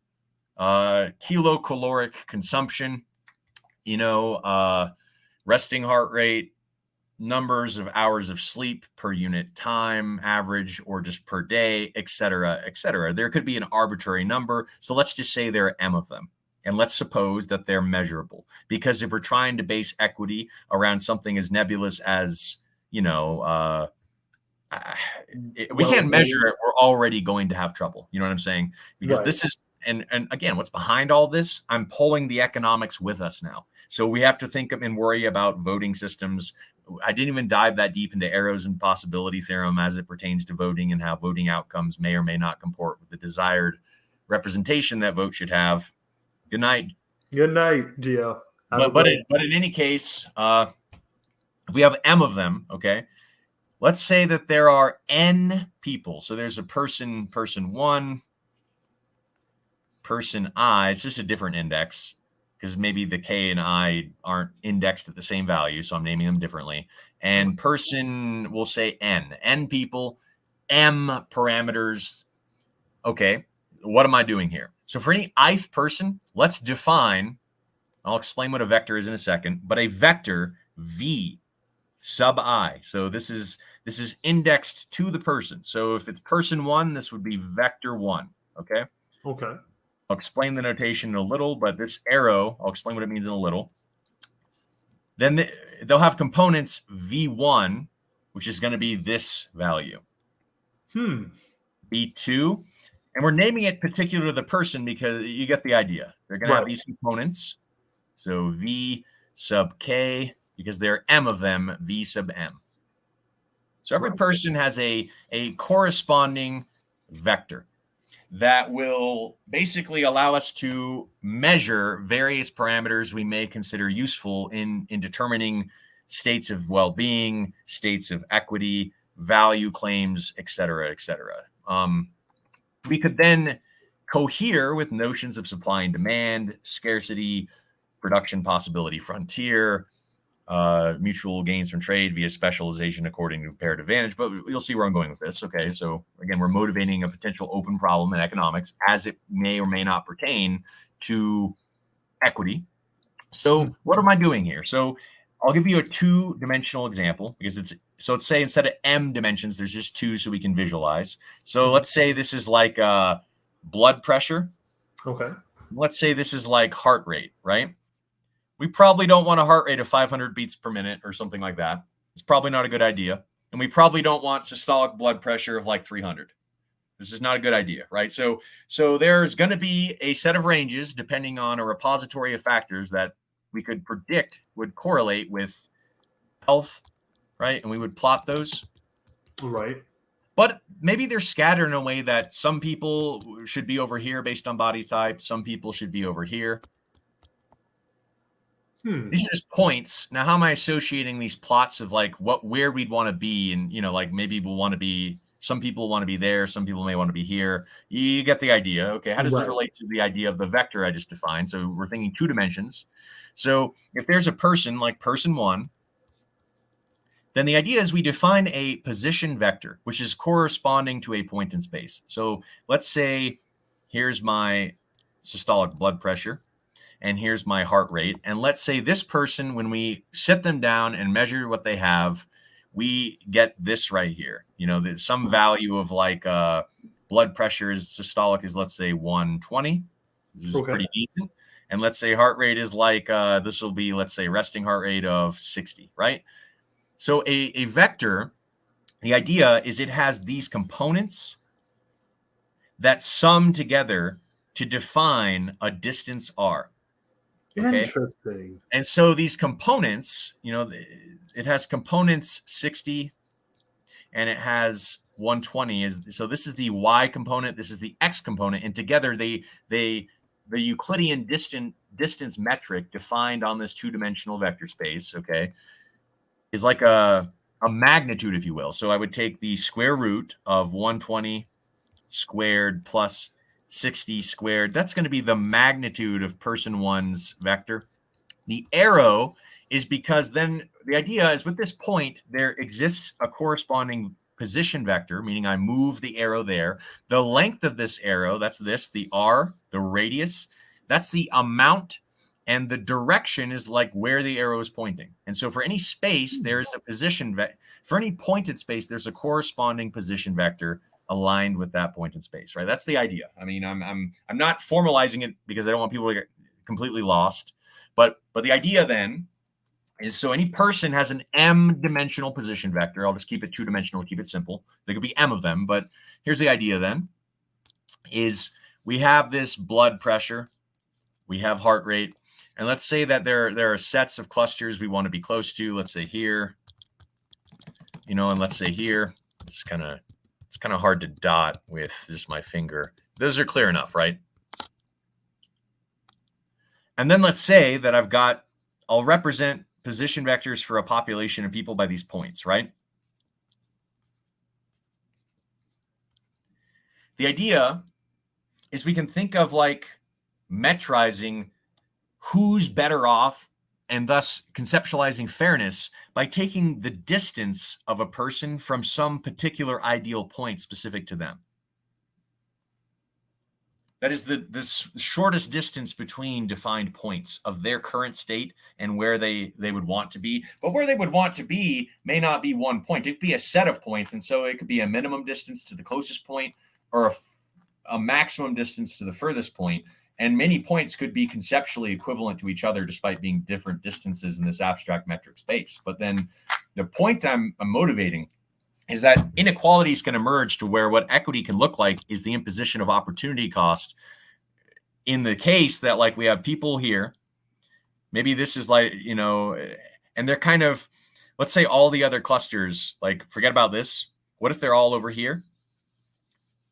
kilocaloric consumption, resting heart rate, numbers of hours of sleep per unit time, average, or just per day, et cetera, et cetera. There could be an arbitrary number. So let's just say there are m of them. And let's suppose that they're measurable. Because if we're trying to base equity around something as nebulous as, we can't measure it, we're already going to have trouble. You know what I'm saying? Because this is, and again, what's behind all this? I'm pulling the economics with us now. So we have to think of and worry about voting systems. I didn't even dive that deep into Arrow's impossibility theorem as it pertains to voting and how voting outcomes may or may not comport with the desired representation that vote should have. Good night. Good night, Gio. But in any case, if we have m of them, okay, let's say that there are n people. So there's a person 1, person I. It's just a different index because maybe the k and I aren't indexed at the same value, so I'm naming them differently. And person, we'll say n people, m parameters. Okay, what am I doing here? So for any ith person, let's define, I'll explain what a vector is in a second, but a vector v sub I. So this is indexed to the person. So if it's person 1, this would be vector 1, okay? Okay. I'll explain the notation in a little, but this arrow, I'll explain what it means in a little. Then they'll have components v1, which is going to be this value. v2, and we're naming it particular to the person because you get the idea. They're going to have these components. So v sub k, because there are m of them, v sub m. So every person has a corresponding vector that will basically allow us to measure various parameters we may consider useful in determining states of well-being, states of equity, value claims, et cetera, et cetera. We could then cohere with notions of supply and demand, scarcity, production possibility, frontier, mutual gains from trade via specialization according to comparative advantage. But you'll see where I'm going with this. Okay, so again, we're motivating a potential open problem in economics as it may or may not pertain to equity. So what am I doing here? So I'll give you a two-dimensional example because let's say instead of M dimensions, there's just two so we can visualize. So let's say this is like blood pressure. Okay. Let's say this is like heart rate, right? We probably don't want a heart rate of 500 beats per minute or something like that. It's probably not a good idea. And we probably don't want systolic blood pressure of like 300. This is not a good idea, right? So there's going to be a set of ranges depending on a repository of factors that we could predict would correlate with health, right? And we would plot those. Right. But maybe they're scattered in a way that some people should be over here based on body type. Some people should be over here. These are just points. Now, how am I associating these plots of like where we'd want to be? And, like maybe we'll want to be, some people want to be there. Some people may want to be here. You get the idea. Okay. How does this relate to the idea of the vector I just defined? So we're thinking two dimensions. So if there's a person like person one, then the idea is we define a position vector, which is corresponding to a point in space. So let's say here's my systolic blood pressure and here's my heart rate. And let's say this person, when we sit them down and measure what they have, we get this right here. Some value of like blood pressure is systolic is, let's say, 120, which is pretty decent. And let's say heart rate is like, this will be, let's say, resting heart rate of 60, right? So a vector, the idea is it has these components that sum together to define a distance r. Okay? Interesting. And so these components, it has components 60 and it has 120. So this is the y component, this is the x component, and together the Euclidean distance metric defined on this two-dimensional vector space, okay, is like a magnitude, if you will. So I would take the square root of 120 squared plus 60 squared. That's going to be the magnitude of person one's vector. The arrow is because then the idea is with this point, there exists a corresponding position vector, meaning I move the arrow there. The length of this arrow, that's this, the r, the radius, that's the amount, and the direction is like where the arrow is pointing. And so for any space, there's a position for any pointed space, there's a corresponding position vector aligned with that point in space, right? That's the idea. I mean, I'm not formalizing it because I don't want people to get completely lost, but the idea then is so any person has an m-dimensional position vector. I'll just keep it two-dimensional, keep it simple. There could be m of them, but here's the idea then is we have this blood pressure, we have heart rate, and let's say that there are sets of clusters we want to be close to. Let's say here, and let's say here. It's kind of hard to dot with just my finger. Those are clear enough, right? And then let's say that I'll represent position vectors for a population of people by these points, right? The idea is we can think of like metrizing who's better off and thus conceptualizing fairness by taking the distance of a person from some particular ideal point specific to them. That is the shortest distance between defined points of their current state and where they would want to be. But where they would want to be may not be one point. It could be a set of points. And so it could be a minimum distance to the closest point or a maximum distance to the furthest point. And many points could be conceptually equivalent to each other despite being different distances in this abstract metric space. But then the point I'm motivating is that inequalities can emerge to where what equity can look like is the imposition of opportunity cost in the case that like we have people here, maybe this is like, and they're kind of, let's say all the other clusters, like forget about this. What if they're all over here?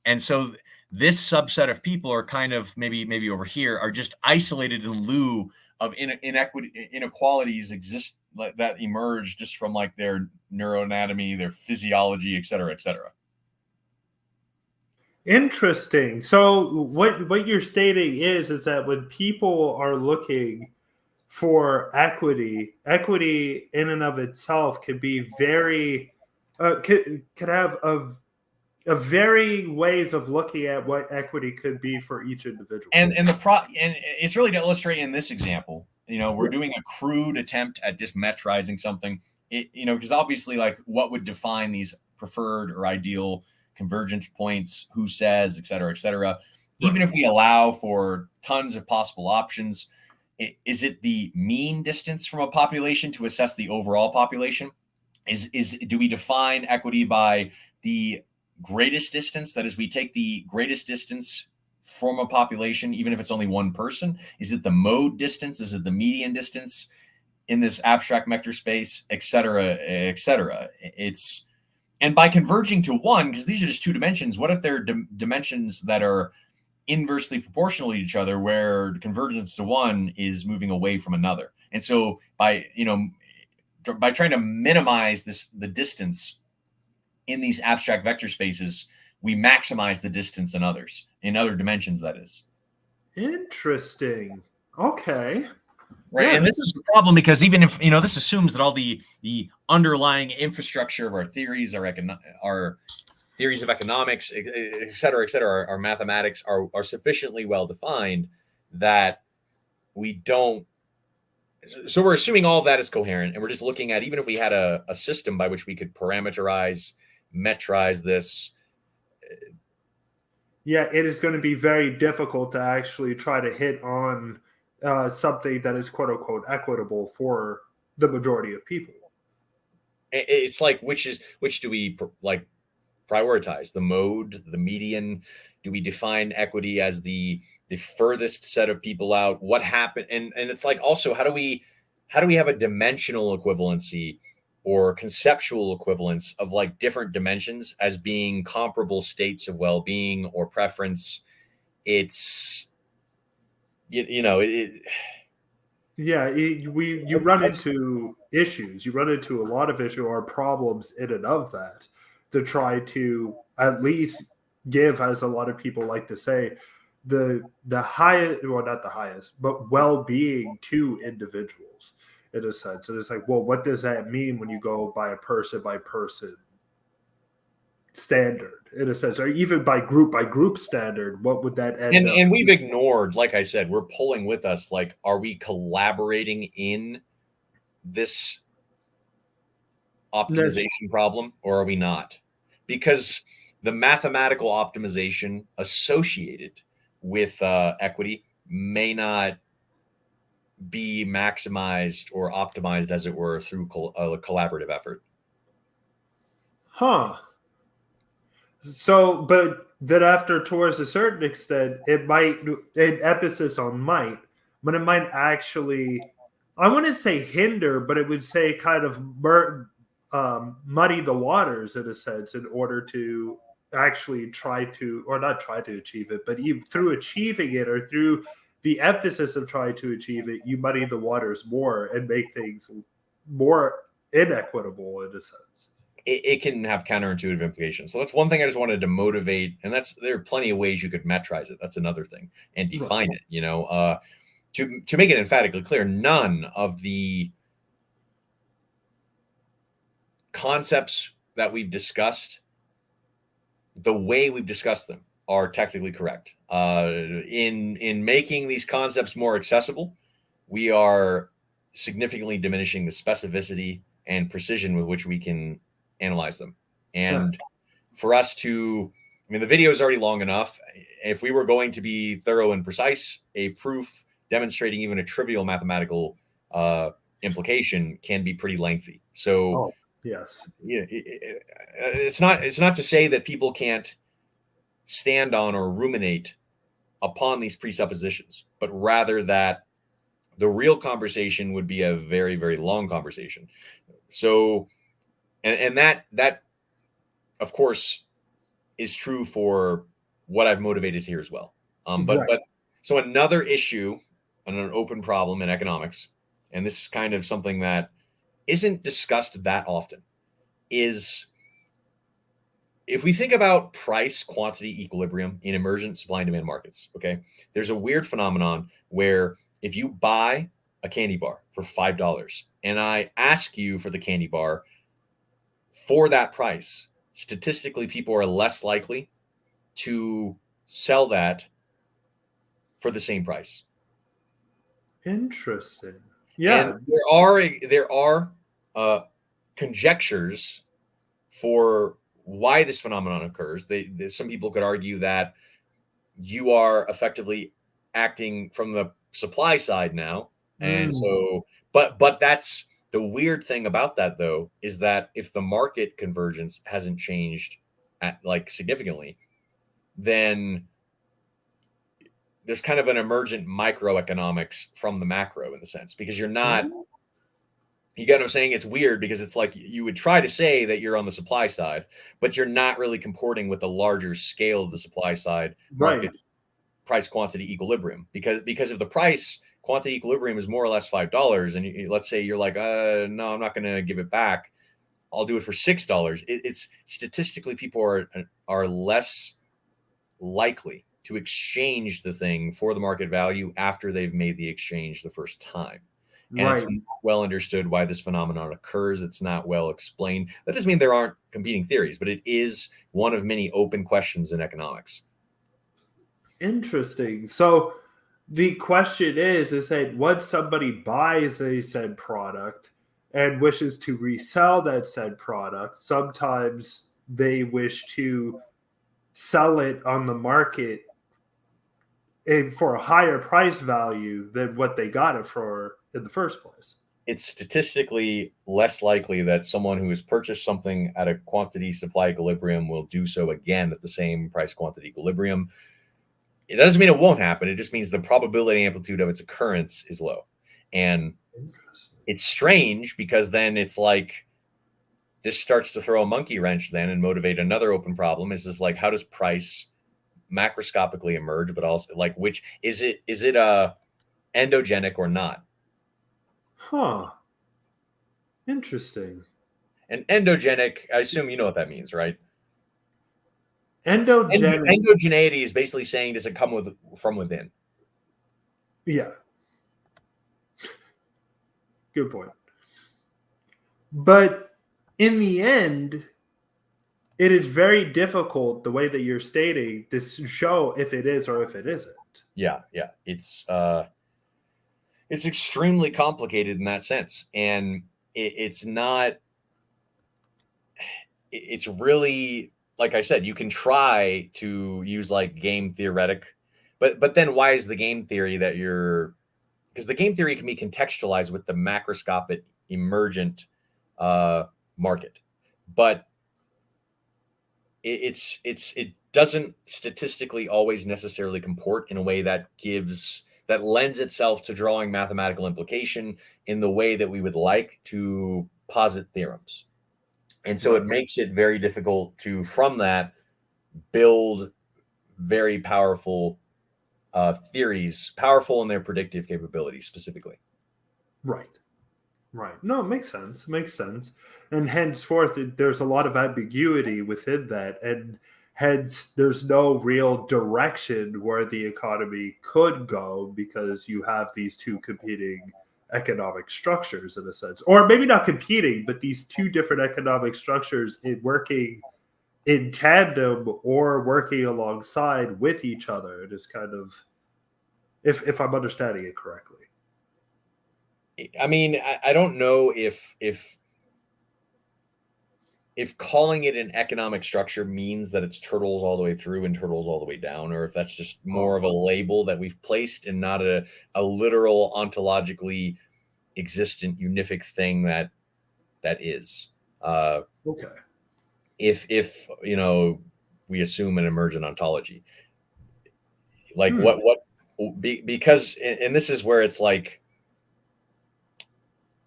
And so this subset of people are kind of maybe over here are just isolated in lieu of inequalities exist that emerge just from like their neuroanatomy, their physiology, et cetera, et cetera. Interesting. So what you're stating is that when people are looking for equity in and of itself could be very could have a very ways of looking at what equity could be for each individual. And it's really to illustrate in this example, we're doing a crude attempt at just metrizing something, because obviously, like, what would define these preferred or ideal convergence points, who says, et cetera, et cetera. Even if we allow for tons of possible options, is it the mean distance from a population to assess the overall population? Do we define equity by the greatest distance? That is, we take the greatest distance from a population, even if it's only one person. Is it the mode distance? Is it the median distance in this abstract vector space, et cetera, et cetera? And by converging to one, because these are just two dimensions, what if they're dimensions that are inversely proportional to each other, where convergence to one is moving away from another? And so by trying to minimize the distance in these abstract vector spaces, we maximize the distance in other dimensions, that is. Interesting. Okay. Right. Yeah. And this is the problem, because even if, this assumes that all the underlying infrastructure of our theories, our theories of economics, et cetera, our mathematics are sufficiently well defined that we don't. So we're assuming all of that is coherent, and we're just looking at, even if we had a system by which we could parameterize, metrize this. Yeah, it is going to be very difficult to actually try to hit on something that is quote unquote equitable for the majority of people. It's like, which do we like prioritize? The mode, the median? Do we define equity as the furthest set of people out? What happened? And it's like, also, how do we have a dimensional equivalency or conceptual equivalence of like different dimensions as being comparable states of well-being or preference? It's you run into issues. You run into a lot of issues or problems in and of that, to try to at least give, as a lot of people like to say, the highest, well, not the highest, but well-being to individuals, in a sense. And it's like, well, what does that mean when you go by a person by person standard, in a sense, or even by group standard? What would that end up? And we've ignored, like I said, we're pulling with us, like, are we collaborating in this optimization problem, or are we not? Because the mathematical optimization associated with equity may not be maximized or optimized, as it were, through a collaborative effort. Huh. So, but then after, towards a certain extent, it might, an emphasis on might, but it might actually, I wouldn't say hinder, but it would say kind of muddy the waters, in a sense, in order to actually try to, or not try to achieve it, but even through achieving it, or through the emphasis of trying to achieve it, you muddy the waters more and make things more inequitable, in a sense. It can have counterintuitive implications. So that's one thing I just wanted to motivate. And there are plenty of ways you could metrize it. That's another thing. And define it, to make it emphatically clear, none of the concepts that we've discussed, the way we've discussed them, are technically correct. In making these concepts more accessible, we are significantly diminishing the specificity and precision with which we can analyze them. And for us to, the video is already long enough. If we were going to be thorough and precise, a proof demonstrating even a trivial mathematical implication can be pretty lengthy. So yes, it's not to say that people can't stand on or ruminate upon these presuppositions, but rather that the real conversation would be a very, very long conversation. So, and that of course is true for what I've motivated here as well. But so another issue and an open problem in economics, and this is kind of something that isn't discussed that often, is if we think about price quantity equilibrium in emergent supply and demand markets. Okay, there's a weird phenomenon where if you buy a candy bar for $5 and I ask you for the candy bar for that price, statistically, people are less likely to sell that for the same price. Interesting. And Yeah. there are conjectures for why this phenomenon occurs. Some people could argue that you are effectively acting from the supply side now, and so, but that's the weird thing about that, though, is that if the market convergence hasn't changed significantly, then there's kind of an emergent microeconomics from the macro in the sense, because you're not, you get what I'm saying? It's weird because it's like you would try to say that you're on the supply side, but you're not really comporting with the larger scale of the supply side Right. market price quantity equilibrium, because if the price quantity equilibrium is more or less $5 and let's say you're like, no, I'm not going to give it back, I'll do it for $6. It's statistically, people are less likely to exchange the thing for the market value after they've made the exchange the first time. And Right. it's not well understood why this phenomenon occurs. It's not well explained. That doesn't mean there aren't competing theories, but it is one of many open questions in economics. Interesting. So the question is that once somebody buys a said product and wishes to resell that said product, sometimes they wish to sell it on the market for a higher price value than what they got it for in the first place. It's statistically less likely that someone who has purchased something at a quantity supply equilibrium will do so again at the same price quantity equilibrium. It doesn't mean it won't happen. It just means the probability amplitude of its occurrence is low. And it's strange because then it's like this starts to throw a monkey wrench then and motivate another open problem. Is this like, how does price macroscopically emerge, but also like, which is it endogenic or not? Huh. Interesting. And endogenic, I assume you know what that means, right? Endogenic. Endogeneity is basically saying, does it come from within? Yeah. Good point. But in the end, it is very difficult, the way that you're stating, to show if it is or if it isn't. Yeah. It's extremely complicated in that sense. And it's not, it's really, like I said, you can try to use like game theoretic, but then why is the game theory that because the game theory can be contextualized with the macroscopic emergent market, but it doesn't statistically always necessarily comport in a way that lends itself to drawing mathematical implication in the way that we would like to posit theorems. And so it makes it very difficult to, from that, build very powerful theories, powerful in their predictive capabilities specifically. Right. No, it makes sense. It makes sense. And henceforth, there's a lot of ambiguity within that. And hence, there's no real direction where the economy could go because you have these two competing economic structures in a sense. Or maybe not competing, but these two different economic structures working in tandem or working alongside with each other. It is kind of, if I'm understanding it correctly. I mean, I don't know if calling it an economic structure means that it's turtles all the way through and turtles all the way down, or if that's just more of a label that we've placed and not a literal ontologically existent unific thing that is. Okay. If we assume an emergent ontology, like because and this is where it's like,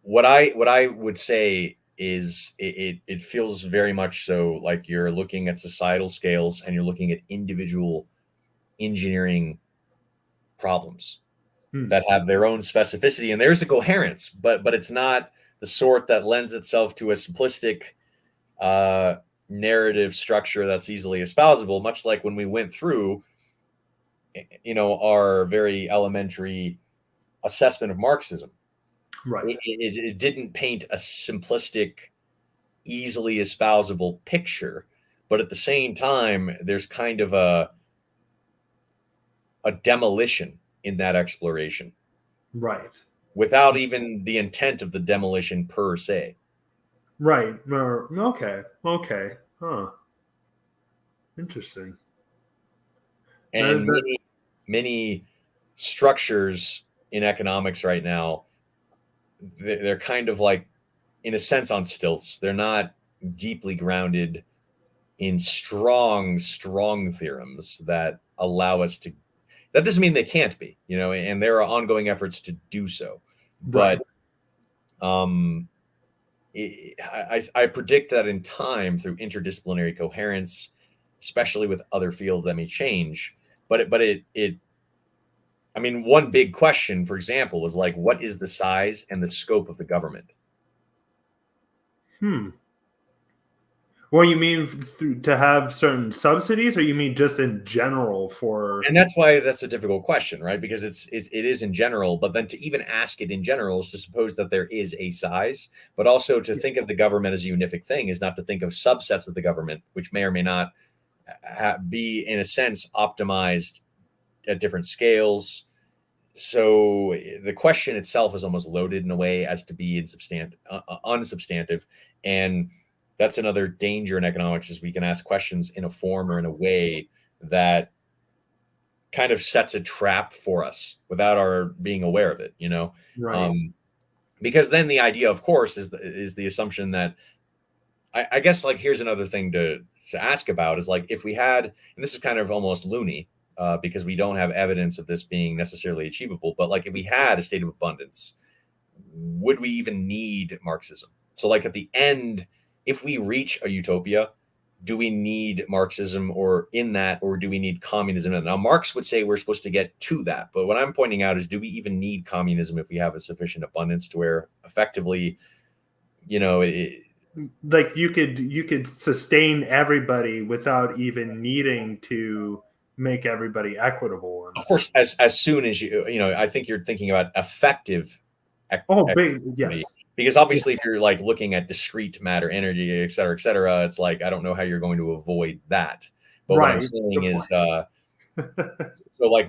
what I would say is it feels very much so like you're looking at societal scales and you're looking at individual engineering problems that have their own specificity, and there's a coherence, but it's not the sort that lends itself to a simplistic narrative structure that's easily espousable, much like when we went through our very elementary assessment of Marxism. Right. It didn't paint a simplistic, easily espousable picture, but at the same time, there's kind of a demolition in that exploration Right. without even the intent of the demolition per se. Right. Okay. Okay. Huh. Interesting. And many structures in economics right now, they're kind of like, in a sense, on stilts. They're not deeply grounded in strong theorems that allow us to. That doesn't mean they can't be, and there are ongoing efforts to do so. Right. But I predict that in time, through interdisciplinary coherence, especially with other fields that may change. But I mean, one big question, for example, is like, what is the size and the scope of the government? Hmm. Well, you mean to have certain subsidies, or you mean just in general for? And that's why that's a difficult question, right? Because it is in general, but then to even ask it in general is to suppose that there is a size, but also to think of the government as a unific thing is not to think of subsets of the government, which may or may not be, in a sense, optimized at different scales. So the question itself is almost loaded in a way as to be unsubstantive. And that's another danger in economics, is we can ask questions in a form or in a way that kind of sets a trap for us without our being aware of it, Right. Because then the idea, of course, is the assumption that I guess, like, here's another thing to ask about, is like, if we had, and this is kind of almost loony, because we don't have evidence of this being necessarily achievable, but like, if we had a state of abundance, would we even need Marxism? So like, at the end, if we reach a utopia, do we need Marxism or do we need communism? Now, Marx would say we're supposed to get to that, but what I'm pointing out is, do we even need communism if we have a sufficient abundance to where effectively, Like you could sustain everybody without even needing to make everybody equitable. of course, as soon as I think you're thinking about effective Oh, big equity, yes. because obviously, if you're like looking at discrete matter, energy, et cetera, it's like, I don't know how you're going to avoid that. But what I'm Right. saying is, so like,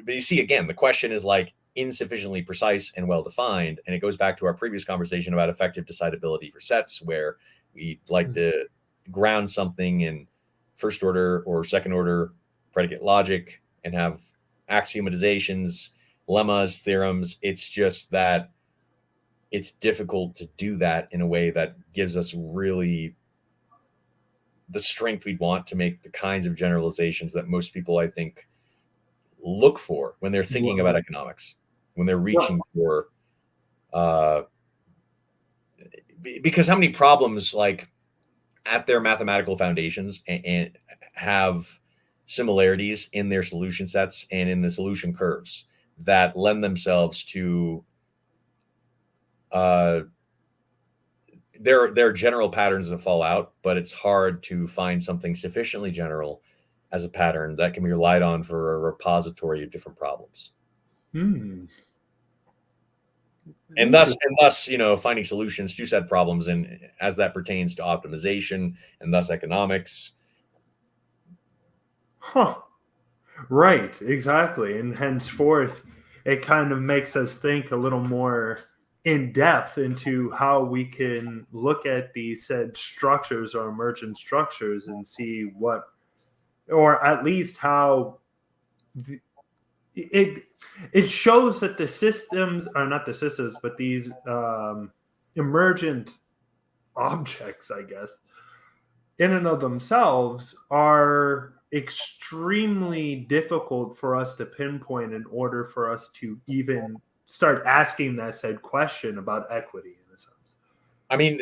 but you see, again, the question is like insufficiently precise and well defined, and it goes back to our previous conversation about effective decidability for sets, where we like to ground something in first order or second order predicate logic and have axiomatizations, lemmas, theorems. It's just that it's difficult to do that in a way that gives us really the strength we'd want to make the kinds of generalizations that most people, I think, look for when they're thinking about economics, when they're reaching for, because how many problems, like, at their mathematical foundations and have similarities in their solution sets and in the solution curves that lend themselves to there are general patterns that fall out, but it's hard to find something sufficiently general as a pattern that can be relied on for a repository of different problems. Hmm. And thus, finding solutions to said problems, and as that pertains to optimization and thus economics. Huh. Right, exactly. And henceforth, it kind of makes us think a little more in depth into how we can look at these said structures or emergent structures and see what, or at least how it it shows that the systems are not the systems, but these emergent objects, I guess, in and of themselves are extremely difficult for us to pinpoint in order for us to even start asking that said question about equity in a sense. I mean,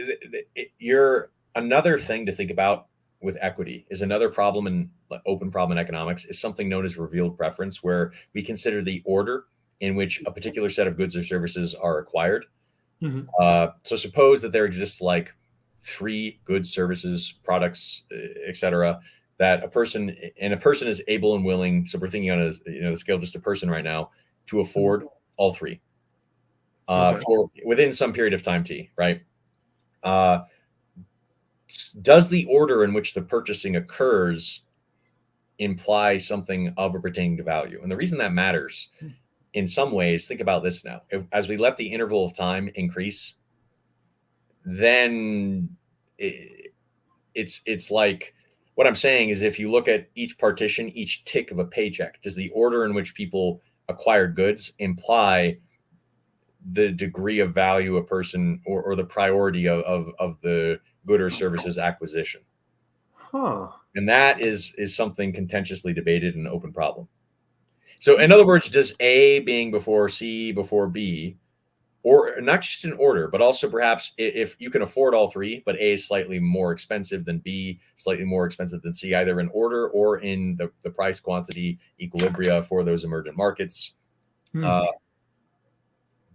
you're another thing to think about with equity is another problem in open problem in economics is something known as revealed preference, where we consider the order in which a particular set of goods or services are acquired. Mm-hmm. So suppose that there exists like 3 goods, services, products, etc., that a person is able and willing. So we're thinking on the scale of just a person right now to afford all 3. for within some period of time t, right? Does the order in which the purchasing occurs imply something of a pertaining to value? And the reason that matters in some ways, think about this now. As we let the interval of time increase, then it's like, what I'm saying is, if you look at each partition, each tick of a paycheck, does the order in which people acquire goods imply the degree of value a person, or the priority of the good or services acquisition? And that is something contentiously debated, and an open problem. So in other words, does A being before C before B, or not just in order, but also perhaps if you can afford all three, but A is slightly more expensive than B, slightly more expensive than C, either in order or in the price quantity equilibria for those emergent markets,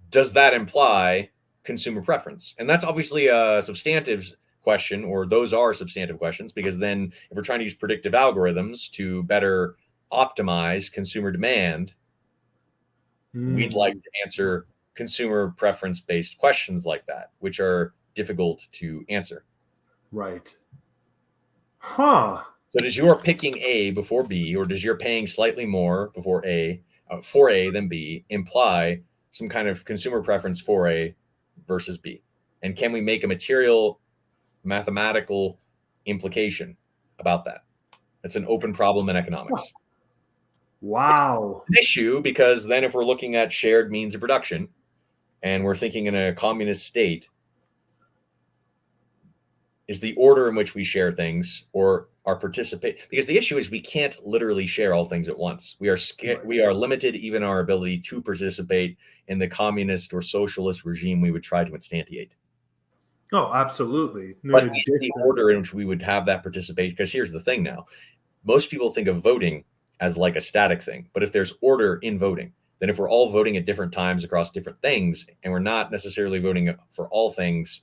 does that imply consumer preference? And that's obviously a substantive question, or those are substantive questions, because then if we're trying to use predictive algorithms to better optimize consumer demand, we'd like to answer consumer preference based questions like that, which are difficult to answer. Right. So does your picking A before B, or does your paying slightly more before A, for A than B, imply some kind of consumer preference for A versus B? And can we make a material mathematical implication about that? That's an open problem in economics. Wow. It's an issue, because then if we're looking at shared means of production, and we're thinking in a communist state, is the order in which we share things, or our participate? Because the issue is, we can't literally share all things at once. We are scared. We are limited even our ability to participate in the communist or socialist regime we would try to instantiate. Oh, absolutely. But the order in which we would have that participation, because here's the thing now, most people think of voting as like a static thing, but if there's order in voting, then if we're all voting at different times across different things, and we're not necessarily voting for all things,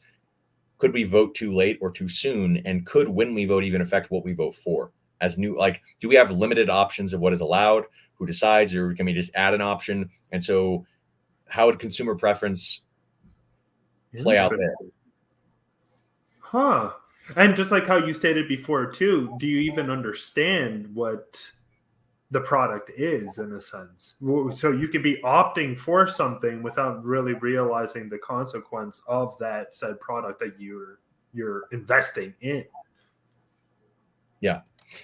could we vote too late or too soon? And could, when we vote, even affect what we vote for? As new, like, do we have limited options of what is allowed? Who decides? Or can we just add an option? And so how would consumer preference play out there? And just like how you stated before too, do you even understand what the product is, in a sense? So you could be opting for something without really realizing the consequence of that said product that you're investing in. Yeah.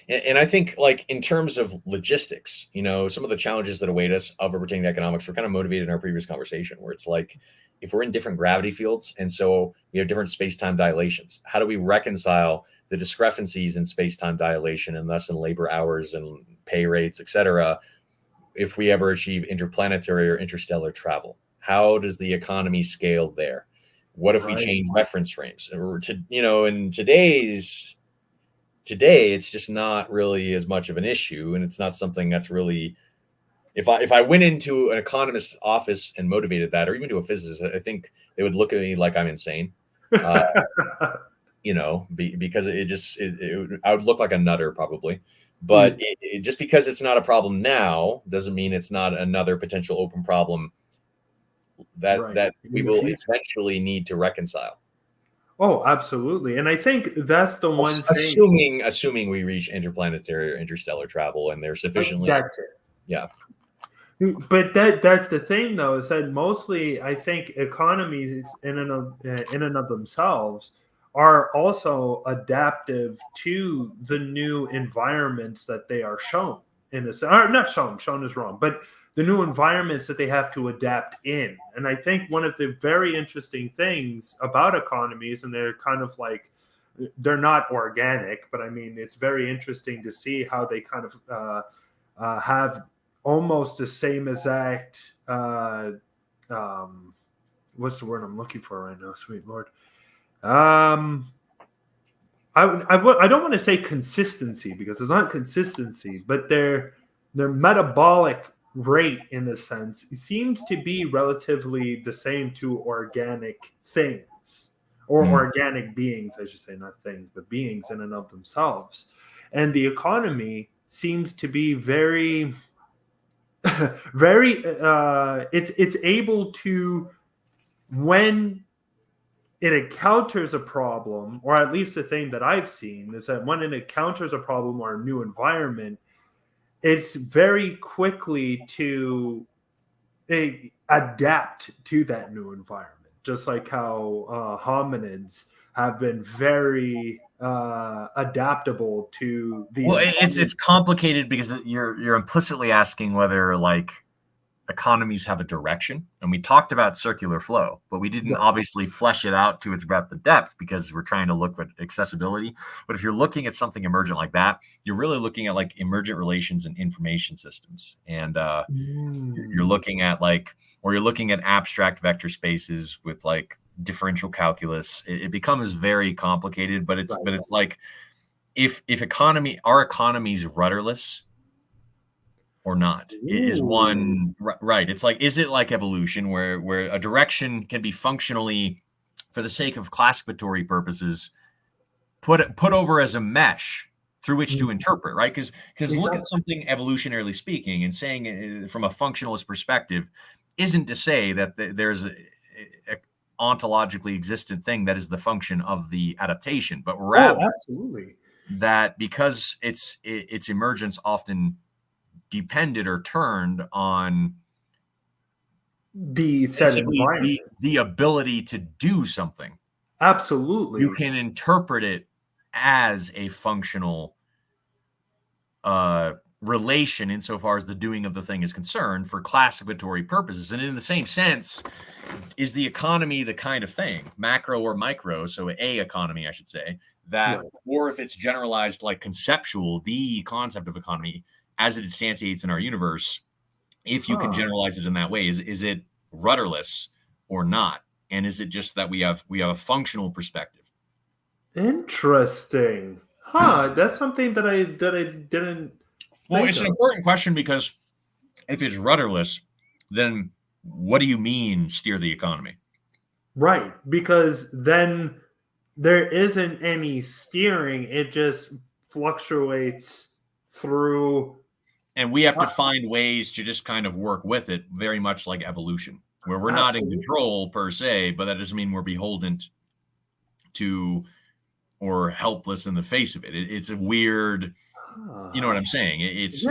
And I think, like, in terms of logistics, some of the challenges that await us of pertaining to economics were kind of motivated in our previous conversation, where it's like, if we're in different gravity fields, and so we have different space-time dilations, how do we reconcile the discrepancies in space-time dilation, and thus in labor hours and pay rates, et cetera, if we ever achieve interplanetary or interstellar travel? How does the economy scale there? What if we change reference frames? Or in today, it's just not really as much of an issue, and it's not something that's really. If I went into an economist's office and motivated that, or even to a physicist, I think they would look at me like I'm insane. Because I would look like a nutter probably. But just because it's not a problem now doesn't mean it's not another potential open problem that we will eventually need to reconcile. Oh, absolutely. And I think that's the one thing. Assuming we reach interplanetary or interstellar travel, and they're sufficiently. That's it. Yeah. But that's the thing, though, is that mostly I think economies in and of themselves are also adaptive to the new environments that they are shown in this, or not shown is wrong, but the new environments that they have to adapt in. And I think one of the very interesting things about economies, and they're kind of like, they're not organic, but I mean, it's very interesting to see how they kind of have almost the same exact what's the word I'm looking for right now, sweet Lord? I don't want to say consistency, because it's not consistency, but their metabolic rate, in a sense, seems to be relatively the same to organic things, or organic beings, I should say, not things, but beings in and of themselves. And the economy seems to be very it's able to when it encounters a problem, or at least the thing that I've seen is that when it encounters a problem or a new environment, it's very quickly to adapt to that new environment, just like how hominids have been very adaptable to the Well, it's complicated because you're implicitly asking whether like economies have a direction, and we talked about circular flow, but we didn't obviously flesh it out to its breadth and depth because we're trying to look at accessibility. But if you're looking at something emergent like that, you're really looking at like emergent relations and information systems, and you're looking at you're looking at abstract vector spaces with like differential calculus. It becomes very complicated, but it's like if our economy is rudderless or not. It is one right. It's like, is it like evolution where a direction can be functionally, for the sake of classificatory purposes, put over as a mesh through which to interpret, right? Because look at something evolutionarily speaking, and saying from a functionalist perspective isn't to say that there's a ontologically existent thing that is the function of the adaptation, but rather absolutely that because its emergence often depended or turned on the set environment, the ability to do something. Absolutely. You can interpret it as a functional relation insofar as the doing of the thing is concerned for classificatory purposes. And in the same sense, is the economy the kind of thing, macro or micro, so a economy, I should say, that, or if it's generalized like conceptual, the concept of economy, as it instantiates in our universe, if you can generalize it in that way, is it rudderless or not? And is it just that we have a functional perspective? Interesting. That's something that I didn't. Well, it's an important question, because if it's rudderless, then what do you mean steer the economy? Right, because then there isn't any steering. It just fluctuates through. And we have to find ways to just kind of work with it, very much like evolution, where we're not in control per se, but that doesn't mean we're beholden to or helpless in the face of it. It's a weird, you know what I'm saying? It's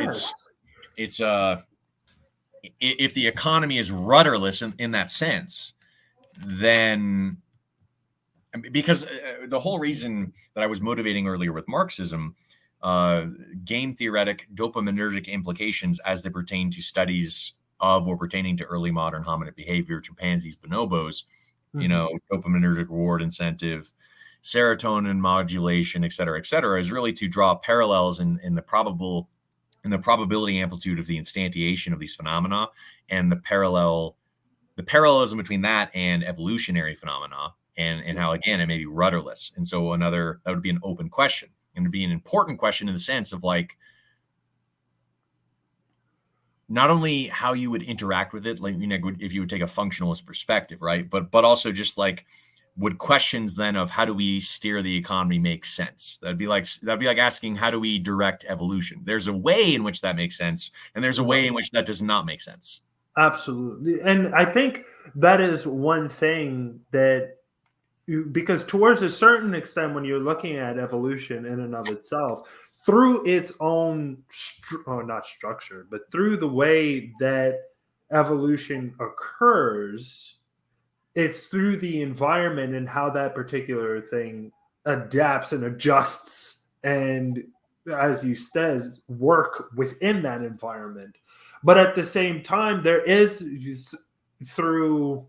if the economy is rudderless in that sense, then because the whole reason that I was motivating earlier with Marxism, game theoretic dopaminergic implications as they pertain to studies of or pertaining to early modern hominid behavior, chimpanzees, bonobos, dopaminergic reward incentive, serotonin modulation, et cetera, is really to draw parallels in the probability amplitude of the instantiation of these phenomena, and the parallelism between that and evolutionary phenomena, and how, again, it may be rudderless. And so that would be an open question, and it'd be an important question in the sense of like, not only how you would interact with it, like, if you would take a functionalist perspective, right? But also just like, would questions then of how do we steer the economy make sense? That'd be like asking, how do we direct evolution? There's a way in which that makes sense, and there's a way in which that does not make sense. Absolutely. And I think that is one thing that, because towards a certain extent, when you're looking at evolution in and of itself, through its own, not structure, but through the way that evolution occurs, it's through the environment and how that particular thing adapts and adjusts, and, as you said, work within that environment. But at the same time, there is through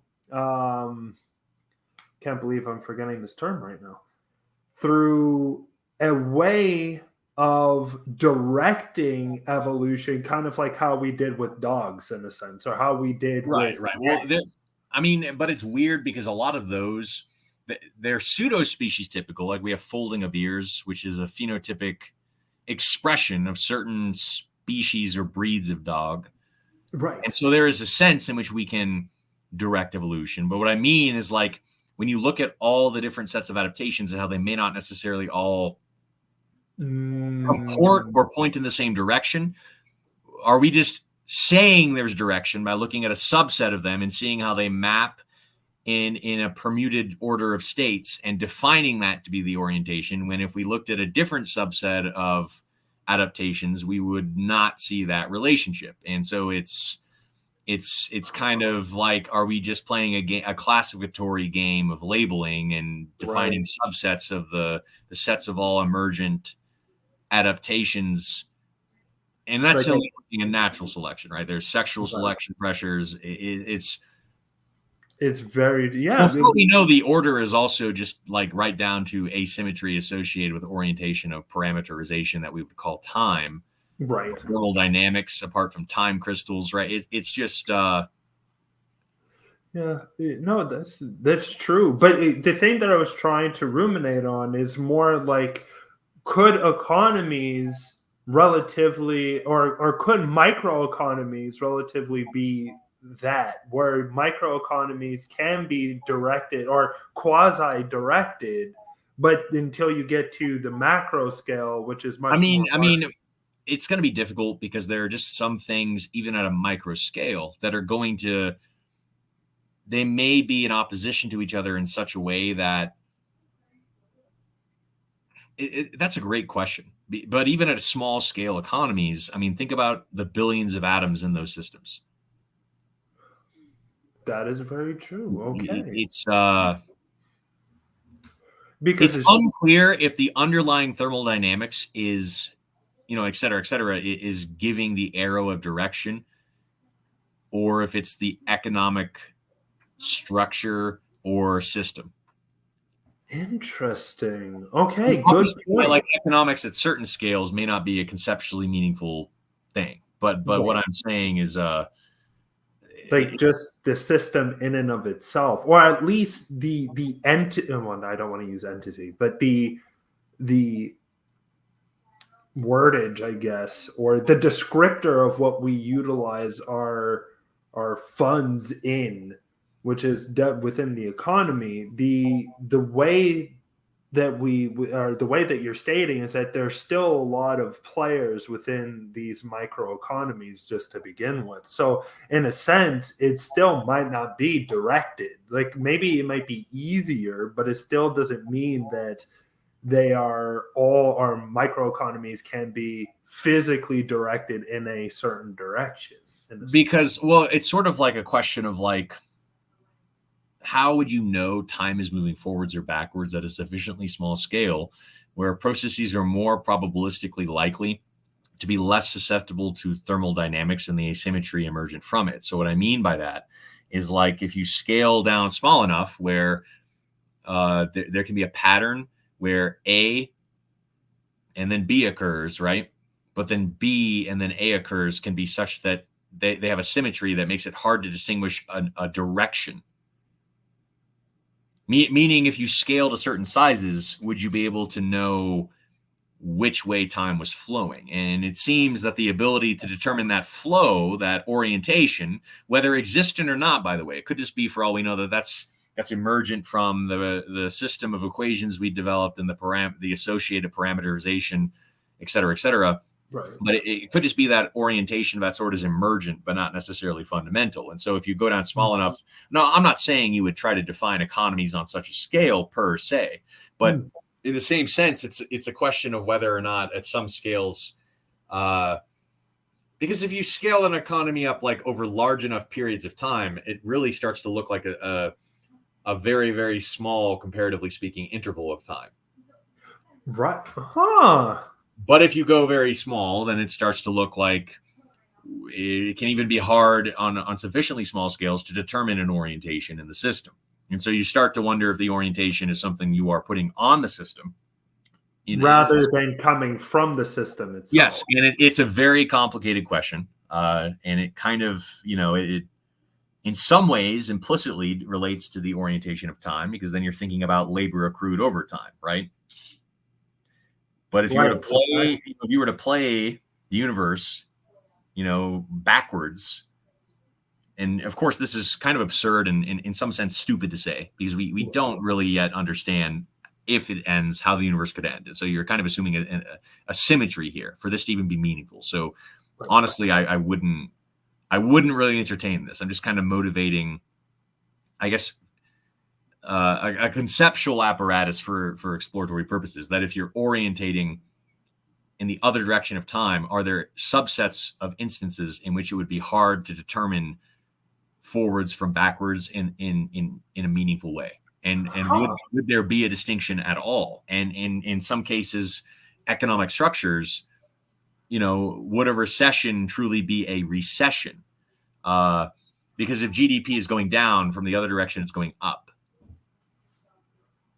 can't believe I'm forgetting this term right now, through a way of directing evolution, kind of like how we did with dogs in a sense, or how we did with well, but it's weird because a lot of those, they're pseudo species typical. Like we have folding of ears, which is a phenotypic expression of certain species or breeds of dog. Right. And so there is a sense in which we can direct evolution. But what I mean is, like, when you look at all the different sets of adaptations and how they may not necessarily all comport or point in the same direction, are we just saying there's direction by looking at a subset of them and seeing how they map in a permuted order of states and defining that to be the orientation, when if we looked at a different subset of adaptations, we would not see that relationship. And so it's kind of like, are we just playing a classificatory game of labeling and defining subsets of the sets of all emergent adaptations? And that's only looking at natural selection, right? There's sexual selection pressures. It's very, yeah. Well, for we know, the order is also just like right down to asymmetry associated with orientation of parameterization that we would call time. Right. Thermal dynamics apart from time crystals, right? It's just yeah, no, that's true. But the thing that I was trying to ruminate on is more like, could economies relatively, or could microeconomies relatively be that, where microeconomies can be directed or quasi-directed, but until you get to the macro scale, which is much more. I mean, it's going to be difficult because there are just some things, even at a micro scale, that are going to, they may be in opposition to each other in such a way that that's a great question. But even at a small scale economies, I mean, think about the billions of atoms in those systems. That is very true. Okay. Because it's unclear if the underlying thermodynamics is, et cetera, is giving the arrow of direction, or if it's the economic structure or system. Interesting. Okay, good point. Like economics at certain scales may not be a conceptually meaningful thing, but what I'm saying is like just the system in and of itself, or at least the entity. Well, I don't want to use entity, but the wordage, I guess, or the descriptor of what we utilize our funds in, which is within the economy. The way that the way that you're stating is that there's still a lot of players within these microeconomies just to begin with. So in a sense, it still might not be directed. Like maybe it might be easier, but it still doesn't mean that they are all, our microeconomies can be physically directed in a certain direction. Because, well, it's sort of like a question of like, how would you know time is moving forwards or backwards at a sufficiently small scale where processes are more probabilistically likely to be less susceptible to thermal dynamics and the asymmetry emergent from it? So what I mean by that is, like, if you scale down small enough where there can be a pattern where A and then B occurs, right? But then B and then A occurs, can be such that they have a symmetry that makes it hard to distinguish a direction. Meaning, if you scale to certain sizes, would you be able to know which way time was flowing? And it seems that the ability to determine that flow, that orientation, whether existent or not, by the way, it could just be, for all we know, that's emergent from the system of equations we developed and the associated parameterization, et cetera, et cetera. Right. But it could just be that orientation of that sort is emergent, but not necessarily fundamental. And so if you go down small enough, no, I'm not saying you would try to define economies on such a scale per se, but in the same sense, it's a question of whether or not at some scales, because if you scale an economy up like over large enough periods of time, it really starts to look like a very, very small, comparatively speaking, interval of time. Right. Huh. But if you go very small, then it starts to look like it can even be hard on sufficiently small scales to determine an orientation in the system. And so you start to wonder if the orientation is something you are putting on the system, rather than coming from the system itself. Yes, and it's a very complicated question. And it kind of, it in some ways implicitly relates to the orientation of time, because then you're thinking about labor accrued over time, right? But if you were to play the universe, backwards, and of course this is kind of absurd and in some sense stupid to say, because we don't really yet understand if it ends, how the universe could end. And so you're kind of assuming a symmetry here for this to even be meaningful. So honestly, I wouldn't really entertain this. I'm just kind of motivating, I guess, a conceptual apparatus for exploratory purposes, that if you're orientating in the other direction of time, are there subsets of instances in which it would be hard to determine forwards from backwards in a meaningful way? And would there be a distinction at all? And in some cases, economic structures, would a recession truly be a recession? Because if GDP is going down from the other direction, it's going up.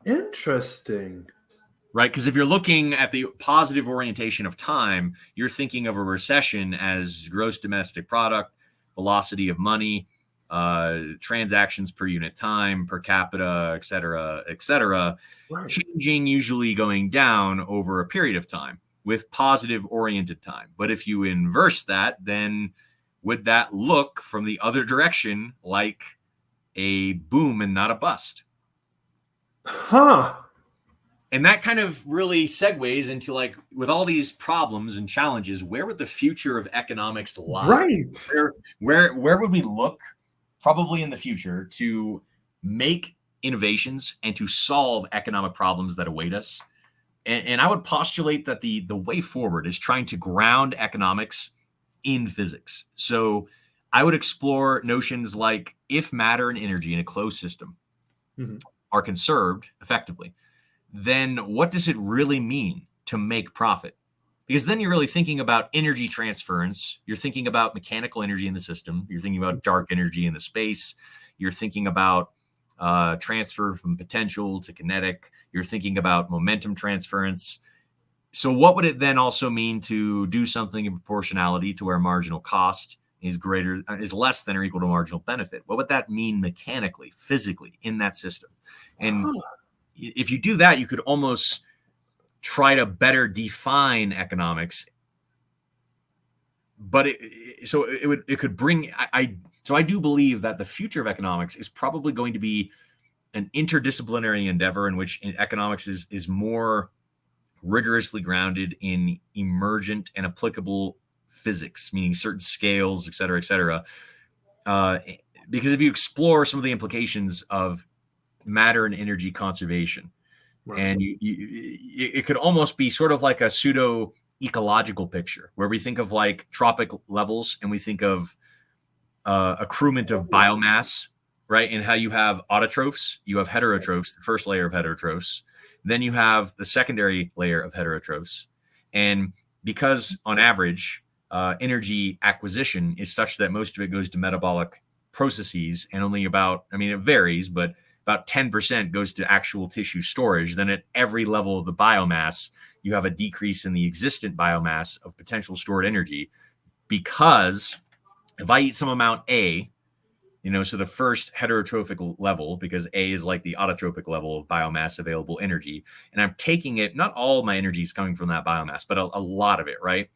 Interesting. Right? Because if you're looking at the positive orientation of time, you're thinking of a recession as gross domestic product, velocity of money, transactions per unit time, per capita, et cetera, Right. changing, usually going down over a period of time with positive oriented time. But if you inverse that, then would that look from the other direction like a boom and not a bust? Huh. And that kind of really segues into, like, with all these problems and challenges, where would the future of economics lie? Right. Where would we look probably in the future to make innovations and to solve economic problems that await us? And I would postulate that the way forward is trying to ground economics in physics. So I would explore notions like, if matter and energy in a closed system are conserved effectively, then what does it really mean to make profit? Because then you're really thinking about energy transference. You're thinking about mechanical energy in the system. You're thinking about dark energy in the space. You're thinking about transfer from potential to kinetic. You're thinking about momentum transference. So what would it then also mean to do something in proportionality to where marginal cost is less than or equal to marginal benefit? What would that mean mechanically, physically in that system? And if you do that, you could almost try to better define economics. But it could bring, so I do believe that the future of economics is probably going to be an interdisciplinary endeavor in which economics is more rigorously grounded in emergent and applicable physics, meaning certain scales, et cetera, because if you explore some of the implications of matter and energy conservation, and it could almost be sort of like a pseudo ecological picture where we think of like tropic levels and we think of accruement of biomass, right? And how you have autotrophs, you have heterotrophs, the first layer of heterotrophs, then you have the secondary layer of heterotrophs. And because on average, energy acquisition is such that most of it goes to metabolic processes, and only about, it varies, but about 10% goes to actual tissue storage, then at every level of the biomass, you have a decrease in the existent biomass of potential stored energy. Because if I eat some amount A, so the first heterotrophic level, because A is like the autotropic level of biomass available energy, and I'm taking it, not all of my energy is coming from that biomass, but a lot of it, right?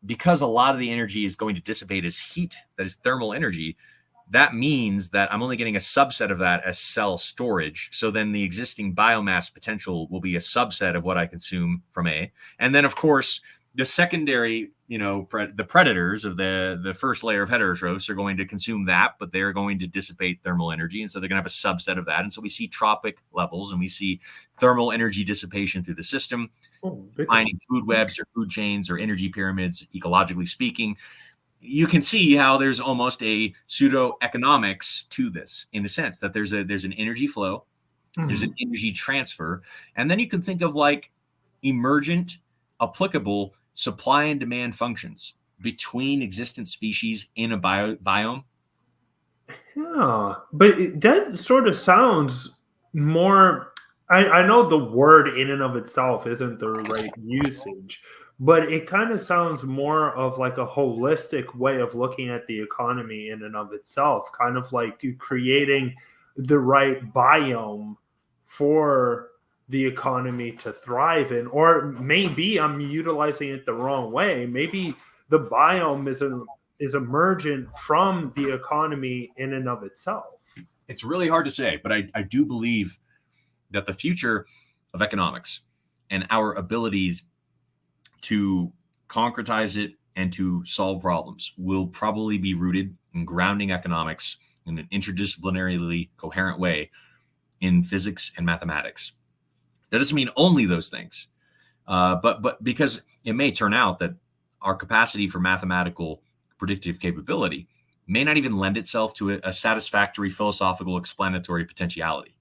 Because a lot of the energy is going to dissipate as heat, that is thermal energy, that means that I'm only getting a subset of that as cell storage. So then the existing biomass potential will be a subset of what I consume from A. And then, of course, the secondary, the predators of the first layer of heterotrophs are going to consume that, but they're going to dissipate thermal energy. And so they're going to have a subset of that. And so we see tropic levels and we see thermal energy dissipation through the system, finding food webs or food chains or energy pyramids, ecologically speaking. You can see how there's almost a pseudo economics to this, in the sense that there's an energy flow, there's an energy transfer, and then you can think of like emergent, applicable supply and demand functions between existent species in a biome. Yeah, but that sort of sounds more. I know the word in and of itself isn't the right usage, but it kind of sounds more of like a holistic way of looking at the economy in and of itself, kind of like you creating the right biome for the economy to thrive in. Or maybe I'm utilizing it the wrong way. Maybe the biome is emergent from the economy in and of itself. It's really hard to say, but I do believe that the future of economics and our abilities to concretize it and to solve problems will probably be rooted in grounding economics in an interdisciplinarily coherent way in physics and mathematics. That doesn't mean only those things, but because it may turn out that our capacity for mathematical predictive capability may not even lend itself to a satisfactory philosophical explanatory potentiality,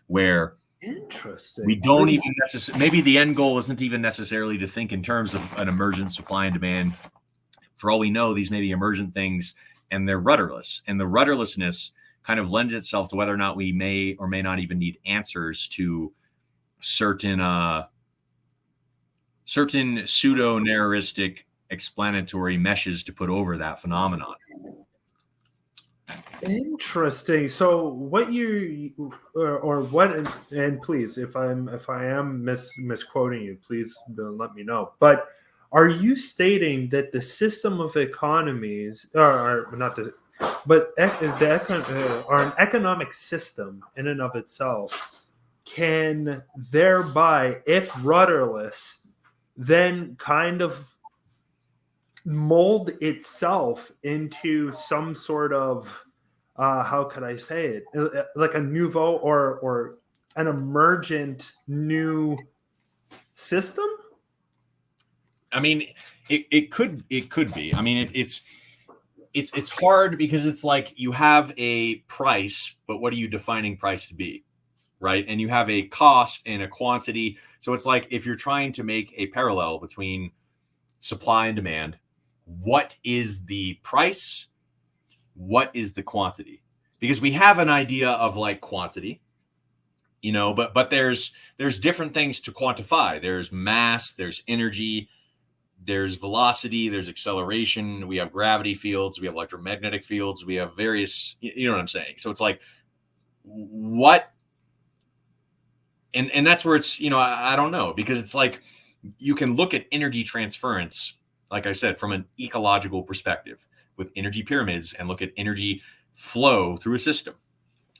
where Interesting. we don't even necessarily, maybe the end goal isn't even necessarily to think in terms of an emergent supply and demand. For all we know, these may be emergent things and they're rudderless. And the rudderlessness kind of lends itself to whether or not we may or may not even need answers to certain pseudo-narraristic explanatory meshes to put over that phenomenon. Interesting. So what you or what, and please, if I am misquoting you, please let me know. But are you stating that the system of economies are not the, but are an economic system in and of itself can thereby, if rudderless, then kind of mold itself into some sort of how could I say it? Like a nouveau or an emergent new system? I mean, it could be. I mean, it's hard because it's like you have a price, but what are you defining price to be, right? And you have a cost and a quantity. So it's like if you're trying to make a parallel between supply and demand, what is the price? What is the quantity? Because we have an idea of like quantity, you know, but there's different things to quantify. There's mass, there's energy, there's velocity, there's acceleration, we have gravity fields, we have electromagnetic fields, we have various, you know what I'm saying? So it's like, what? And that's where it's, you know, I don't know, because it's like, you can look at energy transference, like I said, from an ecological perspective with energy pyramids and look at energy flow through a system.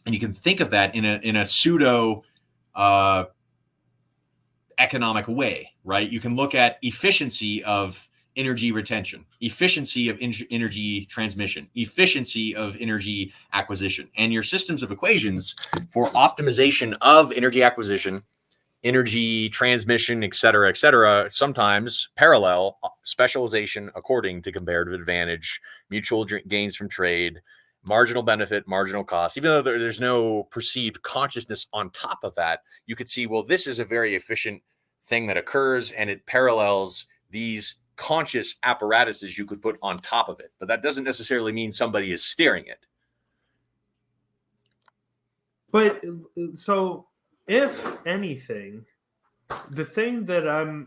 And you can think of that in a pseudo economic way, right? You can look at efficiency of energy retention, efficiency of energy transmission, efficiency of energy acquisition, and your systems of equations for optimization of energy acquisition, energy transmission, et cetera, sometimes parallel specialization according to comparative advantage, mutual gains from trade, marginal benefit, marginal cost. Even though there's no perceived consciousness on top of that, you could see, well, this is a very efficient thing that occurs and it parallels these conscious apparatuses you could put on top of it. But that doesn't necessarily mean somebody is steering it. But so if anything, the thing that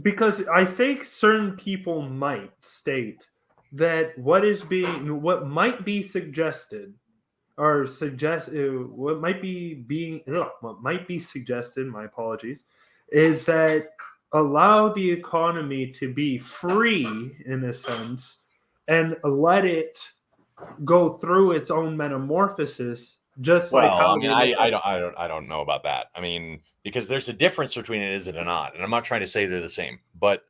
because I think certain people might state that what might be suggested or what might be suggested, my apologies, is that allow the economy to be free in a sense and let it go through its own metamorphosis. Just well, like how I mean, I don't know about that. I mean, because there's a difference between it is and a not, and I'm not trying to say they're the same. But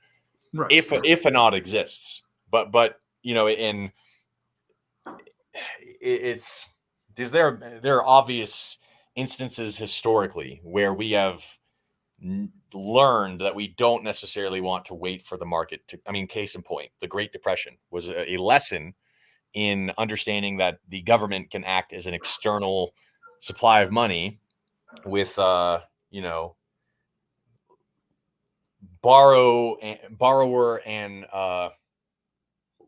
right. if a not exists, but you know, there are obvious instances historically where we have learned that we don't necessarily want to wait for the market to. I mean, case in point, the Great Depression was a lesson in understanding that the government can act as an external supply of money with, you know, borrower and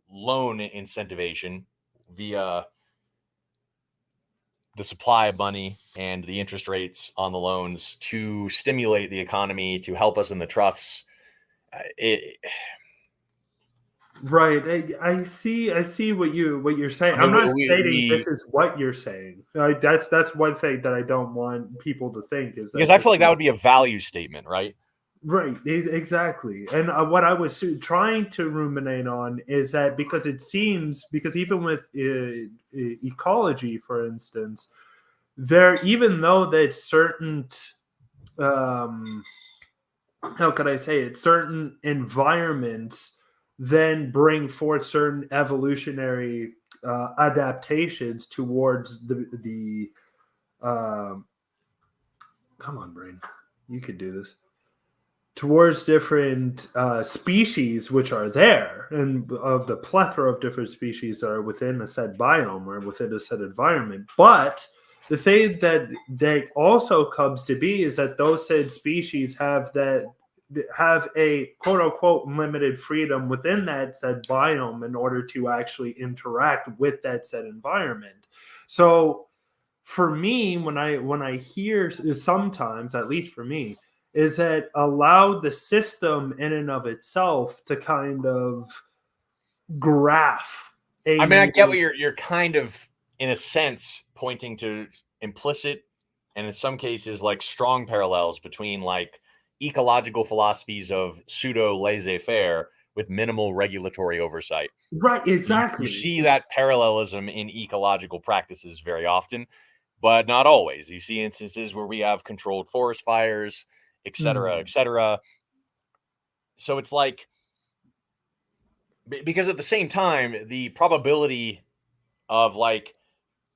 loan incentivization via the supply of money and the interest rates on the loans to stimulate the economy, to help us in the troughs. Right. I see what you're saying. I mean, I'm not stating this is what you're saying. That's one thing that I don't want people to think is that, because I feel like that would be a value statement, right? Right, exactly. And what I was trying to ruminate on is that because even with ecology, for instance, even though that certain how could I say it, certain environments then bring forth certain evolutionary adaptations towards the come on, brain, you could do this, towards different species which are there, and of the plethora of different species that are within a said biome or within a said environment. But the thing that also comes to be is that those said species have a quote unquote limited freedom within that said biome in order to actually interact with that said environment. So for me, when I hear, sometimes, at least for me, is that allow the system in and of itself to kind of graph a I mean, I get what you're kind of, in a sense, pointing to implicit, and in some cases, like strong parallels between like ecological philosophies of pseudo laissez-faire with minimal regulatory oversight. right, You exactly. see that parallelism in ecological practices very often, but not always. You see instances where we have controlled forest fires, et cetera, et cetera. So it's like, because at the same time, the probability of like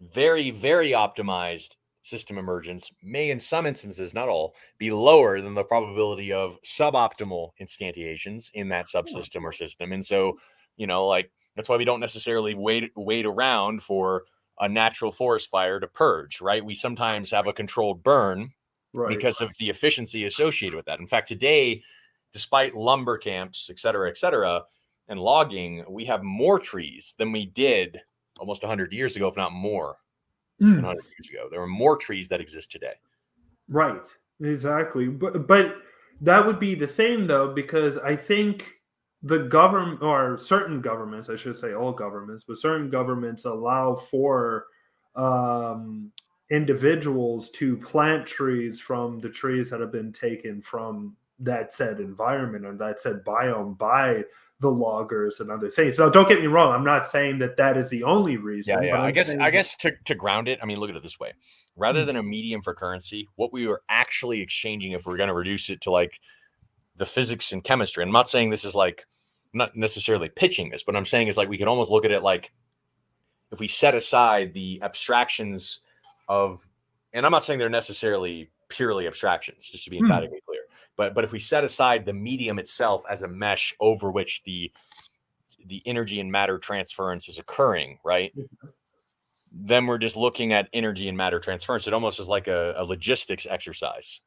very, very optimized system emergence may, in some instances, not all, be lower than the probability of suboptimal instantiations in that subsystem or system. And so, like, that's why we don't necessarily wait around for a natural forest fire to purge, right? We sometimes have a controlled burn because of the efficiency associated with that. In fact, today, despite lumber camps, et cetera, and logging, we have more trees than we did almost 100 years ago, if not more than 100 years ago. There are more trees that exist today. Right, exactly. But that would be the thing, though, because I think the government, or certain governments, I should say all governments, but certain governments allow for individuals to plant trees from the trees that have been taken from that said environment or that said biome by the loggers and other things. So don't get me wrong, I'm not saying that that is the only reason. Yeah. But I guess to ground it, I mean, look at it this way: rather than a medium for currency, what we were actually exchanging, if we're going to reduce it to like the physics and chemistry, and I'm not saying this is like, I'm not necessarily pitching this, but I'm saying is like we could almost look at it like, if we set aside the abstractions of, and I'm not saying they're necessarily purely abstractions, just to be emphatically clear, but if we set aside the medium itself as a mesh over which the energy and matter transference is occurring, right? Then we're just looking at energy and matter transference. It almost is like a logistics exercise.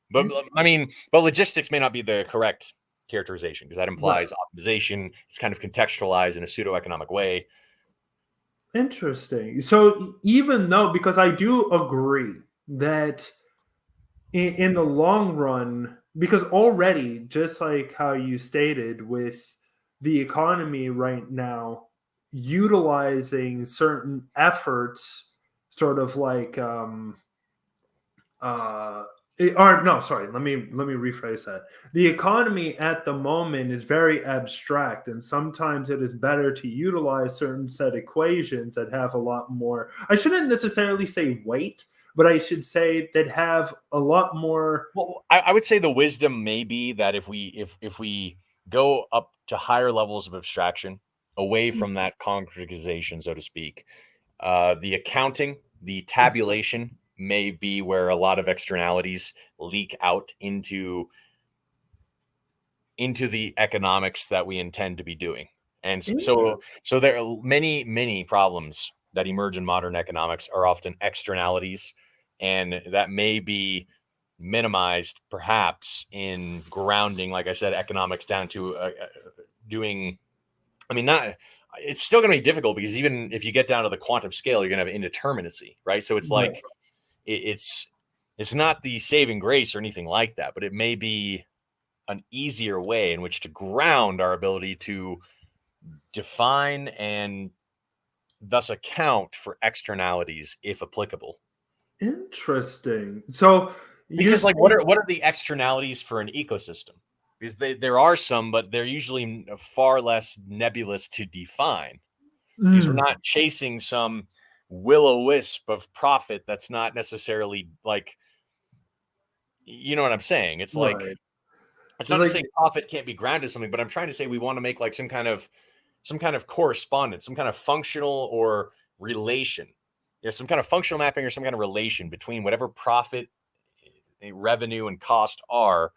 But I mean, but logistics may not be the correct characterization, because that implies optimization. It's kind of contextualized in a pseudo-economic way. Interesting. So even though, because I do agree that in the long run, because already, just like how you stated, with the economy right now, utilizing certain efforts, sort of like or no, sorry, let me rephrase that. The economy at the moment is very abstract, and sometimes it is better to utilize certain set equations that have a lot more, I shouldn't necessarily say weight, but I should say that have a lot more. Well, I would say the wisdom may be that if we go up to higher levels of abstraction, away from that concretization, so to speak, the accounting, the tabulation may be where a lot of externalities leak out into the economics that we intend to be doing. And so there are many problems that emerge in modern economics are often externalities, and that may be minimized perhaps in grounding, like I said, economics down to doing, I mean, not, it's still going to be difficult, because even if you get down to the quantum scale, you're going to have indeterminacy, right? So it's like, it's not the saving grace or anything like that, but it may be an easier way in which to ground our ability to define and thus account for externalities if applicable. Interesting. So Because like, what are the externalities for an ecosystem? Because there are some, but they're usually far less nebulous to define, because we're not chasing some will-o-wisp of profit that's not necessarily like, you know what I'm saying? It's like, it's not to say profit can't be grounded in something, but I'm trying to say we want to make like some kind of some kind of correspondence, some kind of functional or relation. Some kind of functional mapping or some kind of relation between whatever profit, revenue, and cost are.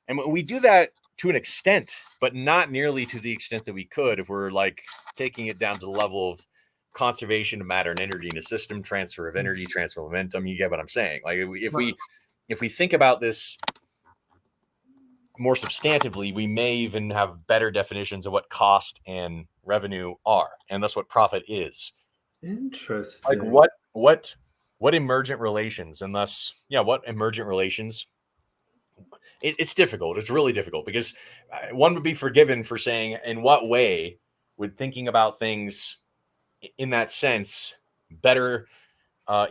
And we do that to an extent, but not nearly to the extent that we could if we're like taking it down to the level of conservation of matter and energy in a system, transfer of energy, transfer of momentum. You get what I'm saying? Like if we think about this more substantively, we may even have better definitions of what cost and revenue are, and that's what profit is. Interesting. Like what emergent relations, and thus, what emergent relations? It's difficult. It's really difficult because one would be forgiven for saying, in what way would thinking about things in that sense better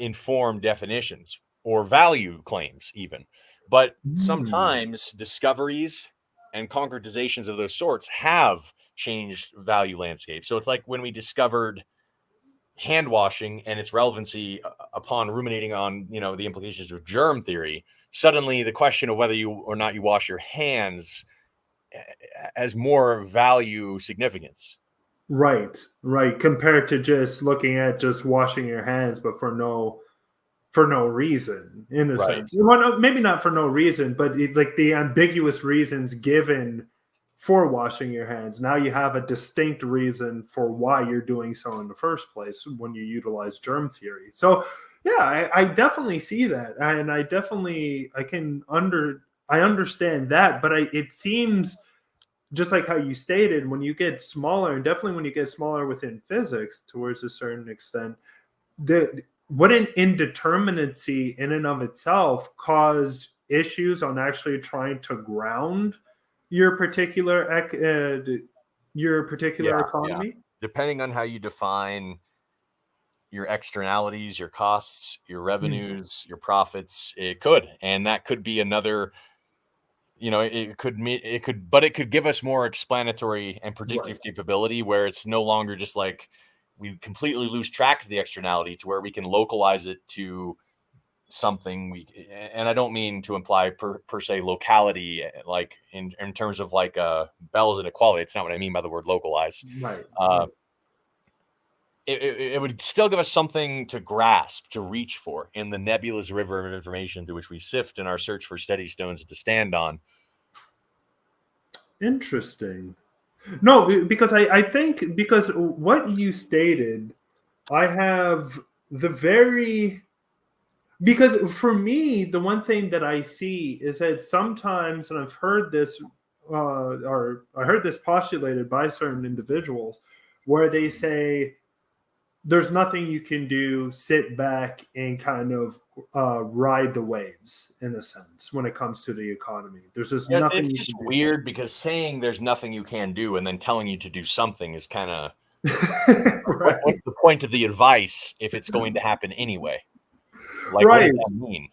inform definitions or value claims even. But sometimes discoveries and concretizations of those sorts have changed value landscapes. So it's like when we discovered hand washing and its relevancy upon ruminating on, the implications of germ theory, suddenly the question of whether you or not you wash your hands has more value significance. Right. Compared to just looking at just washing your hands, but for no reason, in a sense. Well, maybe not for no reason, but like the ambiguous reasons given for washing your hands. Now you have a distinct reason for why you're doing so in the first place when you utilize germ theory. So yeah, I definitely see that, and I understand that, but it seems just like how you stated, when you get smaller, and definitely when you get smaller within physics towards a certain extent, wouldn't indeterminacy in and of itself cause issues on actually trying to ground your particular economy? Yeah. Depending on how you define your externalities, your costs, your revenues, your profits, it could, and that could be another. It could give us more explanatory and predictive capability where it's no longer just like we completely lose track of the externality to where we can localize it to something. And I don't mean to imply per se locality, like in terms of like Bell's inequality. It's not what I mean by the word localize. Right. It would still give us something to grasp, to reach for in the nebulous river of information through which we sift in our search for steady stones to stand on. Interesting. No, because I think, because what you stated, I have because for me, the one thing that I see is that sometimes, and I've heard this, or I heard this postulated by certain individuals, where they say, there's nothing you can do, sit back and kind of ride the waves, in a sense, when it comes to the economy. There's just nothing. It's just weird because saying there's nothing you can do and then telling you to do something is kind of right. What's the point of the advice if it's going to happen anyway? Like, right. What does that mean?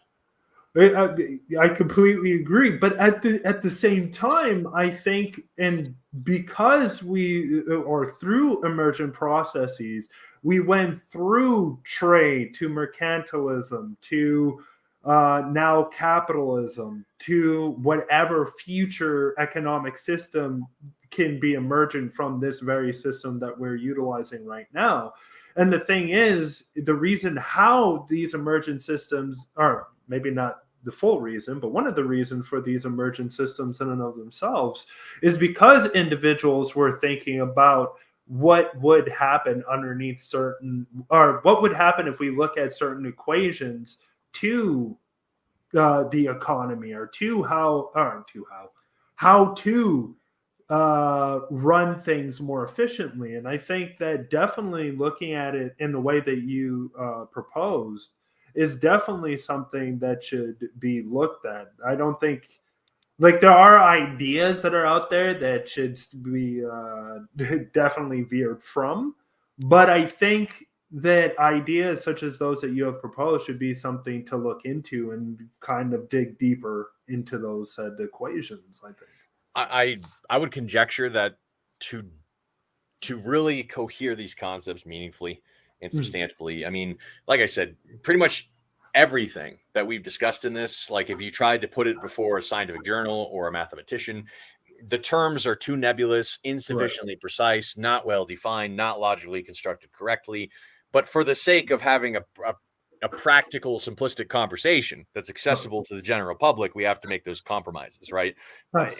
I completely agree, but at the same time, I think, and because through emergent processes, we went through trade to mercantilism to now capitalism to whatever future economic system can be emergent from this very system that we're utilizing right now. And the thing is, the reason how these emergent systems are, maybe not the full reason, but one of the reasons for these emergent systems in and of themselves is because individuals were thinking about what would happen underneath certain, or what would happen if we look at certain equations to the economy, or how to run things more efficiently. And I think that definitely looking at it in the way that you proposed is definitely something that should be looked at. I don't think, like, there are ideas that are out there that should be definitely veered from, but I think that ideas such as those that you have proposed should be something to look into and kind of dig deeper into those said equations, I think. I would conjecture that to really cohere these concepts meaningfully and substantively, I mean, like I said, pretty much everything that we've discussed in this, like if you tried to put it before a scientific journal or a mathematician, the terms are too nebulous, insufficiently precise, not well defined, not logically constructed correctly. But for the sake of having a practical, simplistic conversation that's accessible to the general public, we have to make those compromises, right? But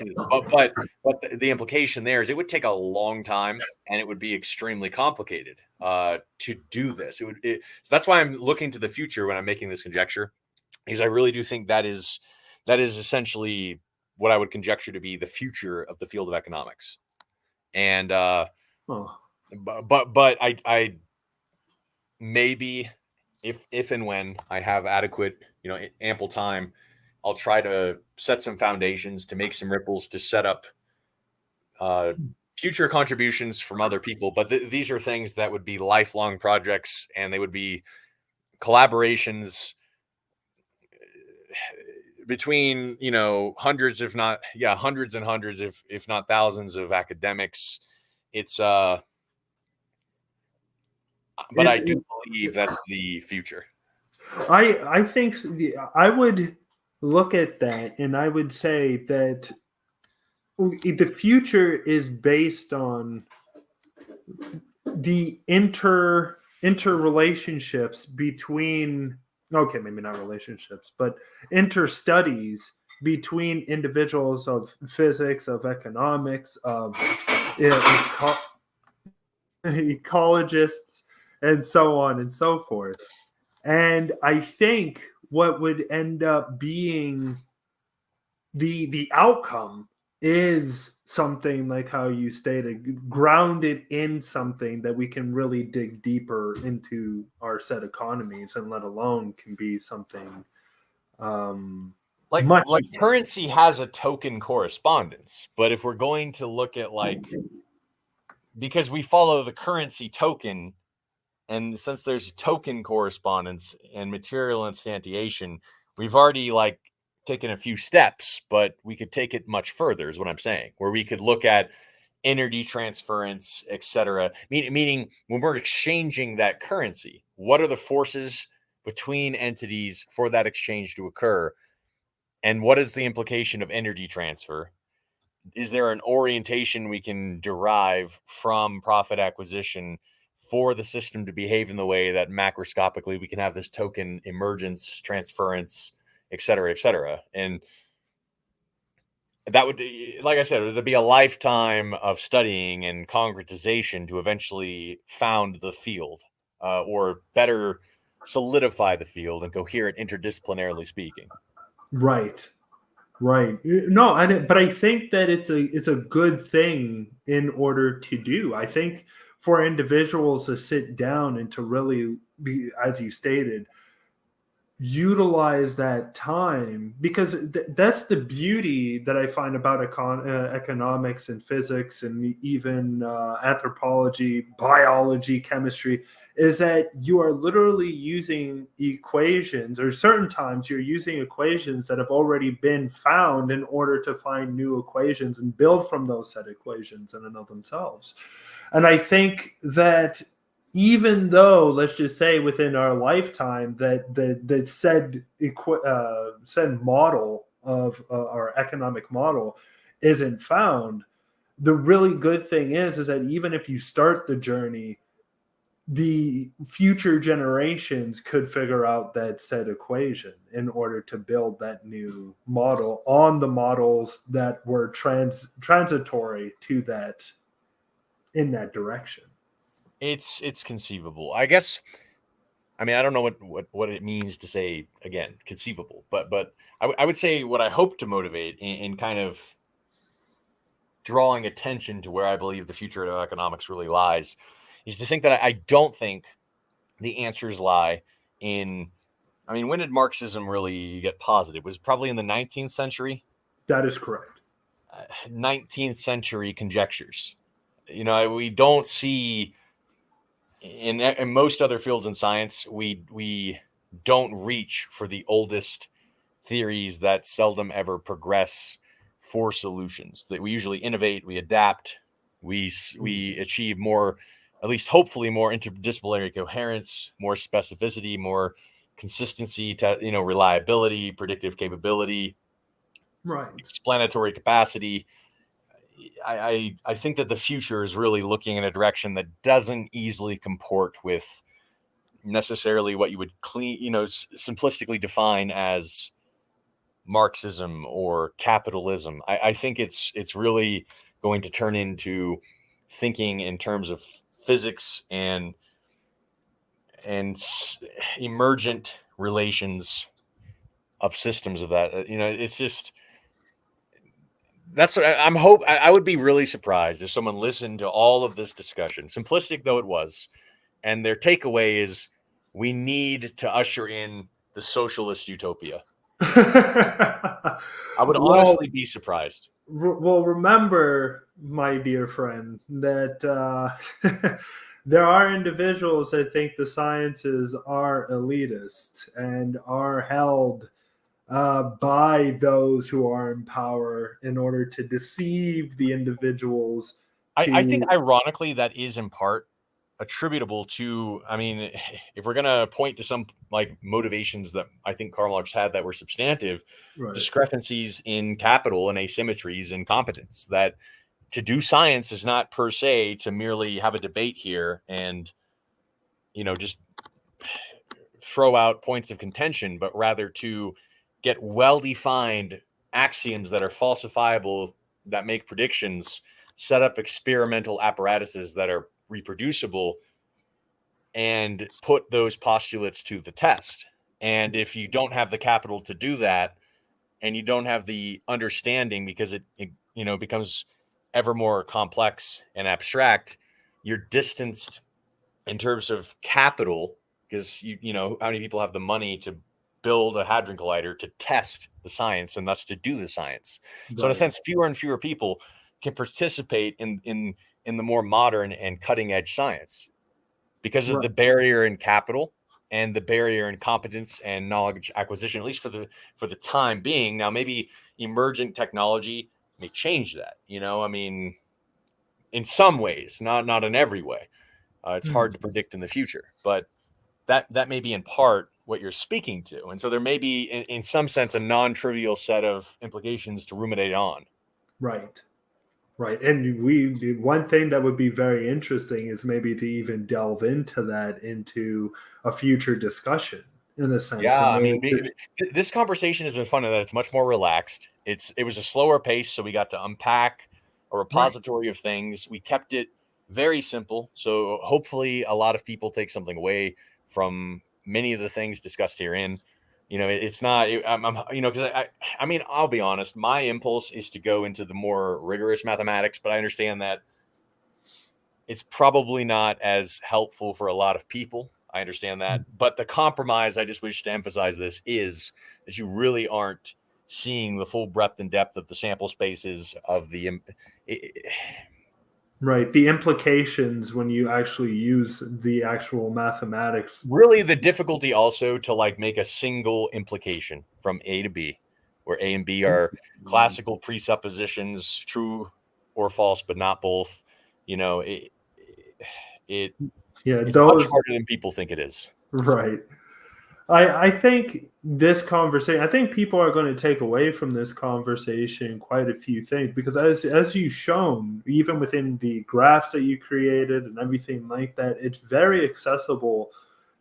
the implication there is it would take a long time and it would be extremely complicated to do this. So that's why I'm looking to the future when I'm making this conjecture, because I really do think that is essentially what I would conjecture to be the future of the field of economics. And but I maybe if and when I have adequate, ample time, I'll try to set some foundations, to make some ripples, to set up future contributions from other people. But these are things that would be lifelong projects, and they would be collaborations between, hundreds, if not, hundreds and hundreds, if not thousands of academics. But I do believe that's the future. I think I would look at that and I would say that the future is based on the interrelationships between, okay, maybe not relationships, but interstudies between individuals of physics, of economics, of ecologists, and so on and so forth. And I think what would end up being the outcome is something like how you stated, grounded in something that we can really dig deeper into our said economies, and let alone can be something like currency has a token correspondence. But if we're going to look at, because we follow the currency token, and since there's token correspondence and material instantiation, we've already taken a few steps, but we could take it much further, is what I'm saying, where we could look at energy transference, etc. Meaning when we're exchanging that currency, what are the forces between entities for that exchange to occur? And what is the implication of energy transfer? Is there an orientation we can derive from profit acquisition for the system to behave in the way that macroscopically we can have this token emergence, transference, et cetera, and that would, like I said, there'd be a lifetime of studying and concretization to eventually found the field, or better solidify the field and coherent interdisciplinarily speaking. Right. No, but I think that it's a good thing in order to do. I think for individuals to sit down and to really be, as you stated, utilize that time, because that's the beauty that I find about economics and physics and even anthropology, biology, chemistry, is that you are literally using equations, or certain times you're using equations that have already been found in order to find new equations and build from those set equations in and of themselves. And I think that even though, let's just say within our lifetime, that the said model of our economic model isn't found, the really good thing is that even if you start the journey, the future generations could figure out that said equation in order to build that new model on the models that were transitory to that, in that direction. It's conceivable, I guess. I mean, I don't know what it means to say, again, conceivable, but I would say what I hope to motivate in kind of drawing attention to where I believe the future of economics really lies is to think that I don't think the answers lie in, I mean, when did Marxism really get positive? It was probably in the 19th century. That is correct. 19th century conjectures. We don't see in most other fields in science, we don't reach for the oldest theories that seldom ever progress for solutions. That we usually innovate, we adapt, we achieve more, at least hopefully more interdisciplinary coherence, more specificity, more consistency, reliability, predictive capability, right, explanatory capacity. I think that the future is really looking in a direction that doesn't easily comport with necessarily what you would simplistically define as Marxism or capitalism. I think it's really going to turn into thinking in terms of physics and emergent relations of systems of that. It's just that's what I would be really surprised if someone listened to all of this discussion, simplistic though it was, and their takeaway is we need to usher in the socialist utopia. I would honestly be surprised. Well, remember, my dear friend, that there are individuals that think the sciences are elitist and are held by those who are in power in order to deceive the individuals. I think, ironically, that is in part attributable to, I mean, if we're going to point to some like motivations that I think Karl Marx had that were substantive, right. discrepancies in capital and asymmetries in competence, that to do science is not per se to merely have a debate here and, just throw out points of contention, but rather to get well-defined axioms that are falsifiable, that make predictions, set up experimental apparatuses that are reproducible, and put those postulates to the test. And if you don't have the capital to do that, and you don't have the understanding, because it becomes ever more complex and abstract, you're distanced in terms of capital, because you know how many people have the money to build a hadron collider to test the science and thus to do the science. Right. So in a sense, fewer and fewer people can participate in the more modern and cutting edge science because of the barrier in capital and the barrier in competence and knowledge acquisition, at least for the time being. Now, maybe emergent technology may change that, I mean, in some ways, not in every way. It's hard to predict in the future, but that may be in part what you're speaking to. And so there may be, in some sense, a non-trivial set of implications to ruminate on. Right. And one thing that would be very interesting is maybe to even delve into a future discussion, in a sense. Yeah, I mean, this conversation has been fun in that it's much more relaxed. It was a slower pace, so we got to unpack a repository of things. We kept it very simple, so hopefully a lot of people take something away from many of the things discussed herein. It's not, because I mean, I'll be honest, my impulse is to go into the more rigorous mathematics, but I understand that it's probably not as helpful for a lot of people. I understand that. But the compromise, I just wish to emphasize this, is that you really aren't seeing the full breadth and depth of the sample spaces of the the implications when you actually use the actual mathematics. Really, the difficulty also to like make a single implication from A to B, where A and B are classical presuppositions, true or false, but not both. It's much harder than people think it is. Right. I think this conversation, I think people are going to take away from this conversation quite a few things, because as you've shown, even within the graphs that you created and everything like that, it's very accessible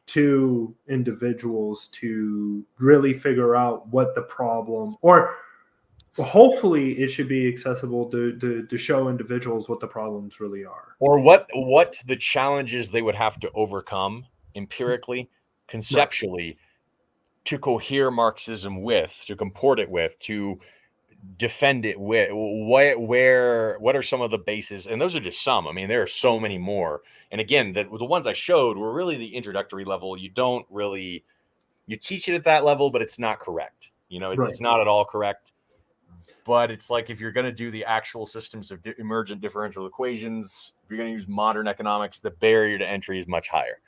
to individuals to really figure out what the problem, or hopefully it should be accessible to show individuals what the problems really are, or what the challenges they would have to overcome empirically, conceptually, to cohere Marxism with, to comport it with, to defend it with. What are some of the bases? And those are just some. I mean, there are so many more. And again, the ones I showed were really the introductory level. You teach it at that level, but it's not correct. It's not at all correct. But it's like, if you're going to do the actual systems of emergent differential equations, if you're going to use modern economics, the barrier to entry is much higher.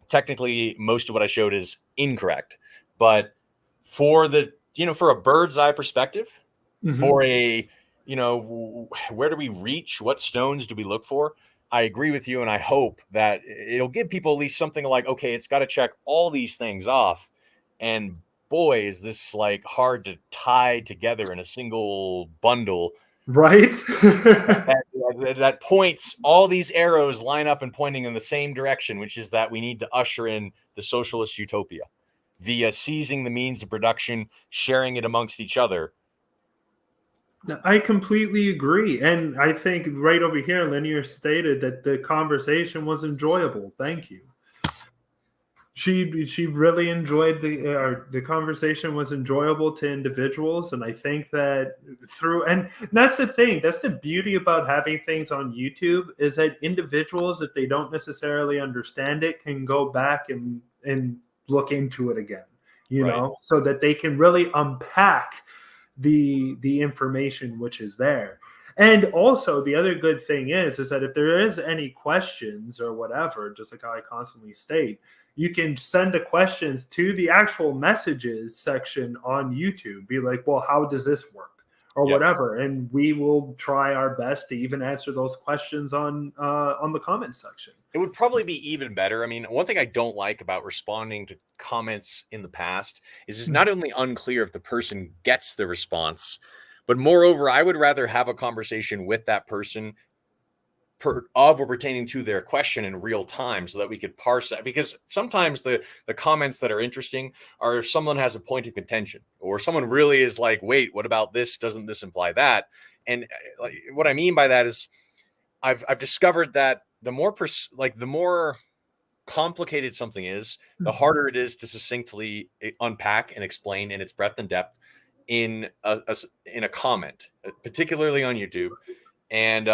Technically, most of what I showed is incorrect. But for a bird's eye perspective, for a, where do we reach? What stones do we look for? I agree with you. And I hope that it'll give people at least something like, okay, it's got to check all these things off. And boy, is this like hard to tie together in a single bundle Right? that points, all these arrows line up and pointing in the same direction, which is that we need to usher in the socialist utopia via seizing the means of production, sharing it amongst each other. I completely agree. And I think right over here, Linear stated that the conversation was enjoyable. Thank you. She really enjoyed the conversation was enjoyable to individuals, and I think that and that's the thing, that's the beauty about having things on YouTube, is that individuals, if they don't necessarily understand it, can go back and look into it again, you Right. know, so that they can really unpack the information which is there. And also the other good thing is that if there is any questions or whatever, just like how I constantly state, you can send the questions to the actual messages section on YouTube. Be like, well, how does this work? Or Yep. whatever. And we will try our best to even answer those questions on the comment section. It would probably be even better. I mean, one thing I don't like about responding to comments in the past is it's not only unclear if the person gets the response, but moreover, I would rather have a conversation with that person of or pertaining to their question in real time so that we could parse that. Because sometimes the comments that are interesting are if someone has a point of contention, or someone really is like, wait, what about this? Doesn't this imply that? And what I mean by that is I've discovered that the more complicated something is, the harder it is to succinctly unpack and explain in its breadth and depth in a comment, particularly on YouTube. And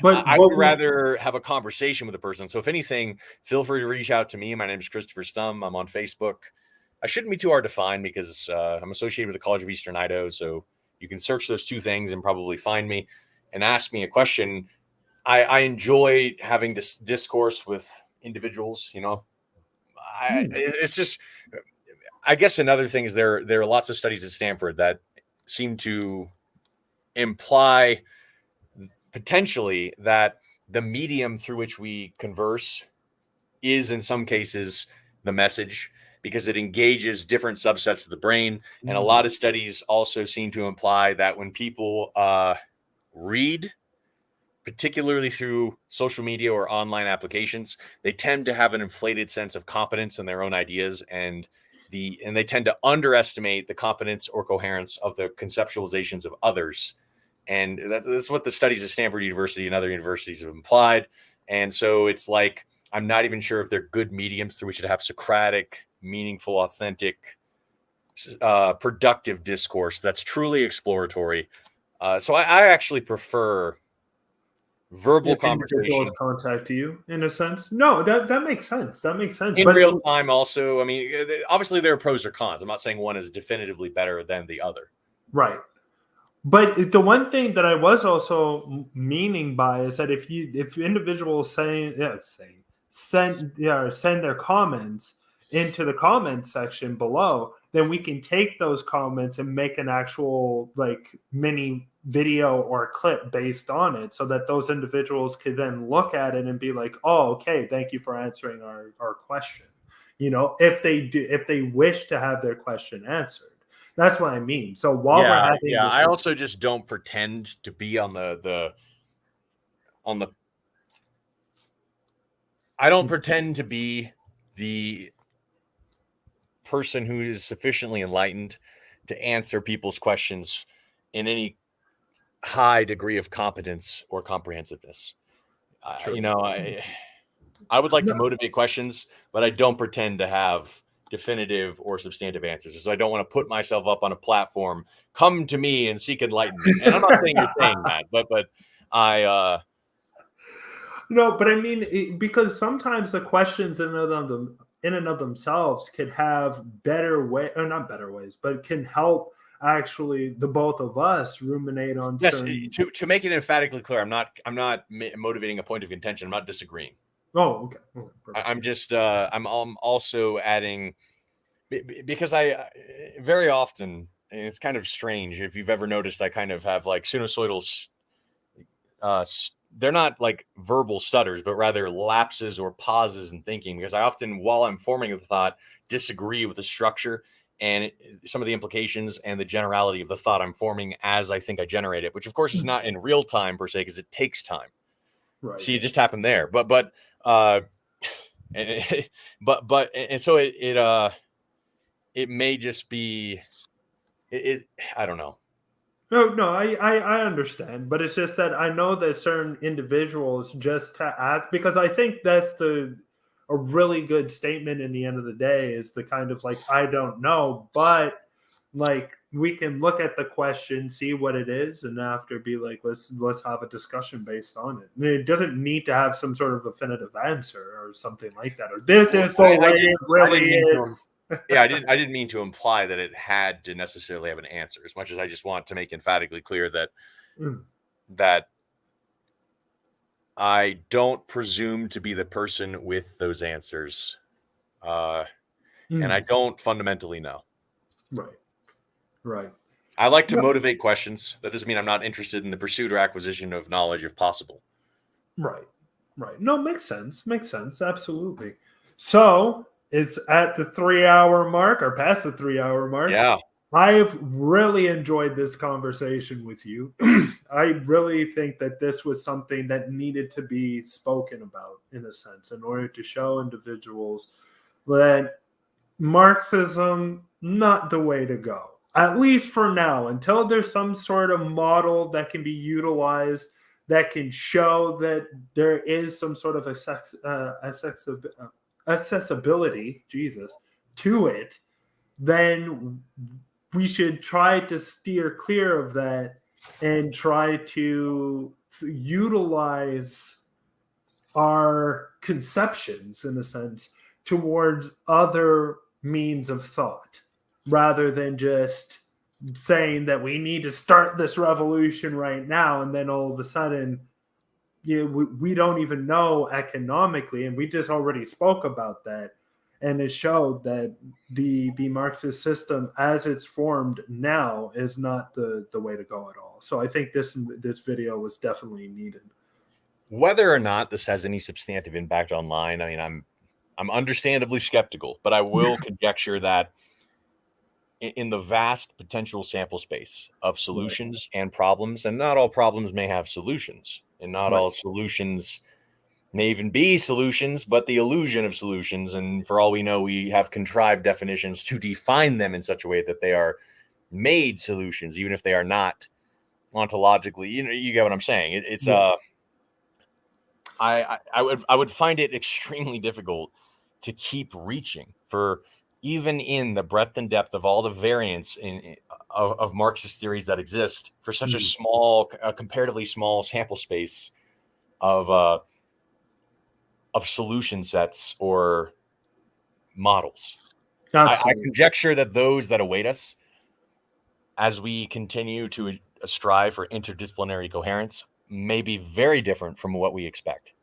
But I would rather have a conversation with a person. So if anything, feel free to reach out to me. My name is Christopher Stum. I'm on Facebook. I shouldn't be too hard to find because I'm associated with the College of Eastern Idaho. So you can search those two things and probably find me and ask me a question. I enjoy having this discourse with individuals, you know. It's just, I guess another thing is there are lots of studies at Stanford that seem to imply potentially that the medium through which we converse is in some cases the message, because it engages different subsets of the brain. And a lot of studies also seem to imply that when people read, particularly through social media or online applications, they tend to have an inflated sense of competence in their own ideas, and they tend to underestimate the competence or coherence of the conceptualizations of others. And that's what the studies at Stanford University and other universities have implied. And so it's like, I'm not even sure if they're good mediums through which to have Socratic, meaningful, authentic, productive discourse that's truly exploratory. So I actually prefer verbal conversation. Contact you in a sense. No, that makes sense. That makes sense. In real time also. I mean, obviously there are pros or cons. I'm not saying one is definitively better than the other. Right. But the one thing that I was also meaning by is that if individuals send their comments into the comment section below, then we can take those comments and make an actual like mini video or clip based on it, so that those individuals could then look at it and be like, oh, okay, thank you for answering our question. You know, if they wish to have their question answered. That's what I mean. So while we're having this, I also just don't pretend to be I don't pretend to be the person who is sufficiently enlightened to answer people's questions in any high degree of competence or comprehensiveness. You know, I would like to motivate questions, but I don't pretend to have definitive or substantive answers. So I don't want to put myself up on a platform. Come to me and seek enlightenment. And I'm not saying you're saying that, but I. No, but I mean, because sometimes the questions in and of themselves could have better way, or not better ways, but can help actually the both of us ruminate on. Yes, certain... to make it emphatically clear, I'm not motivating a point of contention. I'm not disagreeing. Oh, okay. I'm just I'm also adding, because I very often, and it's kind of strange if you've ever noticed, I kind of have like sinusoidal they're not like verbal stutters, but rather lapses or pauses in thinking, because I often, while I'm forming a thought, disagree with the structure and some of the implications and the generality of the thought I'm forming as I think I generate it, which of course is not in real time per se, because it takes time. Right. See, it just happened there. But so it may just be I don't know. No, I understand, but it's just that I know that certain individuals just to ask, because I think that's a really good statement in the end of the day, is the kind of like, I don't know, but like we can look at the question, see what it is, and after be like, let's have a discussion based on it. I mean, it doesn't need to have some sort of definitive answer or something like that, or this is the way it really is. Yeah, I didn't mean to imply that it had to necessarily have an answer, as much as I just want to make emphatically clear that that I don't presume to be the person with those answers, and I don't fundamentally know. Right. I like to motivate questions. That doesn't mean I'm not interested in the pursuit or acquisition of knowledge if possible. Right. No, makes sense. Absolutely. So it's at the 3-hour mark, or past the 3-hour mark. Yeah. I've really enjoyed this conversation with you. I really think that this was something that needed to be spoken about, in a sense, in order to show individuals that Marxism, not the way to go. At least for now, until there's some sort of model that can be utilized that can show that there is some sort of accessibility, to it, then we should try to steer clear of that and try to utilize our conceptions, in a sense, towards other means of thought, rather than just saying that we need to start this revolution right now, and then all of a sudden, we don't even know economically, and we just already spoke about that, and it showed that the Marxist system as it's formed now is not the way to go at all. So I think this video was definitely needed. Whether or not this has any substantive impact online, I mean, I'm understandably skeptical, but I will conjecture that in the vast potential sample space of solutions and problems, and not all problems may have solutions, and not all solutions may even be solutions, but the illusion of solutions. And for all we know, we have contrived definitions to define them in such a way that they are made solutions, even if they are not ontologically. You get what I'm saying. I would find it extremely difficult to keep reaching for, even in the breadth and depth of all the variants of Marxist theories that exist, for such a comparatively small sample space of solution sets or models. I conjecture that those that await us as we continue to strive for interdisciplinary coherence may be very different from what we expect.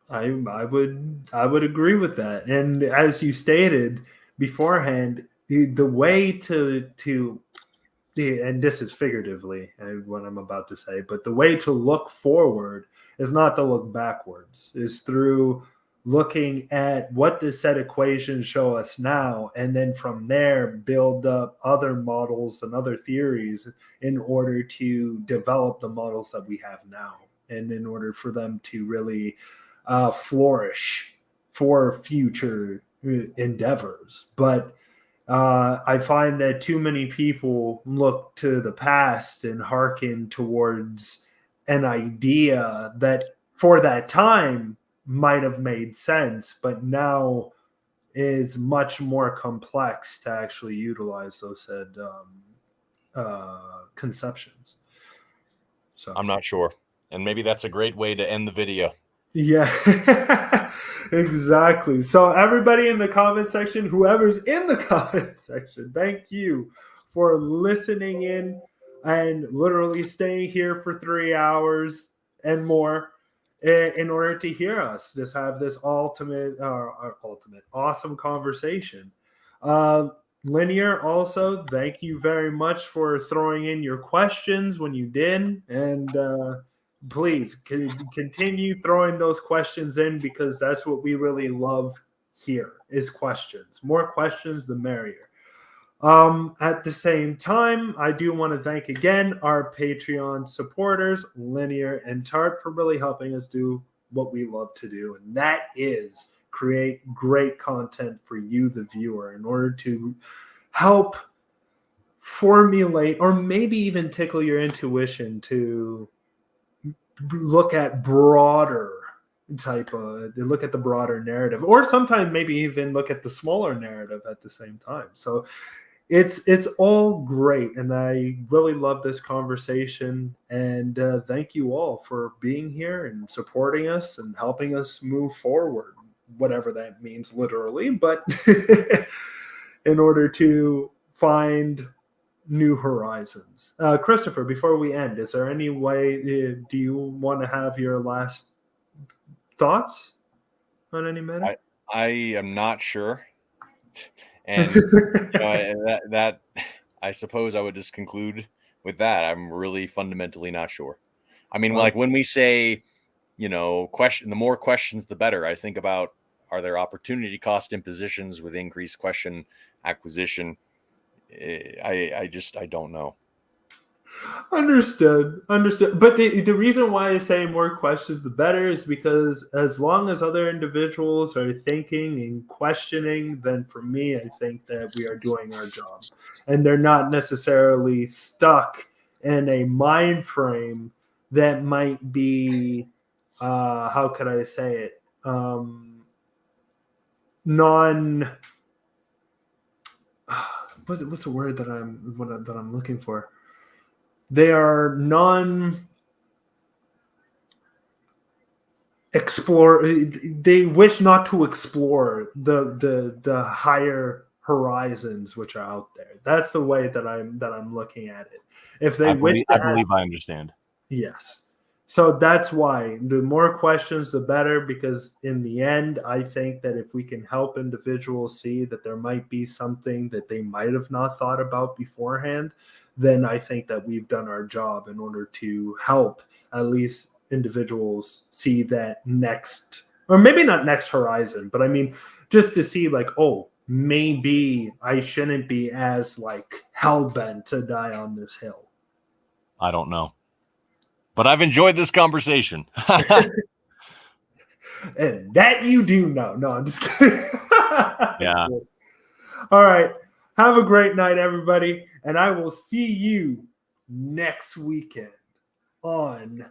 I would agree with that. And as you stated beforehand, the way to and this is figuratively what I'm about to say, but the way to look forward is not to look backwards, is through looking at what the set equations show us now, and then from there build up other models and other theories in order to develop the models that we have now, and in order for them to really flourish for future endeavors. But I find that too many people look to the past and hearken towards an idea that for that time might have made sense, but now is much more complex to actually utilize those said conceptions. So I'm not sure. And maybe that's a great way to end the video. Yeah, exactly. So everybody in the comment section, whoever's in the comment section, thank you for listening in and literally staying here for 3 hours and more in order to hear us just have this ultimate awesome conversation. Linear, also, thank you very much for throwing in your questions when you did, and please continue throwing those questions in, because that's what we really love here is questions. More questions, the merrier. At the same time, I do want to thank again our Patreon supporters, Linear and Tart, for really helping us do what we love to do, and that is create great content for you, the viewer, in order to help formulate or maybe even tickle your intuition to look at broader look at the broader narrative, or sometimes maybe even look at the smaller narrative at the same time. So it's all great, and I really love this conversation, and thank you all for being here and supporting us and helping us move forward, whatever that means literally, but in order to find new horizons. Christopher, before we end, is there any way, do you want to have your last thoughts on any matter? I am not sure. And that I suppose I would just conclude with that. I'm really fundamentally not sure. I mean, like when we say, the more questions, the better. I think about, are there opportunity cost impositions with increased question acquisition? I don't know. Understood. But the reason why I say more questions the better is because as long as other individuals are thinking and questioning, then for me, I think that we are doing our job. And they're not necessarily stuck in a mind frame that might be, how could I say it? What's the word that I'm looking for? They are they wish not to explore the higher horizons which are out there. That's the way that I'm looking at it. If they I believe I understand. Yes. So that's why the more questions, the better, because in the end, I think that if we can help individuals see that there might be something that they might have not thought about beforehand, then I think that we've done our job in order to help at least individuals see that next, or maybe not next horizon, but I mean, just to see like, oh, maybe I shouldn't be as like hell-bent to die on this hill. I don't know. But I've enjoyed this conversation. And that you do know. No, I'm just kidding. Yeah. All right. Have a great night, everybody. And I will see you next weekend on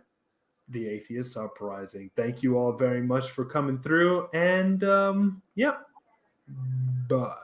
the Atheist Uprising. Thank you all very much for coming through. And, bye.